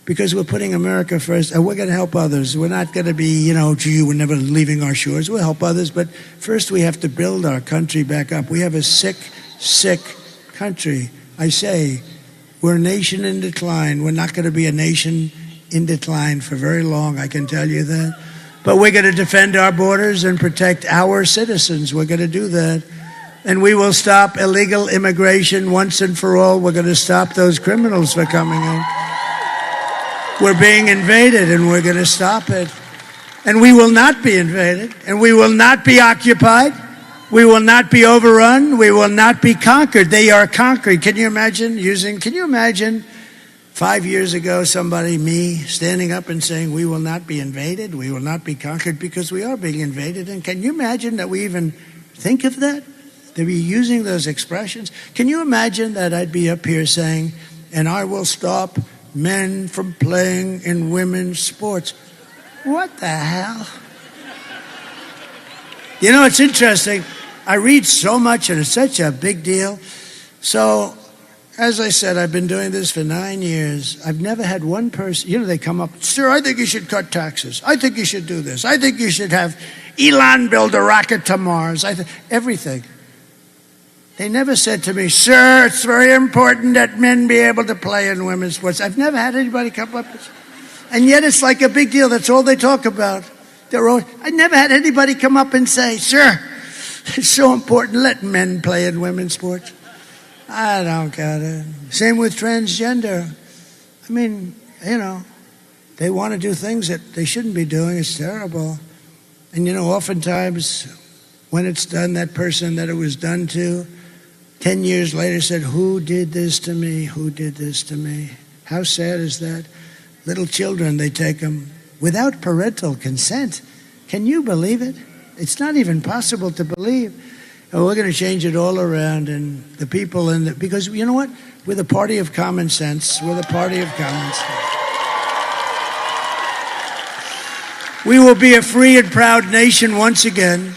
because we're putting America first, and we're going to help others. We're not going to be, we're never leaving our shores. We'll help others, but first we have to build our country back up. We have a sick, sick country. I say, we're a nation in decline. We're not going to be a nation in decline for very long, I can tell you that. But we're going to defend our borders and protect our citizens. We're going to do that. And we will stop illegal immigration once and for all. We're going to stop those criminals from coming in. We're being invaded, and we're going to stop it. And we will not be invaded, and we will not be occupied. We will not be overrun. We will not be conquered. They are conquered. Can you imagine 5 years ago, me, standing up and saying, we will not be invaded, we will not be conquered, because we are being invaded. And can you imagine that we even think of that? To be using those expressions? Can you imagine that I'd be up here saying, and I will stop men from playing in women's sports? What the hell? It's interesting. I read so much, and it's such a big deal. So, as I said, I've been doing this for 9 years. I've never had one person, they come up, sir, I think you should cut taxes. I think you should do this. I think you should have Elon build a rocket to Mars. Everything. They never said to me, sir, it's very important that men be able to play in women's sports. I've never had anybody come up with, and yet it's like a big deal. That's all they talk about. I never had anybody come up and say, sir, it's so important, let men play in women's sports. I don't get it. Same with transgender. They want to do things that they shouldn't be doing. It's terrible. And oftentimes when it's done, that person that it was done to, 10 years later said, "Who did this to me? Who did this to me?" How sad is that? Little children, they take them without parental consent. Can you believe it? It's not even possible to believe. And we're going to change it all around, and the people because you know what? We're the party of common sense. We're the party of common sense. We will be a free and proud nation once again.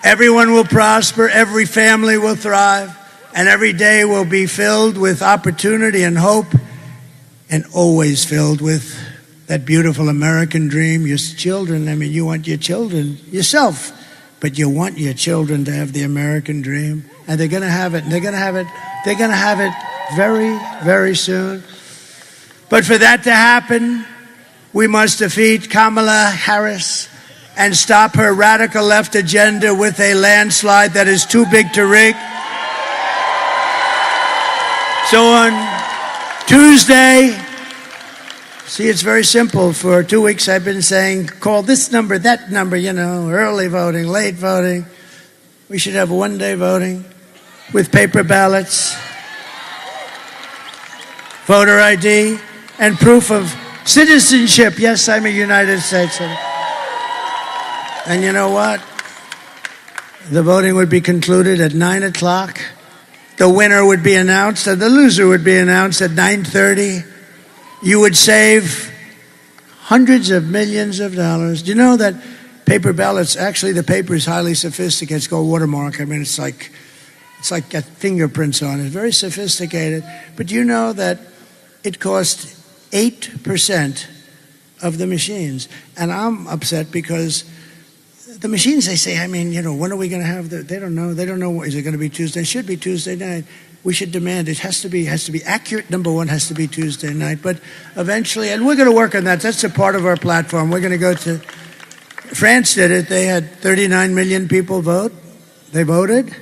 Everyone will prosper, every family will thrive, and every day will be filled with opportunity and hope, and always filled with that beautiful American dream. Your children, you want your children, yourself, but you want your children to have the American dream, and they're going to have it. They're going to have it. They're going to have it very, very soon. But for that to happen, we must defeat Kamala Harris and stop her radical left agenda with a landslide that is too big to rig. So on Tuesday, see, it's very simple. For 2 weeks I've been saying, call this number, that number, early voting, late voting. We should have one-day voting with paper ballots, voter ID, and proof of citizenship. Yes, I'm a United States citizen. And you know what? The voting would be concluded at 9 o'clock. The winner would be announced, and the loser would be announced at 9:30. You would save hundreds of millions of dollars. Do you know that paper ballots, actually the paper is highly sophisticated. It's called watermark. It's like got fingerprints on it. Very sophisticated. But do you know that it costs 8% of the machines? And I'm upset because the machines, they say, when are we going to have they don't know. They don't know. Is it going to be Tuesday? It should be Tuesday night. We should demand it has to be accurate. Number one, has to be Tuesday night. But eventually, and we're going to work on that. That's a part of our platform. We're going to go to France. Did it? They had 39 million people vote. They voted.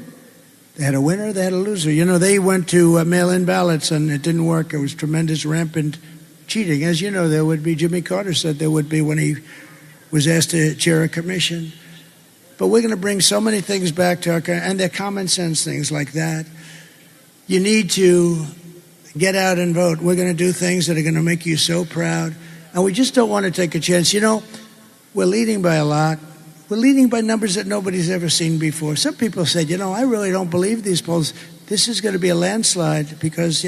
They had a winner. They had a loser. They went to mail-in ballots, and it didn't work. It was tremendous, rampant cheating. As you know, there would be. Jimmy Carter said there would be when he was asked to chair a commission. But we're going to bring so many things back to our country, and they're common sense things like that. You need to get out and vote. We're going to do things that are going to make you so proud. And we just don't want to take a chance. We're leading by a lot. We're leading by numbers that nobody's ever seen before. Some people said, I really don't believe these polls. This is going to be a landslide because,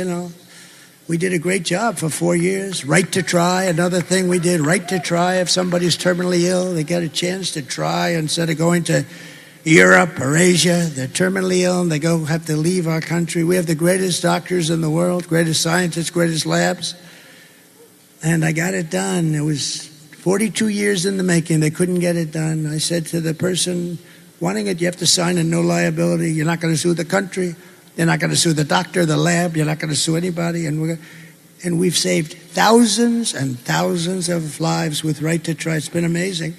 we did a great job for 4 years. Right to try, another thing we did. Right to try. If somebody's terminally ill, they get a chance to try instead of going to Europe or Asia. They're terminally ill and they have to leave our country. We have the greatest doctors in the world, greatest scientists, greatest labs. And I got it done. It was 42 years in the making. They couldn't get it done. I said to the person wanting it, you have to sign a no liability. You're not going to sue the country. You're not going to sue the doctor, the lab. You're not going to sue anybody. And we've saved thousands and thousands of lives with Right to Try. It's been amazing.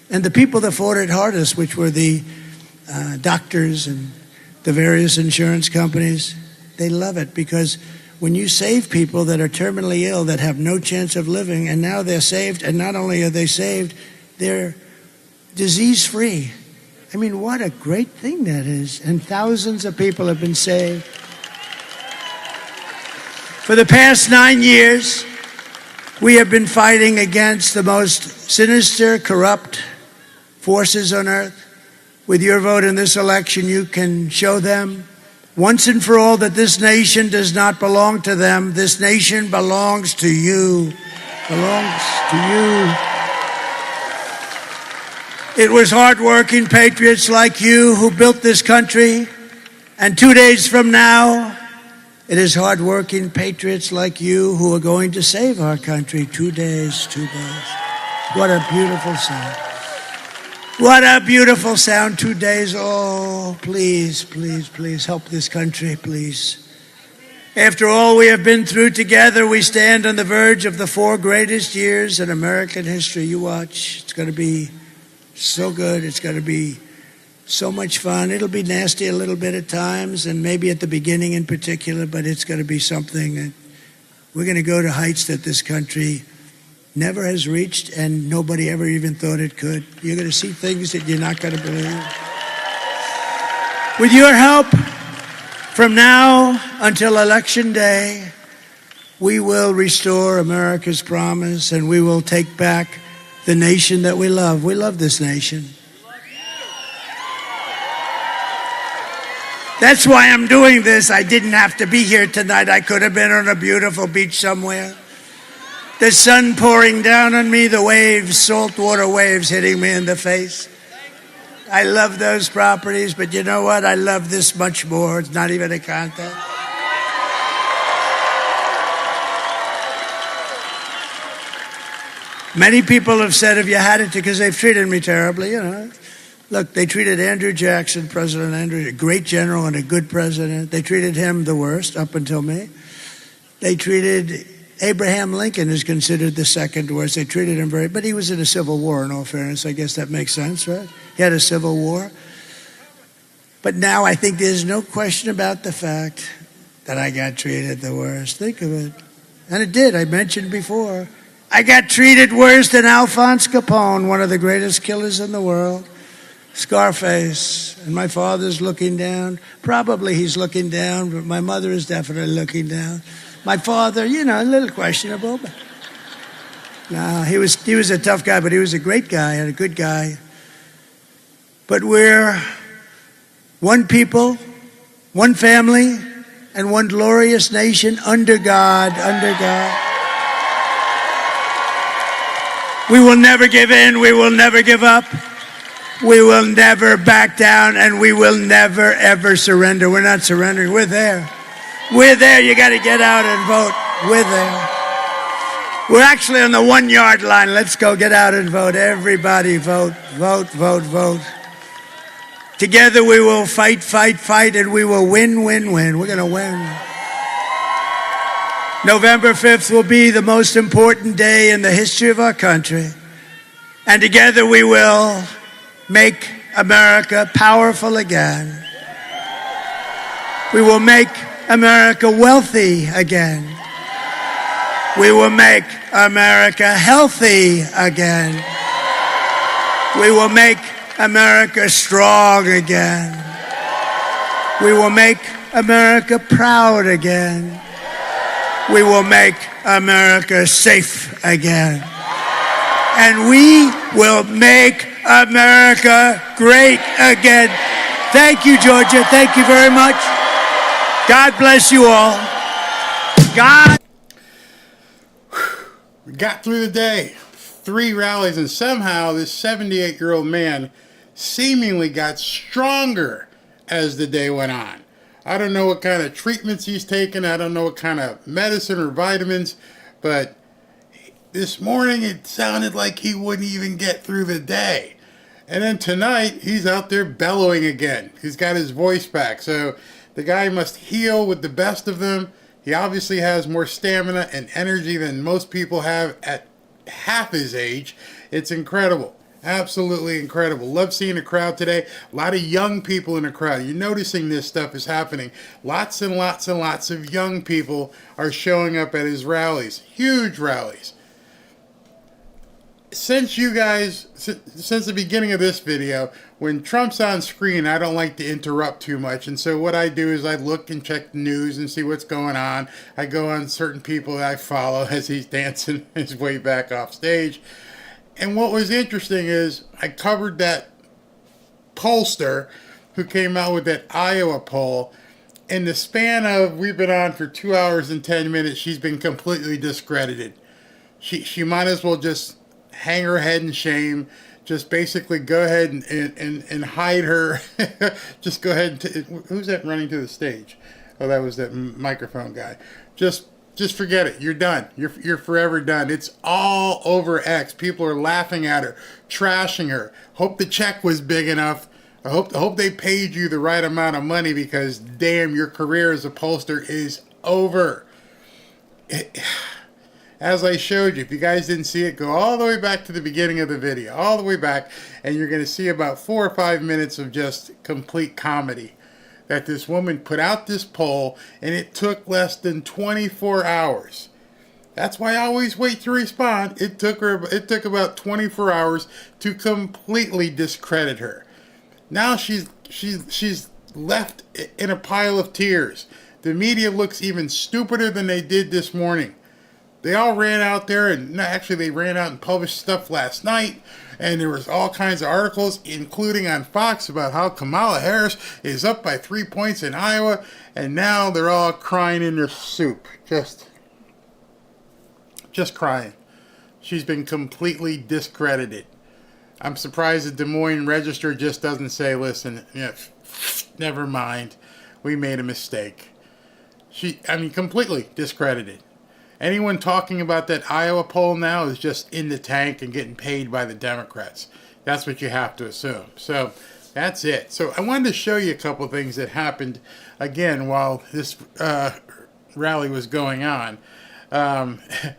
And the people that fought it hardest, which were the doctors and the various insurance companies, they love it because when you save people that are terminally ill, that have no chance of living, and now they're saved, and not only are they saved, they're disease-free. What a great thing that is. And thousands of people have been saved. For the past 9 years, we have been fighting against the most sinister, corrupt forces on earth. With your vote in this election, you can show them once and for all that this nation does not belong to them. This nation belongs to you. Belongs to you. It was hardworking patriots like you who built this country. And 2 days from now, it is hardworking patriots like you who are going to save our country. 2 days, 2 days. What a beautiful sound. What a beautiful sound. 2 days. Oh, please, please, please help this country, please. After all we have been through together, we stand on the verge of the 4 greatest years in American history. You watch. It's going to be so good. It's going to be so much fun. It'll be nasty a little bit at times, and maybe at the beginning in particular, but it's going to be something that we're going to go to heights that this country never has reached, and nobody ever even thought it could. You're going to see things that you're not going to believe. With your help, from now until Election Day, we will restore America's promise, and we will take back the nation that we love. We love this nation. That's why I'm doing this. I didn't have to be here tonight. I could have been on a beautiful beach somewhere. The sun pouring down on me, the waves, saltwater waves hitting me in the face. I love those properties, but you know what? I love this much more. It's not even a contest. Many people have said, have you had it? Because they've treated me terribly, you know. Look, they treated Andrew Jackson, President Andrew, a great general and a good president. They treated him the worst up until me. They treated Abraham Lincoln, is considered the second worst. They treated him but he was in a civil war, in all fairness. I guess that makes sense, right? He had a civil war. But now I think there's no question about the fact that I got treated the worst. Think of it. And it did. I mentioned before. I got treated worse than Alphonse Capone, one of the greatest killers in the world. Scarface, and my father's looking down. Probably he's looking down, but my mother is definitely looking down. My father, you know, a little questionable, but no, he was a tough guy, but he was a great guy and a good guy. But we're one people, one family, and one glorious nation under God, under God. We will never give in, we will never give up. We will never back down, and we will never, ever surrender. We're not surrendering. We're there. We're there. You got to get out and vote. We're there. We're actually on the 1 yard line. Let's go get out and vote. Everybody vote, vote, vote, vote. Together we will fight, fight, fight, and we will win, win, win. We're going to win. November 5th will be the most important day in the history of our country. And together we will make America powerful again. We will make America wealthy again. We will make America healthy again. We will make America strong again. We will make America proud again. We will make America safe again. And we will make America great again. Thank you, Georgia. Thank you very much. God bless you all. God. We got through the day. 3 rallies, and somehow this 78-year-old man seemingly got stronger as the day went on. I don't know what kind of treatments he's taken. I don't know what kind of medicine or vitamins, but this morning it sounded like he wouldn't even get through the day. And then tonight, he's out there bellowing again. He's got his voice back. So the guy must heal with the best of them. He obviously has more stamina and energy than most people have at half his age. It's incredible. Absolutely incredible. Love seeing the crowd today. A lot of young people in the crowd. You're noticing this stuff is happening. Lots and lots and lots of young people are showing up at his rallies. Huge rallies. Since you guys, since the beginning of this video, when Trump's on screen, I don't like to interrupt too much. And so what I do is I look and check the news and see what's going on. I go on certain people that I follow as he's dancing his way back off stage. And what was interesting is I covered that pollster who came out with that Iowa poll. In the span of, we've been on for 2 hours and 10 minutes, she's been completely discredited. She might as well just hang her head in shame. Just basically go ahead and hide her. Just go ahead and who's that running to the stage? Oh, that was that microphone guy. Just forget it. You're done. You're forever done. It's all over X. People are laughing at her, trashing her. Hope the check was big enough. I hope they paid you the right amount of money, because damn, your career as a pollster is over. As I showed you, if you guys didn't see it, go all the way back to the beginning of the video, all the way back, and you're going to see about 4 or 5 minutes of just complete comedy. That this woman put out this poll, and it took less than 24 hours That's why I always wait to respond. It took about 24 hours to completely discredit her. Now she's left in a pile of tears. The media looks even stupider than they did this morning. They all ran out there, and actually they ran out and published stuff last night, and there was all kinds of articles, including on Fox, about how Kamala Harris is up by 3 points in Iowa, and now they're all crying in their soup. Just crying. She's been completely discredited. I'm surprised the Des Moines Register just doesn't say, listen, never mind, we made a mistake. Completely discredited. Anyone talking about that Iowa poll now is just in the tank and getting paid by the Democrats. That's what you have to assume. So that's it. So I wanted to show you a couple things that happened again while this rally was going on. I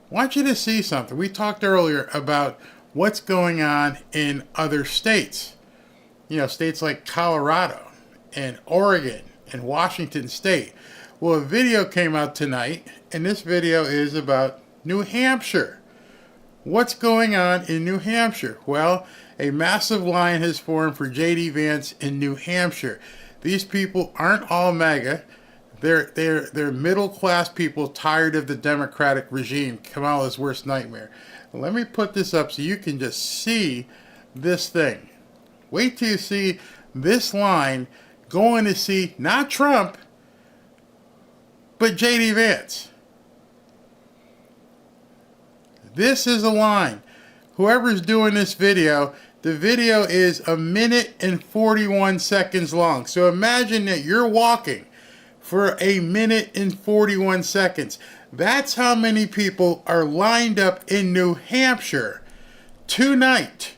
want you to see something. We talked earlier about what's going on in other states. States like Colorado and Oregon and Washington State. Well, a video came out tonight, and this video is about New Hampshire. What's going on in New Hampshire? Well, a massive line has formed for J.D. Vance in New Hampshire. These people aren't all MAGA. They're middle-class people tired of the Democratic regime, Kamala's worst nightmare. Let me put this up so you can just see this thing. Wait till you see this line going to see not Trump, but J.D. Vance. This is a line. Whoever's doing this video, the video is 1 minute and 41 seconds long. So imagine that you're walking for 1 minute and 41 seconds. That's how many people are lined up in New Hampshire tonight,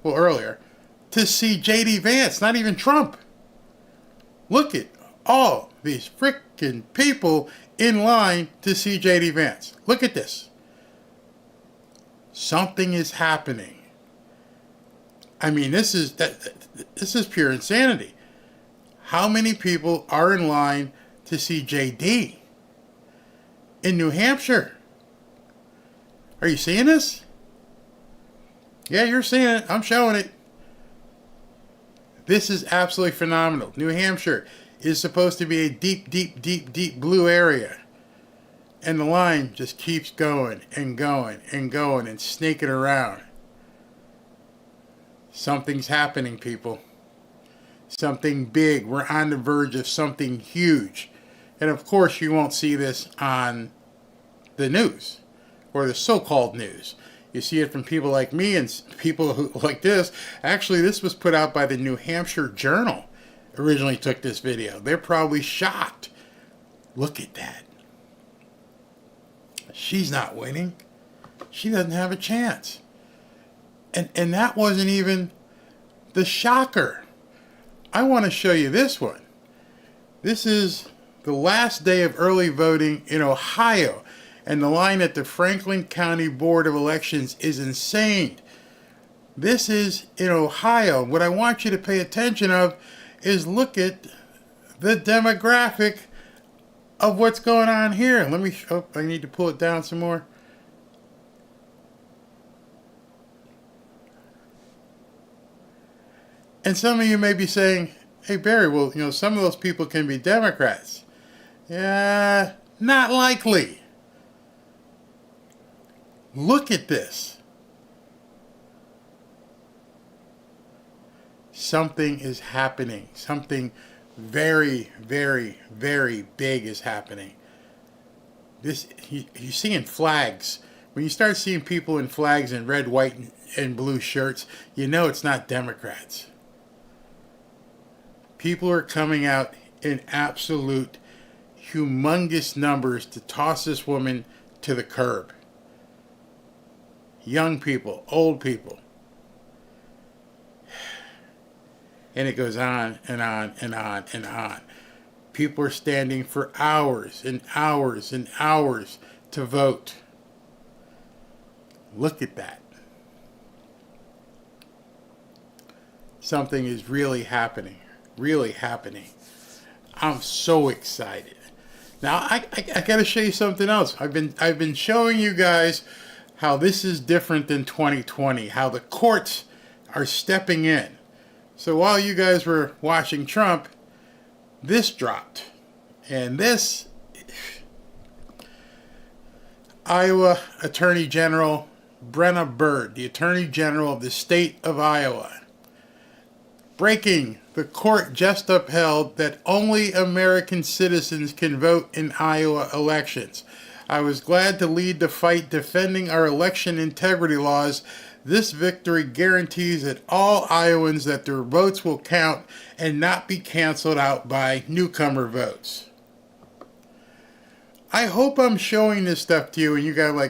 earlier, to see J.D. Vance, not even Trump. Look at all these freaking people in line to see J.D. Vance. Look at this. Something is happening. This is pure insanity. How many people are in line to see J.D. in New Hampshire? Are you seeing this? Yeah, you're seeing it. I'm showing it. This is absolutely phenomenal. New Hampshire is supposed to be a deep, deep, deep, deep blue area. And the line just keeps going and going and going and snaking around. Something's happening, people. Something big. We're on the verge of something huge. And of course, you won't see this on the news or the so-called news. You see it from people like me and people who like this. Actually, this was put out by the New Hampshire Journal. Originally took this video. They're probably shocked. Look at that. She's not winning. She doesn't have a chance. And that wasn't even the shocker. I want to show you this one. This is the last day of early voting in Ohio. And the line at the Franklin County Board of Elections is insane. This is in Ohio. What I want you to pay attention of is look at the demographic of what's going on here. I need to pull it down some more. And some of you may be saying, hey Barry, well, some of those people can be Democrats. Yeah, not likely. Look at this. Something is happening. Something very, very, very big is happening. You're seeing flags. When you start seeing people in flags in red, white, and blue shirts, you know it's not Democrats. People are coming out in absolute humongous numbers to toss this woman to the curb. Young people, old people. And it goes on and on and on and on. People are standing for hours and hours and hours to vote. Look at that. Something is really happening. Really happening. I'm so excited. Now I got to show you something else. I've been showing you guys how this is different than 2020. How the courts are stepping in. So while you guys were watching Trump, this dropped, and this Iowa Attorney General Brenna Bird, the Attorney General of the state of Iowa, breaking. The court just upheld that only American citizens can vote in Iowa elections. I was glad to lead the fight defending our election integrity laws. This victory guarantees that all Iowans that their votes will count and not be canceled out by newcomer votes. I hope I'm showing this stuff to you and you guys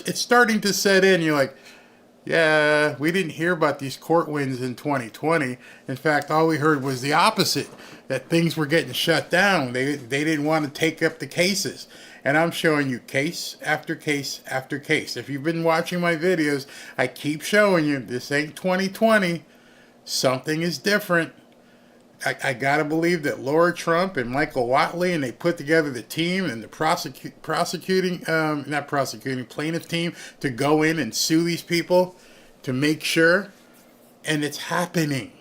it's starting to set in. You're like, yeah, we didn't hear about these court wins in 2020. In fact, all we heard was the opposite, that things were getting shut down. They didn't want to take up the cases. And I'm showing you case after case after case. If you've been watching my videos, I keep showing you this ain't 2020. Something is different. I gotta believe that Laura Trump and Michael Whatley, and they put together the team and the plaintiff team to go in and sue these people to make sure, and it's happening.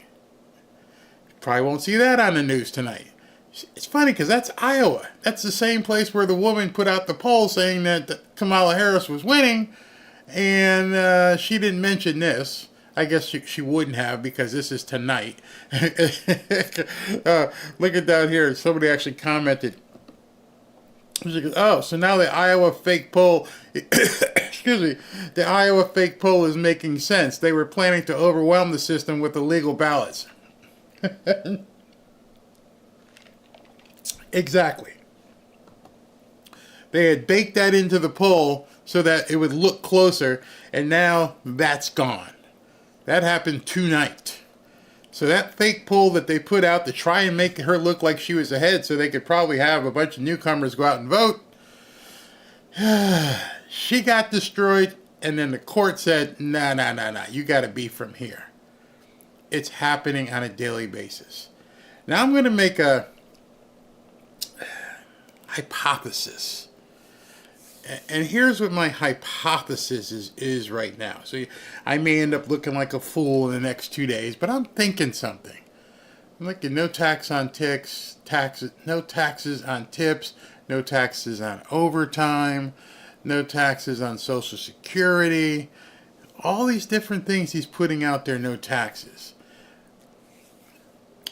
Probably won't see that on the news tonight. It's funny because that's Iowa. That's the same place where the woman put out the poll saying that Kamala Harris was winning, and she didn't mention this. I guess she wouldn't have because this is tonight. Look at down here. Somebody actually commented. Oh, so now the Iowa fake poll, excuse me, the Iowa fake poll is making sense. They were planning to overwhelm the system with illegal ballots. Exactly. They had baked that into the poll so that it would look closer, and now that's gone. That happened tonight. So that fake poll that they put out to try and make her look like she was ahead so they could probably have a bunch of newcomers go out and vote, she got destroyed, and then the court said, nah, you got to be from here. It's happening on a daily basis. Now I'm going to make a hypothesis. And here's what my hypothesis is right now. So I may end up looking like a fool in the next 2 days, but I'm thinking something. I'm thinking no tax on tips, no taxes on tips, no taxes on overtime, no taxes on Social Security. All these different things he's putting out there, no taxes.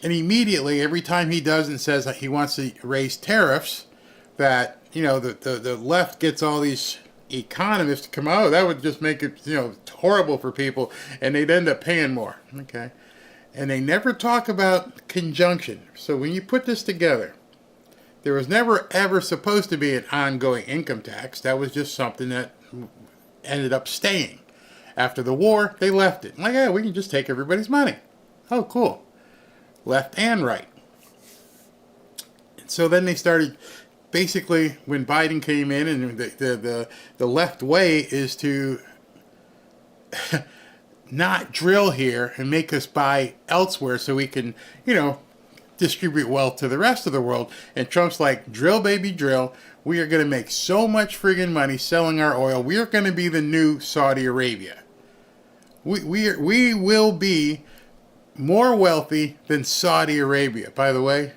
And immediately, every time he does and says that he wants to raise tariffs, that, you know, the left gets all these economists to come out, that would just make it, you know, horrible for people, and they'd end up paying more. Okay. And they never talk about conjunction. So when you put this together, there was never ever supposed to be an ongoing income tax. That was just something that ended up staying. After the war, they left it. Like, yeah, we can just take everybody's money. Oh, cool. Left and right. And so then they started, basically, when Biden came in, and the left way is to not drill here and make us buy elsewhere so we can, you know, distribute wealth to the rest of the world. And Trump's like, drill, baby, drill. We are going to make so much friggin' money selling our oil. We are going to be the new Saudi Arabia. We will be more wealthy than Saudi Arabia. By the way,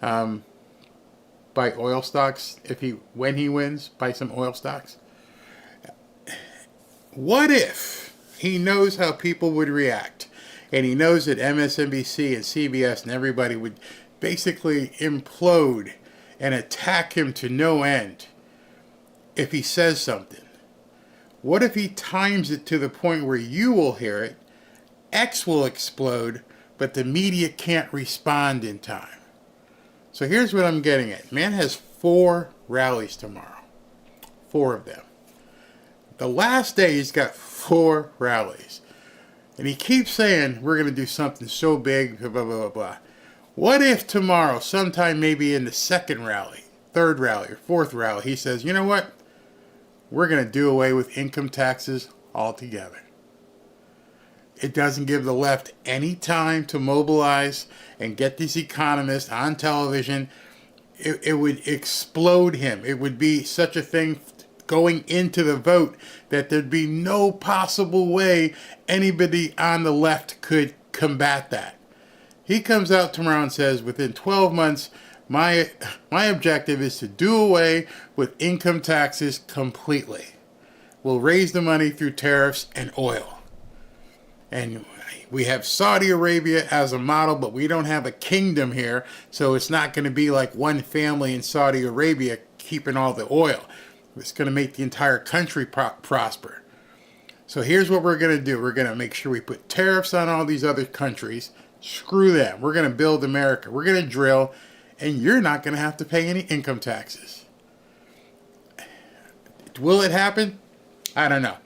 buy oil stocks when he wins. Buy some oil stocks. What if he knows how people would react, and he knows that MSNBC and CBS and everybody would basically implode and attack him to no end if he says something? What if he times it to the point where you will hear it, X will explode, but the media can't respond in time? So here's what I'm getting at. Man has 4 rallies tomorrow. 4 of them. The last day he's got 4 rallies. And he keeps saying, we're going to do something so big, blah, blah, blah, blah. What if tomorrow, sometime maybe in the 2nd rally, 3rd rally, or 4th rally, he says, you know what? We're going to do away with income taxes altogether. It doesn't give the left any time to mobilize and get these economists on television it would explode him. It would be such a thing going into the vote that there'd be no possible way anybody on the left could combat that. He comes out tomorrow and says, within 12 months, my objective is to do away with income taxes completely. We'll raise the money through tariffs and oil. And we have Saudi Arabia as a model, but we don't have a kingdom here, so it's not going to be like one family in Saudi Arabia keeping all the oil. It's going to make the entire country prosper. So here's what we're going to do. We're going to make sure we put tariffs on all these other countries. Screw them. We're going to build America. We're going to drill, and you're not going to have to pay any income taxes. Will it happen? I don't know.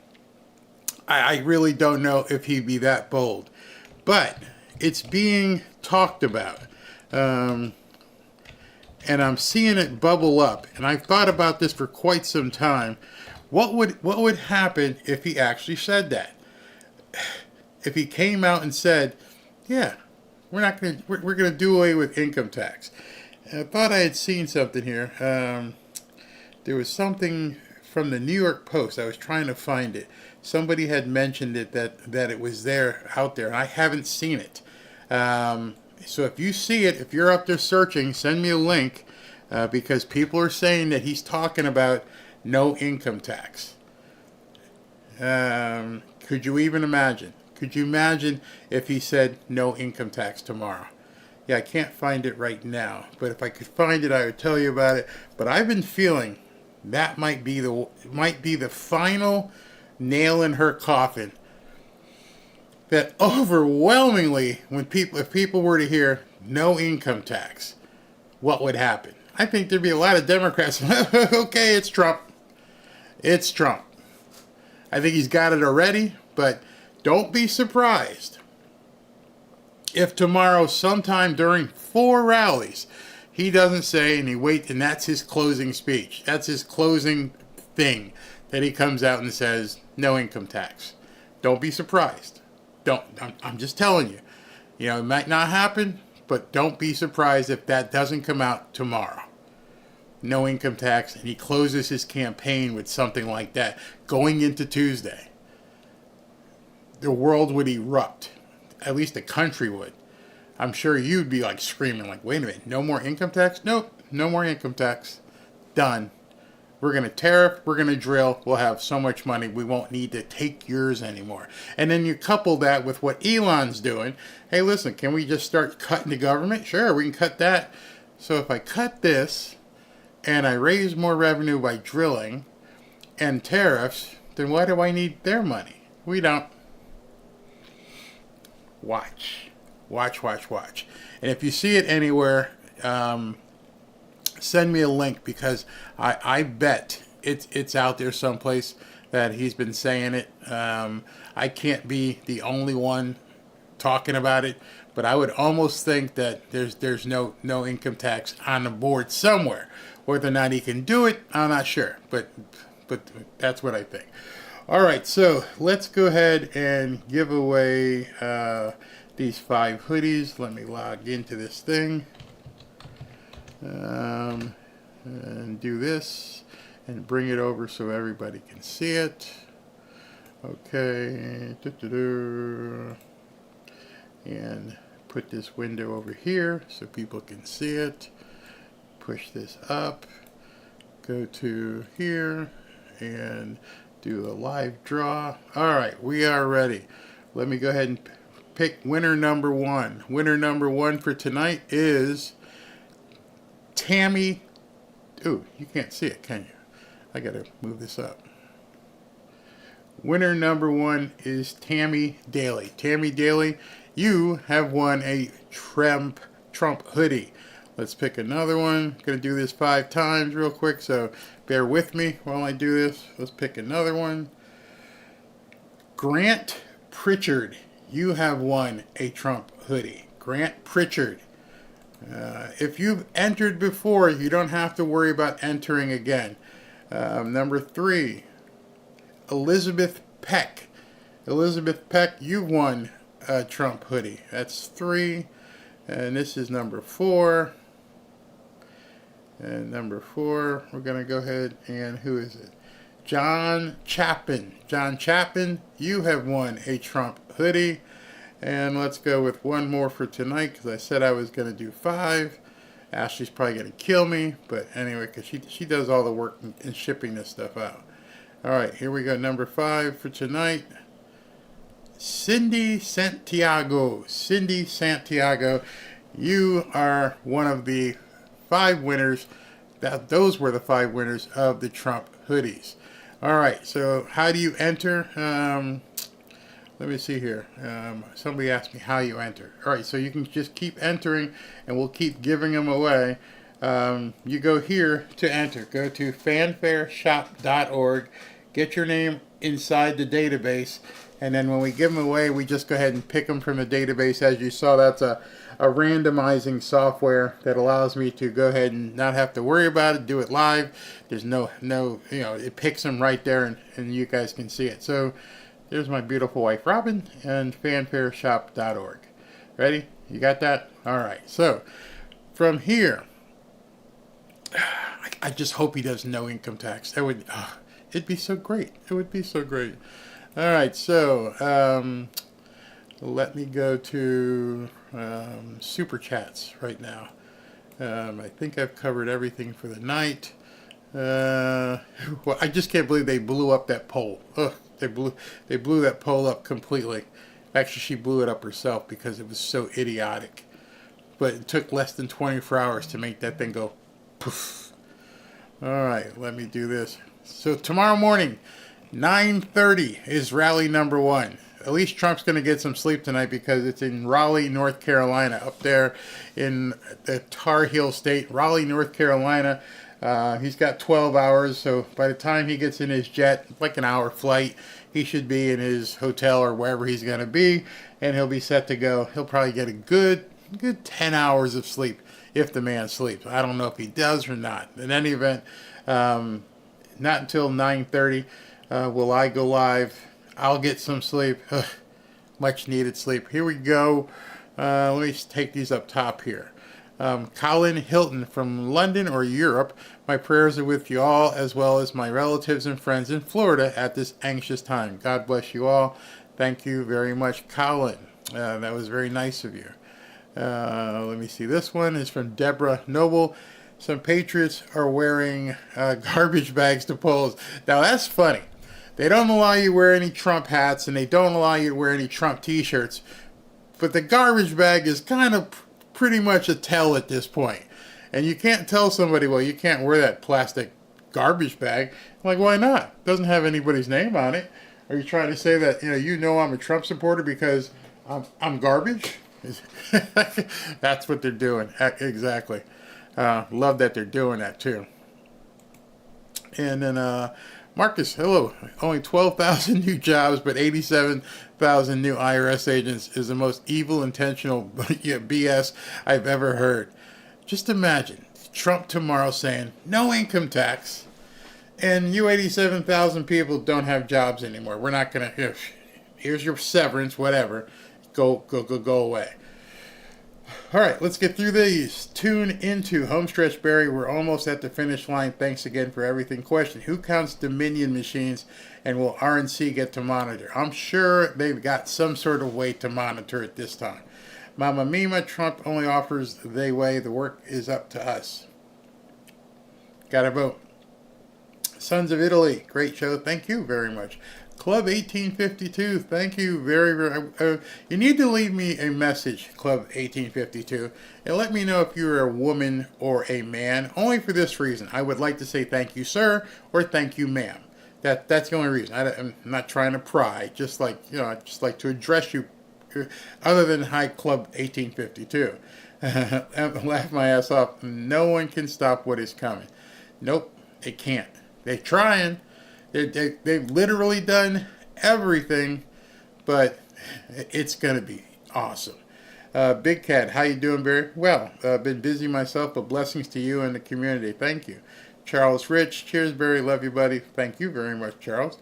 I really don't know if he'd be that bold. But it's being talked about. And I'm seeing it bubble up. And I've thought about this for quite some time. What would happen if he actually said that? If he came out and said, yeah, we're gonna do away with income tax. And I thought I had seen something here. There was something from the New York Post. I was trying to find it. Somebody had mentioned it that it was out there, and I haven't seen it. So if you see it, if you're up there searching, send me a link, because people are saying that he's talking about no income tax. Could you even imagine? Could you imagine if he said no income tax tomorrow? Yeah, I can't find it right now, but if I could find it, I would tell you about it. But I've been feeling that might be the final nail in her coffin. That overwhelmingly, if people were to hear no income tax, what would happen? I think there'd be a lot of Democrats. Okay, it's Trump. It's Trump. I think he's got it already, but don't be surprised if tomorrow, sometime during 4 rallies, he doesn't say, and he waits, and that's his closing speech. That's his closing thing, that he comes out and says, no income tax. Don't be surprised. I'm just telling you. You know, it might not happen, but don't be surprised if that doesn't come out tomorrow. No income tax, and he closes his campaign with something like that. Going into Tuesday, the world would erupt. At least the country would. I'm sure you'd be like screaming, like, wait a minute, no more income tax? Nope, no more income tax. Done. We're going to tariff, we're going to drill, we'll have so much money, we won't need to take yours anymore. And then you couple that with what Elon's doing. Hey, listen, can we just start cutting the government? Sure, we can cut that. So if I cut this, and I raise more revenue by drilling and tariffs, then why do I need their money? We don't. Watch. And if you see it anywhere, send me a link, because I bet it's out there someplace that he's been saying it. I can't be the only one talking about it, but I would almost think that there's no income tax on the board somewhere. Whether or not he can do it, I'm not sure, but that's what I think. All right, so let's go ahead and give away these 5 hoodies. Let me log into this thing and do this and bring it over so everybody can see it. Okay, and put this window over here so people can see it. Push this up, go to here, and do a live draw. All right, we are ready. Let me go ahead and pick winner number 1. Winner number 1 for tonight is Tammy. Ooh, you can't see it, can you? I gotta move this up. Winner number 1 is Tammy Daly. Tammy Daly, you have won a Trump hoodie. Let's pick another one. Going to do this 5 times real quick, so bear with me while I do this. Let's pick another one. Grant Pritchard, you have won a Trump hoodie. Grant Pritchard. If you've entered before, you don't have to worry about entering again. Number 3, Elizabeth Peck. Elizabeth Peck, you won a Trump hoodie. That's 3. And this is number 4. And number 4, we're going to go ahead and who is it? John Chapin. John Chapin, you have won a Trump hoodie. And let's go with one more for tonight because I said I was going to do 5. Ashley's probably going to kill me, but anyway, because she does all the work in shipping this stuff out. All right, here we go. Number 5 for tonight. Cindy Santiago. Cindy Santiago, you are one of the 5 winners. Those were the 5 winners of the Trump hoodies. All right, so how do you enter? Let me see here. Somebody asked me how you enter. All right, so you can just keep entering, and we'll keep giving them away. You go here to enter. Go to fanfareshop.org. Get your name inside the database, and then when we give them away, we just go ahead and pick them from the database. As you saw, that's a randomizing software that allows me to go ahead and not have to worry about it, do it live. There's no, it picks them right there, and you guys can see it. So there's my beautiful wife, Robin, and fanfareshop.org. Ready? You got that? All right. So from here, I just hope he does no income tax. That would, it'd be so great. It would be so great. All right. So let me go to Super Chats right now. I think I've covered everything for the night. Well, I just can't believe they blew up that poll. Ugh. They blew that poll up completely. Actually, she blew it up herself because it was so idiotic. But it took less than 24 hours to make that thing go poof. All right, let me do this. So tomorrow morning, 9:30 is rally number 1. At least Trump's going to get some sleep tonight because it's in Raleigh, North Carolina, up there in the Tar Heel State, Raleigh, North Carolina. He's got 12 hours, so by the time he gets in his jet, like an hour flight, he should be in his hotel or wherever he's going to be, and he'll be set to go. He'll probably get a good 10 hours of sleep if the man sleeps. I don't know if he does or not. In any event, not until 9:30 will I go live. I'll get some sleep, much needed sleep. Here we go. Let me take these up top here. Colin Hilton from London or Europe. My prayers are with you all, as well as my relatives and friends in Florida at this anxious time. God bless you all. Thank you very much, Colin. That was very nice of you. Let me see. This one is from Deborah Noble. Some patriots are wearing garbage bags to polls. Now, that's funny. They don't allow you to wear any Trump hats, and they don't allow you to wear any Trump t-shirts. But the garbage bag is kind of pretty much a tell at this point. And you can't tell somebody, well, you can't wear that plastic garbage bag. I'm like, why not? It doesn't have anybody's name on it. Are you trying to say that, I'm a Trump supporter because I'm garbage? That's what they're doing. Exactly. Love that they're doing that too. And then Marcus, hello. Only 12,000 new jobs, but 87,000 new IRS agents is the most evil, intentional BS I've ever heard. Just imagine Trump tomorrow saying, no income tax, and you 87,000 people don't have jobs anymore. We're not going to, here's your severance, whatever. Go away. All right, let's get through these. Tune into Homestretch Barry. We're almost at the finish line. Thanks again for everything. Question: who counts Dominion machines, and will RNC get to monitor? I'm sure they've got some sort of way to monitor it this time. Mama Mima, Trump only offers they way. The work is up to us. Gotta vote. Sons of Italy, great show. Thank you very much. Club 1852, thank you very, very you need to leave me a message, Club 1852, and let me know if you're a woman or a man, only for this reason. I would like to say thank you, sir, or thank you, ma'am. That's the only reason. I'm not trying to pry, just like to address you, other than hi, Club 1852. Laugh my ass off. No one can stop what is coming. Nope, they can't. They're trying. They've literally done everything, but it's going to be awesome. Big Cat, how you doing, Barry? Well, been busy myself, but blessings to you and the community. Thank you. Charles Rich, cheers, Barry. Love you, buddy. Thank you very much, Charles.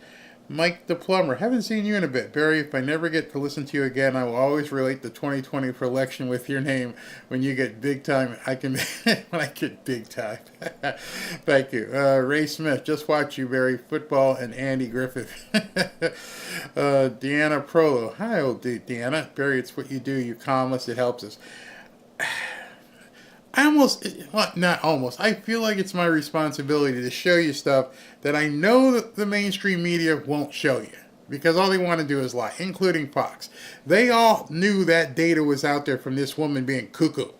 Mike the Plumber, haven't seen you in a bit. Barry, if I never get to listen to you again, I will always relate the 2020 for election with your name. When you get big time, when I get big time. Thank you. Ray Smith, just watch you, Barry. Football and Andy Griffith. Deanna Prolo, hi, old Deanna. Barry, it's what you do. You calm us. It helps us. Not almost. I feel like it's my responsibility to show you stuff that I know that the mainstream media won't show you. Because all they want to do is lie, including Fox. They all knew that data was out there from this woman being cuckoo.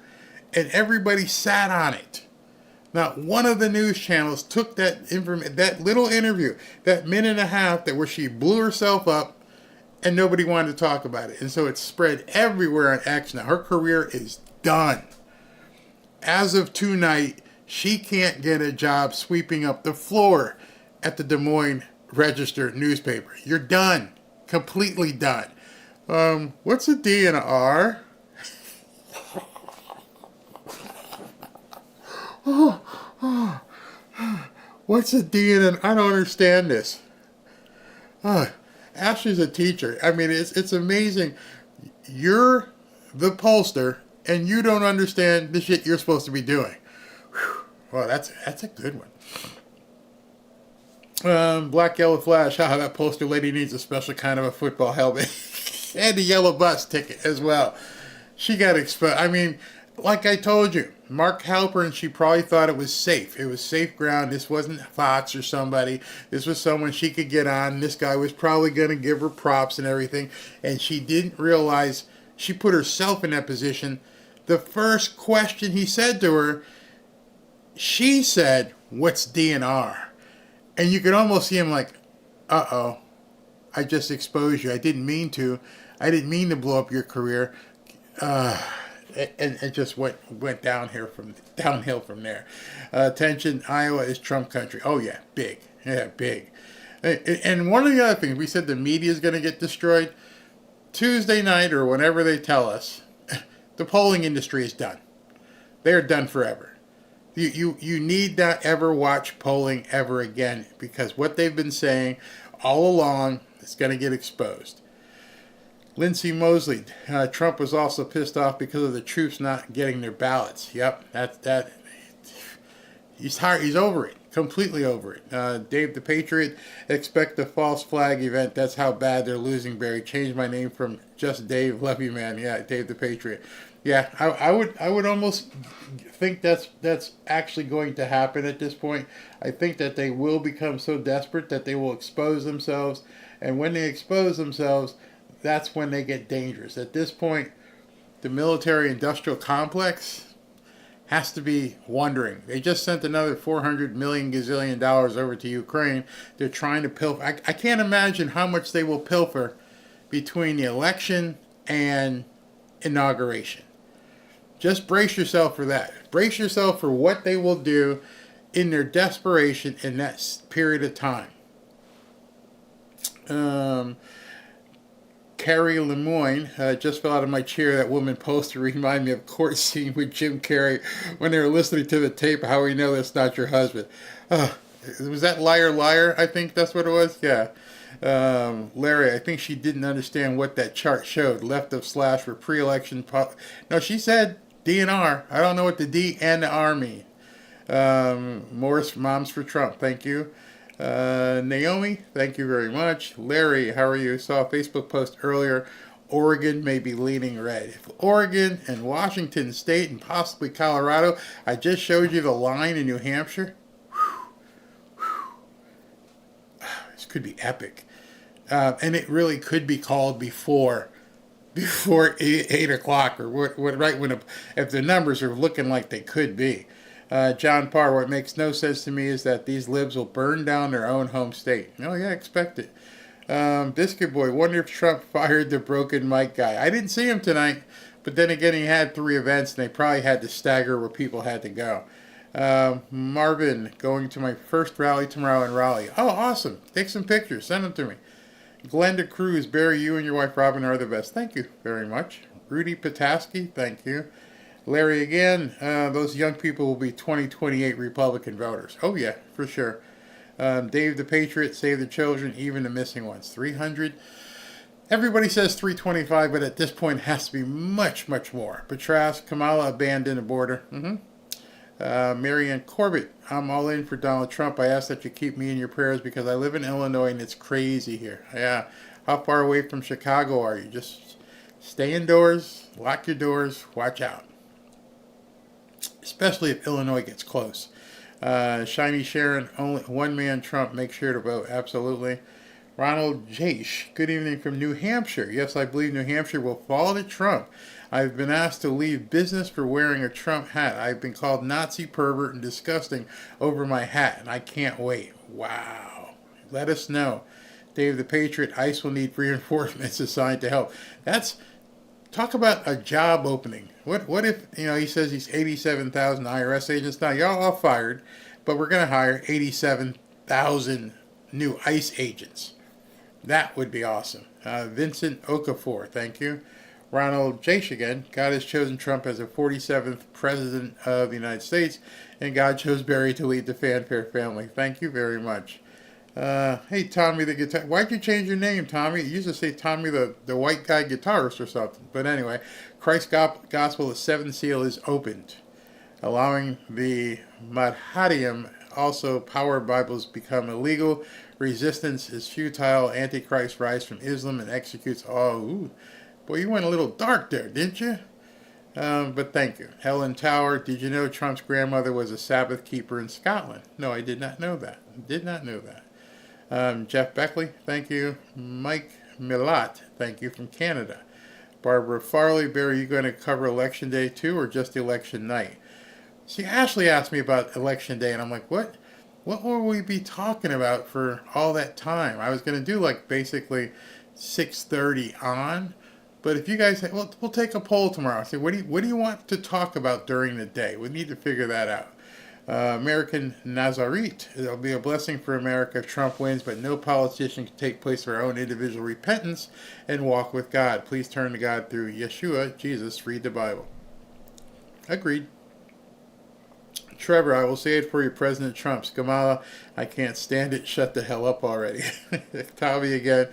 And everybody sat on it. Not one of the news channels took that little interview, that minute and a half where she blew herself up, and nobody wanted to talk about it. And so it's spread everywhere on X now. Her career is done. As of tonight, she can't get a job sweeping up the floor at the Des Moines Register newspaper. You're done. Completely done. What's a D and a R? What's a D and an... I don't understand this. Ashley's a teacher. I mean, it's amazing. You're the pollster, and you don't understand the shit you're supposed to be doing. Whew. Well, that's a good one. Black Yellow Flash. That poster lady needs a special kind of a football helmet. And a yellow bus ticket as well. She got exposed. I mean, like I told you, Mark Halpern, she probably thought it was safe. It was safe ground. This wasn't Fox or somebody. This was someone she could get on. This guy was probably going to give her props and everything. And she didn't realize she put herself in that position. The first question he said to her, she said, "What's DNR?" And you could almost see him like, uh-oh, I just exposed you. I didn't mean to. I didn't mean to blow up your career. And it just went downhill from there. Attention, Iowa is Trump country. Oh, yeah, big. Yeah, big. And one of the other things, we said the media is going to get destroyed. Tuesday night or whenever they tell us, the polling industry is done. They're done forever. You need not ever watch polling ever again, because what they've been saying all along is going to get exposed. Lindsay Mosley, Trump was also pissed off because of the troops not getting their ballots. Yep, that. He's tired. He's over it. Completely over it. Dave the Patriot, expect a false flag event. That's how bad they're losing, Barry. Change my name from just Dave. Love you, man. Yeah, Dave the Patriot. Yeah, I would almost think that's actually going to happen at this point. I think that they will become so desperate that they will expose themselves, and when they expose themselves, that's when they get dangerous. At this point, the military-industrial complex has to be wondering. They just sent another $400 million gazillion over to Ukraine. They're trying to pilfer. I can't imagine how much they will pilfer between the election and inauguration. Just brace yourself for that. Brace yourself for what they will do in their desperation in that period of time. Carrie Lemoyne, just fell out of my chair. That woman poster reminded me of court scene with Jim Carrey when they were listening to the tape. How we know that's not your husband? Was that Liar Liar? I think that's what it was. Yeah. Larry, I think she didn't understand what that chart showed. Left of slash for pre-election. No, she said DNR. I don't know what the D and the R mean. Morris, Moms for Trump. Thank you. Naomi, thank you very much. Larry, how are you? Saw a Facebook post earlier. Oregon may be leaning red. If Oregon and Washington State and possibly Colorado, I just showed you the line in New Hampshire. This could be epic. And it really could be called before 8 o'clock, or right when if the numbers are looking like they could be. John Parr, what makes no sense to me is that these libs will burn down their own home state. Oh, yeah, expect it. Biscuit Boy, wonder if Trump fired the broken mic guy. I didn't see him tonight, but then again, he had 3 events, and they probably had to stagger where people had to go. Marvin, going to my first rally tomorrow in Raleigh. Oh, awesome. Take some pictures. Send them to me. Glenda Cruz, Barry, you and your wife Robin are the best. Thank you very much. Rudy Pataski, thank you. Larry again, those young people will be 2028 Republican voters. Oh, yeah, for sure. Dave the Patriot, save the children, even the missing ones. 300. Everybody says 325, but at this point it has to be much, much more. Patras, Kamala abandoned the border. Marianne Corbett, I'm all in for Donald Trump. I ask that you keep me in your prayers because I live in Illinois and it's crazy here. Yeah. How far away from Chicago are you? Just stay indoors, lock your doors, watch out. Especially if Illinois gets close. Shiny Sharon, only one man Trump, make sure to vote. Absolutely. Ronald Jash, good evening from New Hampshire. Yes, I believe New Hampshire will fall to Trump. I've been asked to leave business for wearing a Trump hat. I've been called Nazi pervert and disgusting over my hat, and I can't wait. Wow. Let us know. Dave the Patriot, ICE will need reinforcements assigned to help. Talk about a job opening. What if, he says he's 87,000 IRS agents. Now, y'all all fired, but we're going to hire 87,000 new ICE agents. That would be awesome. Vincent Okafor, thank you. Ronald Jash again. God has chosen Trump as the 47th president of the United States, and God chose Barry to lead the fanfare family. Thank you very much. Hey, Tommy the guitar. Why'd you change your name, Tommy? You used to say Tommy the white guy guitarist or something. But anyway, Christ's gospel, the seventh seal, is opened, allowing the Madhadium, also power Bibles, become illegal. Resistance is futile. Antichrist rise from Islam and executes all. Ooh, boy, you went a little dark there, didn't you? But thank you. Helen Tower, did you know Trump's grandmother was a Sabbath keeper in Scotland? No, I did not know that. Did not know that. Jeff Beckley, thank you. Mike Milat, thank you from Canada. Barbara Farley, Barry, are you going to cover Election Day too, or just Election Night? See, Ashley asked me about Election Day, and I'm like, what will we be talking about for all that time? I was going to do basically 6:30 on, but if you guys, we'll take a poll tomorrow. Say, what do you want to talk about during the day? We need to figure that out. American Nazarite, it'll be a blessing for America if Trump wins, but no politician can take place of our own individual repentance and walk with God. Please turn to God through Yeshua, Jesus, read the Bible. Agreed. Trevor, I will say it for you, President Trump's Kamala, I can't stand it. Shut the hell up already. Tommy again.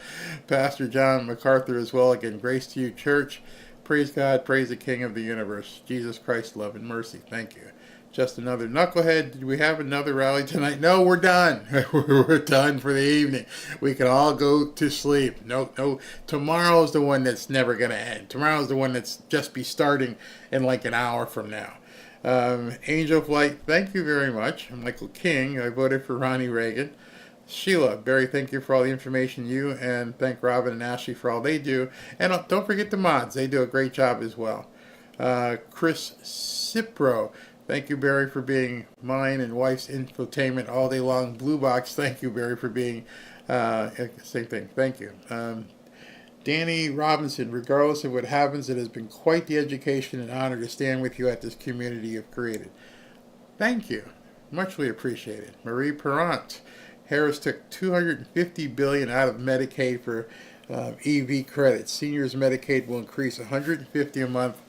Pastor John MacArthur as well. Again, grace to you, church. Praise God. Praise the King of the universe. Jesus Christ, love and mercy. Thank you. Just another knucklehead. Did we have another rally tonight? No, we're done. We're done for the evening. We can all go to sleep. No. Tomorrow's the one that's never going to end. Tomorrow's the one that's just be starting in an hour from now. Angel Flight, thank you very much. Michael King, I voted for Ronnie Reagan. Sheila, Barry, thank you for all the information and thank Robin and Ashley for all they do. And don't forget the mods. They do a great job as well. Chris Cipro, thank you, Barry, for being mine and wife's infotainment all day long. Blue Box, thank you, Barry, for being same thing. Thank you. Danny Robinson, regardless of what happens, it has been quite the education and honor to stand with you at this community you've created. Thank you. Muchly appreciated. Marie Perrant, Harris took $250 billion out of Medicaid for EV credits. Seniors Medicaid will increase $150 a month.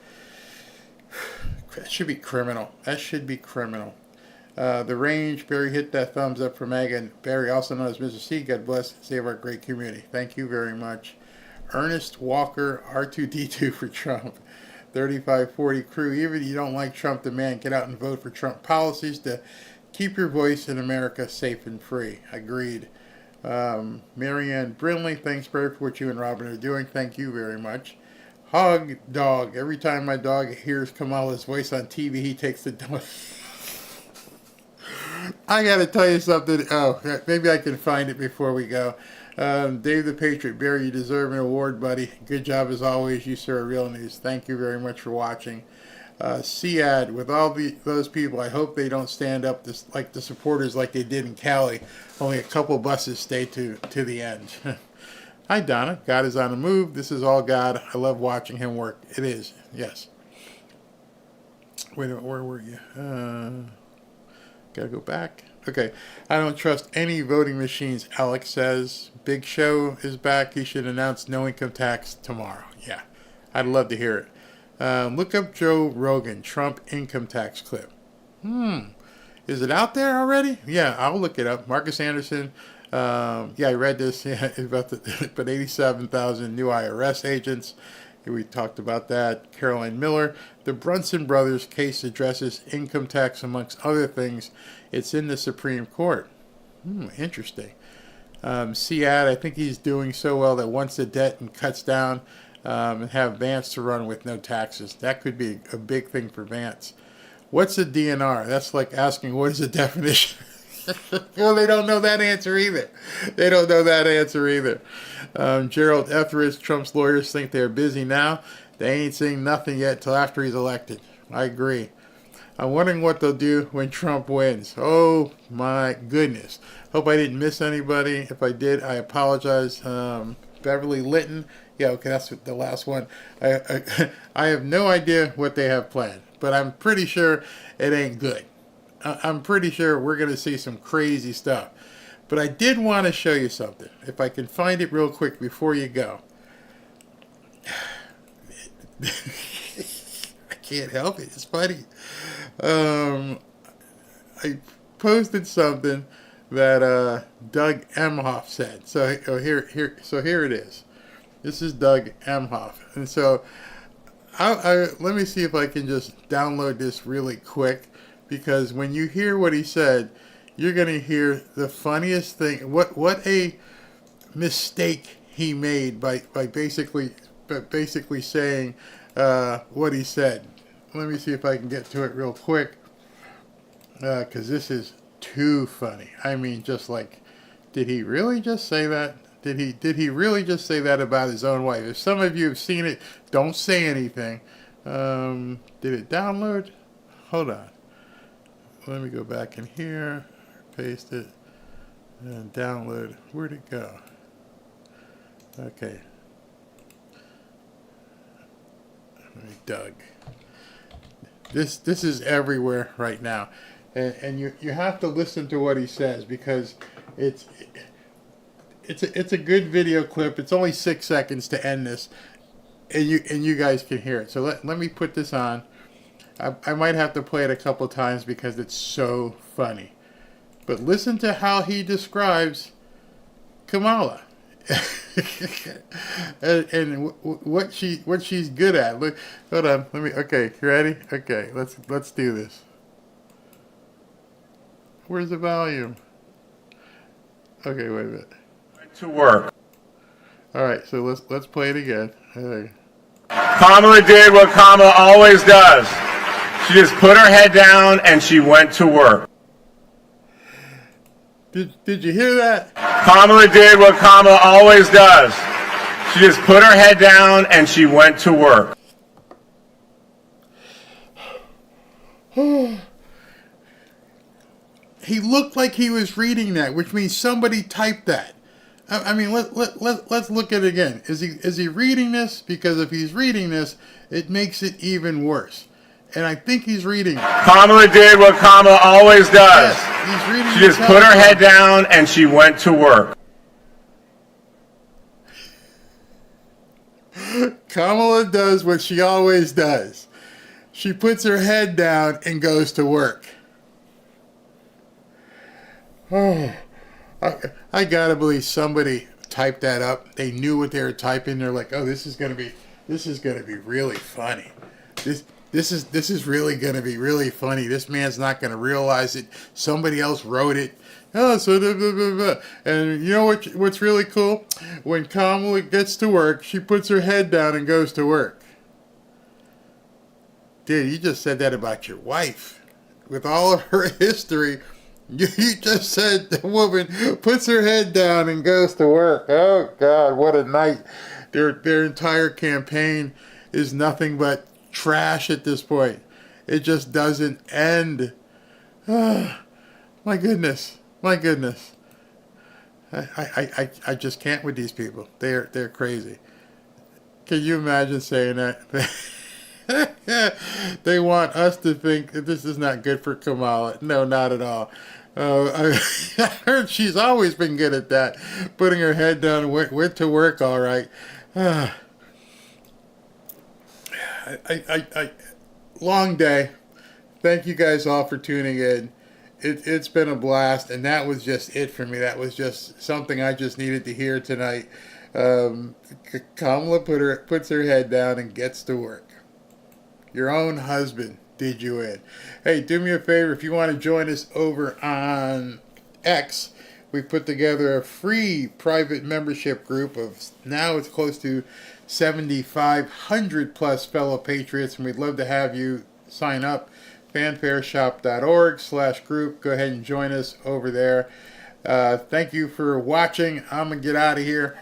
That should be criminal. The Range, Barry, hit that thumbs up for Megan. Barry, also known as Mr. C, God bless, save our great community. Thank you very much. Ernest Walker, R2D2 for Trump. 3540 crew, even if you don't like Trump, the man, get out and vote for Trump policies to keep your voice in America safe and free. Agreed. Marianne Brinley, thanks, Barry, for what you and Robin are doing. Thank you very much. Hog Dog, every time my dog hears Kamala's voice on TV, he takes the dog. I got to tell you something. Oh, maybe I can find it before we go. Dave the Patriot, Barry, you deserve an award, buddy. Good job as always. You, sir, are real news. Thank you very much for watching. Sead, with all those people, I hope they don't stand up like the supporters like they did in Cali. Only a couple buses stay to the end. Hi, Donna. God is on the move. This is all God. I love watching him work. It is. Yes. Wait a minute. Where were you? Gotta go back. Okay. I don't trust any voting machines, Alex says. Big Show is back. He should announce no income tax tomorrow. Yeah. I'd love to hear it. Look up Joe Rogan, Trump income tax clip. Is it out there already? Yeah, I'll look it up. Marcus Anderson. Yeah, I read this. Yeah, about 87,000 new IRS agents. We talked about that. Caroline Miller. The Brunson brothers case addresses income tax, amongst other things. It's in the Supreme Court. Interesting. Seat, I think he's doing so well that wants the debt and cuts down and have Vance to run with no taxes. That could be a big thing for Vance. What's a DNR? That's like asking what is the definition. Well, they don't know that answer either. Gerald Etheridge, Trump's lawyers think they're busy now. They ain't saying nothing yet till after he's elected. I agree. I'm wondering what they'll do when Trump wins. Oh my goodness. Hope I didn't miss anybody. If I did, I apologize. Beverly Litton. Yeah, okay, that's the last one. I have no idea what they have planned, but I'm pretty sure it ain't good. I'm pretty sure we're going to see some crazy stuff. But I did want to show you something. If I can find it real quick before you go. I can't help it. It's funny. I posted something that Doug Emhoff said. So here it is. This is Doug Emhoff. And so let me see if I can just download this really quick, because when you hear what he said, you're going to hear the funniest thing. What a mistake he made by basically saying what he said. Let me see if I can get to it real quick, because this is too funny. I mean, just like, did he really just say that? Did he really just say that about his own wife? If some of you have seen it, don't say anything. Did it download? Hold on. Let me go back in here, paste it, and download. Where'd it go? Okay. Doug. This is everywhere right now, and you have to listen to what he says, because it's a good video clip. It's only 6 seconds to end this, and you guys can hear it. So let me put this on. I might have to play it a couple times because it's so funny. But listen to how he describes Kamala. and what she's good at. Look, hold on. Okay, you ready? Okay, let's do this. Where's the volume? Okay, wait a minute. To work. All right, so let's play it again. Okay. Kamala did what Kamala always does. She just put her head down and she went to work. Did you hear that? Kamala did what Kamala always does. She just put her head down and she went to work. He looked like he was reading that, which means somebody typed that. I mean, let's look at it again. Is he reading this? Because if he's reading this, it makes it even worse. And I think he's reading it. Kamala did what Kamala always does. Yes, he's reading. She just put her head down and she went to work. Kamala does what she always does. She puts her head down and goes to work. Oh, I gotta believe somebody typed that up. They knew what they were typing. They're like, oh, this is gonna be really funny. This is really gonna be really funny. This man's not gonna realize it. Somebody else wrote it. Oh, so blah, blah, blah, blah. And you know what's really cool? When Kamala gets to work, she puts her head down and goes to work. Dude, you just said that about your wife. With all of her history, you just said the woman puts her head down and goes to work. Oh, God, what a night. Their entire campaign is nothing but trash at this point. It just doesn't end. Oh, my goodness. My goodness. I just can't with these people. They're crazy. Can you imagine saying that? They want us to think that this is not good for Kamala. No, not at all. I heard she's always been good at that. Putting her head down and went to work all right. Long day. Thank you guys all for tuning in. It's been a blast, and that was just it for me. That was just something I just needed to hear tonight. Kamala puts her head down and gets to work. Your own husband did you in. Hey, do me a favor, if you want to join us over on X, we put together a free private membership group of, now it's close to 7,500 plus fellow patriots, and we'd love to have you sign up. fanfareshop.org/group. Go ahead and join us over there. Thank you for watching. I'm going to get out of here.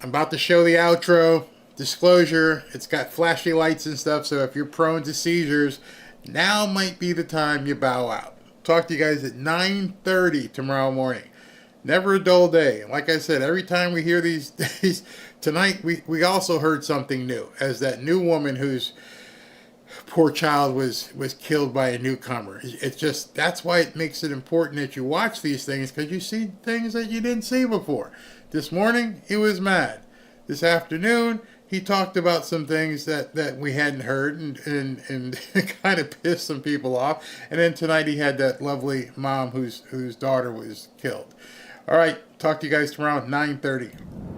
I'm about to show the outro. Disclosure, it's got flashy lights and stuff, so if you're prone to seizures, now might be the time you bow out. Talk to you guys at 9:30 tomorrow morning. Never a dull day. Like I said, every time we hear these days, tonight we also heard something new, as that new woman whose poor child was killed by a newcomer. It's just, that's why it makes it important that you watch these things, because you see things that you didn't see before. This morning, he was mad. This afternoon, he talked about some things that we hadn't heard and kind of pissed some people off. And then tonight he had that lovely mom whose daughter was killed. All right, talk to you guys tomorrow at 9:30.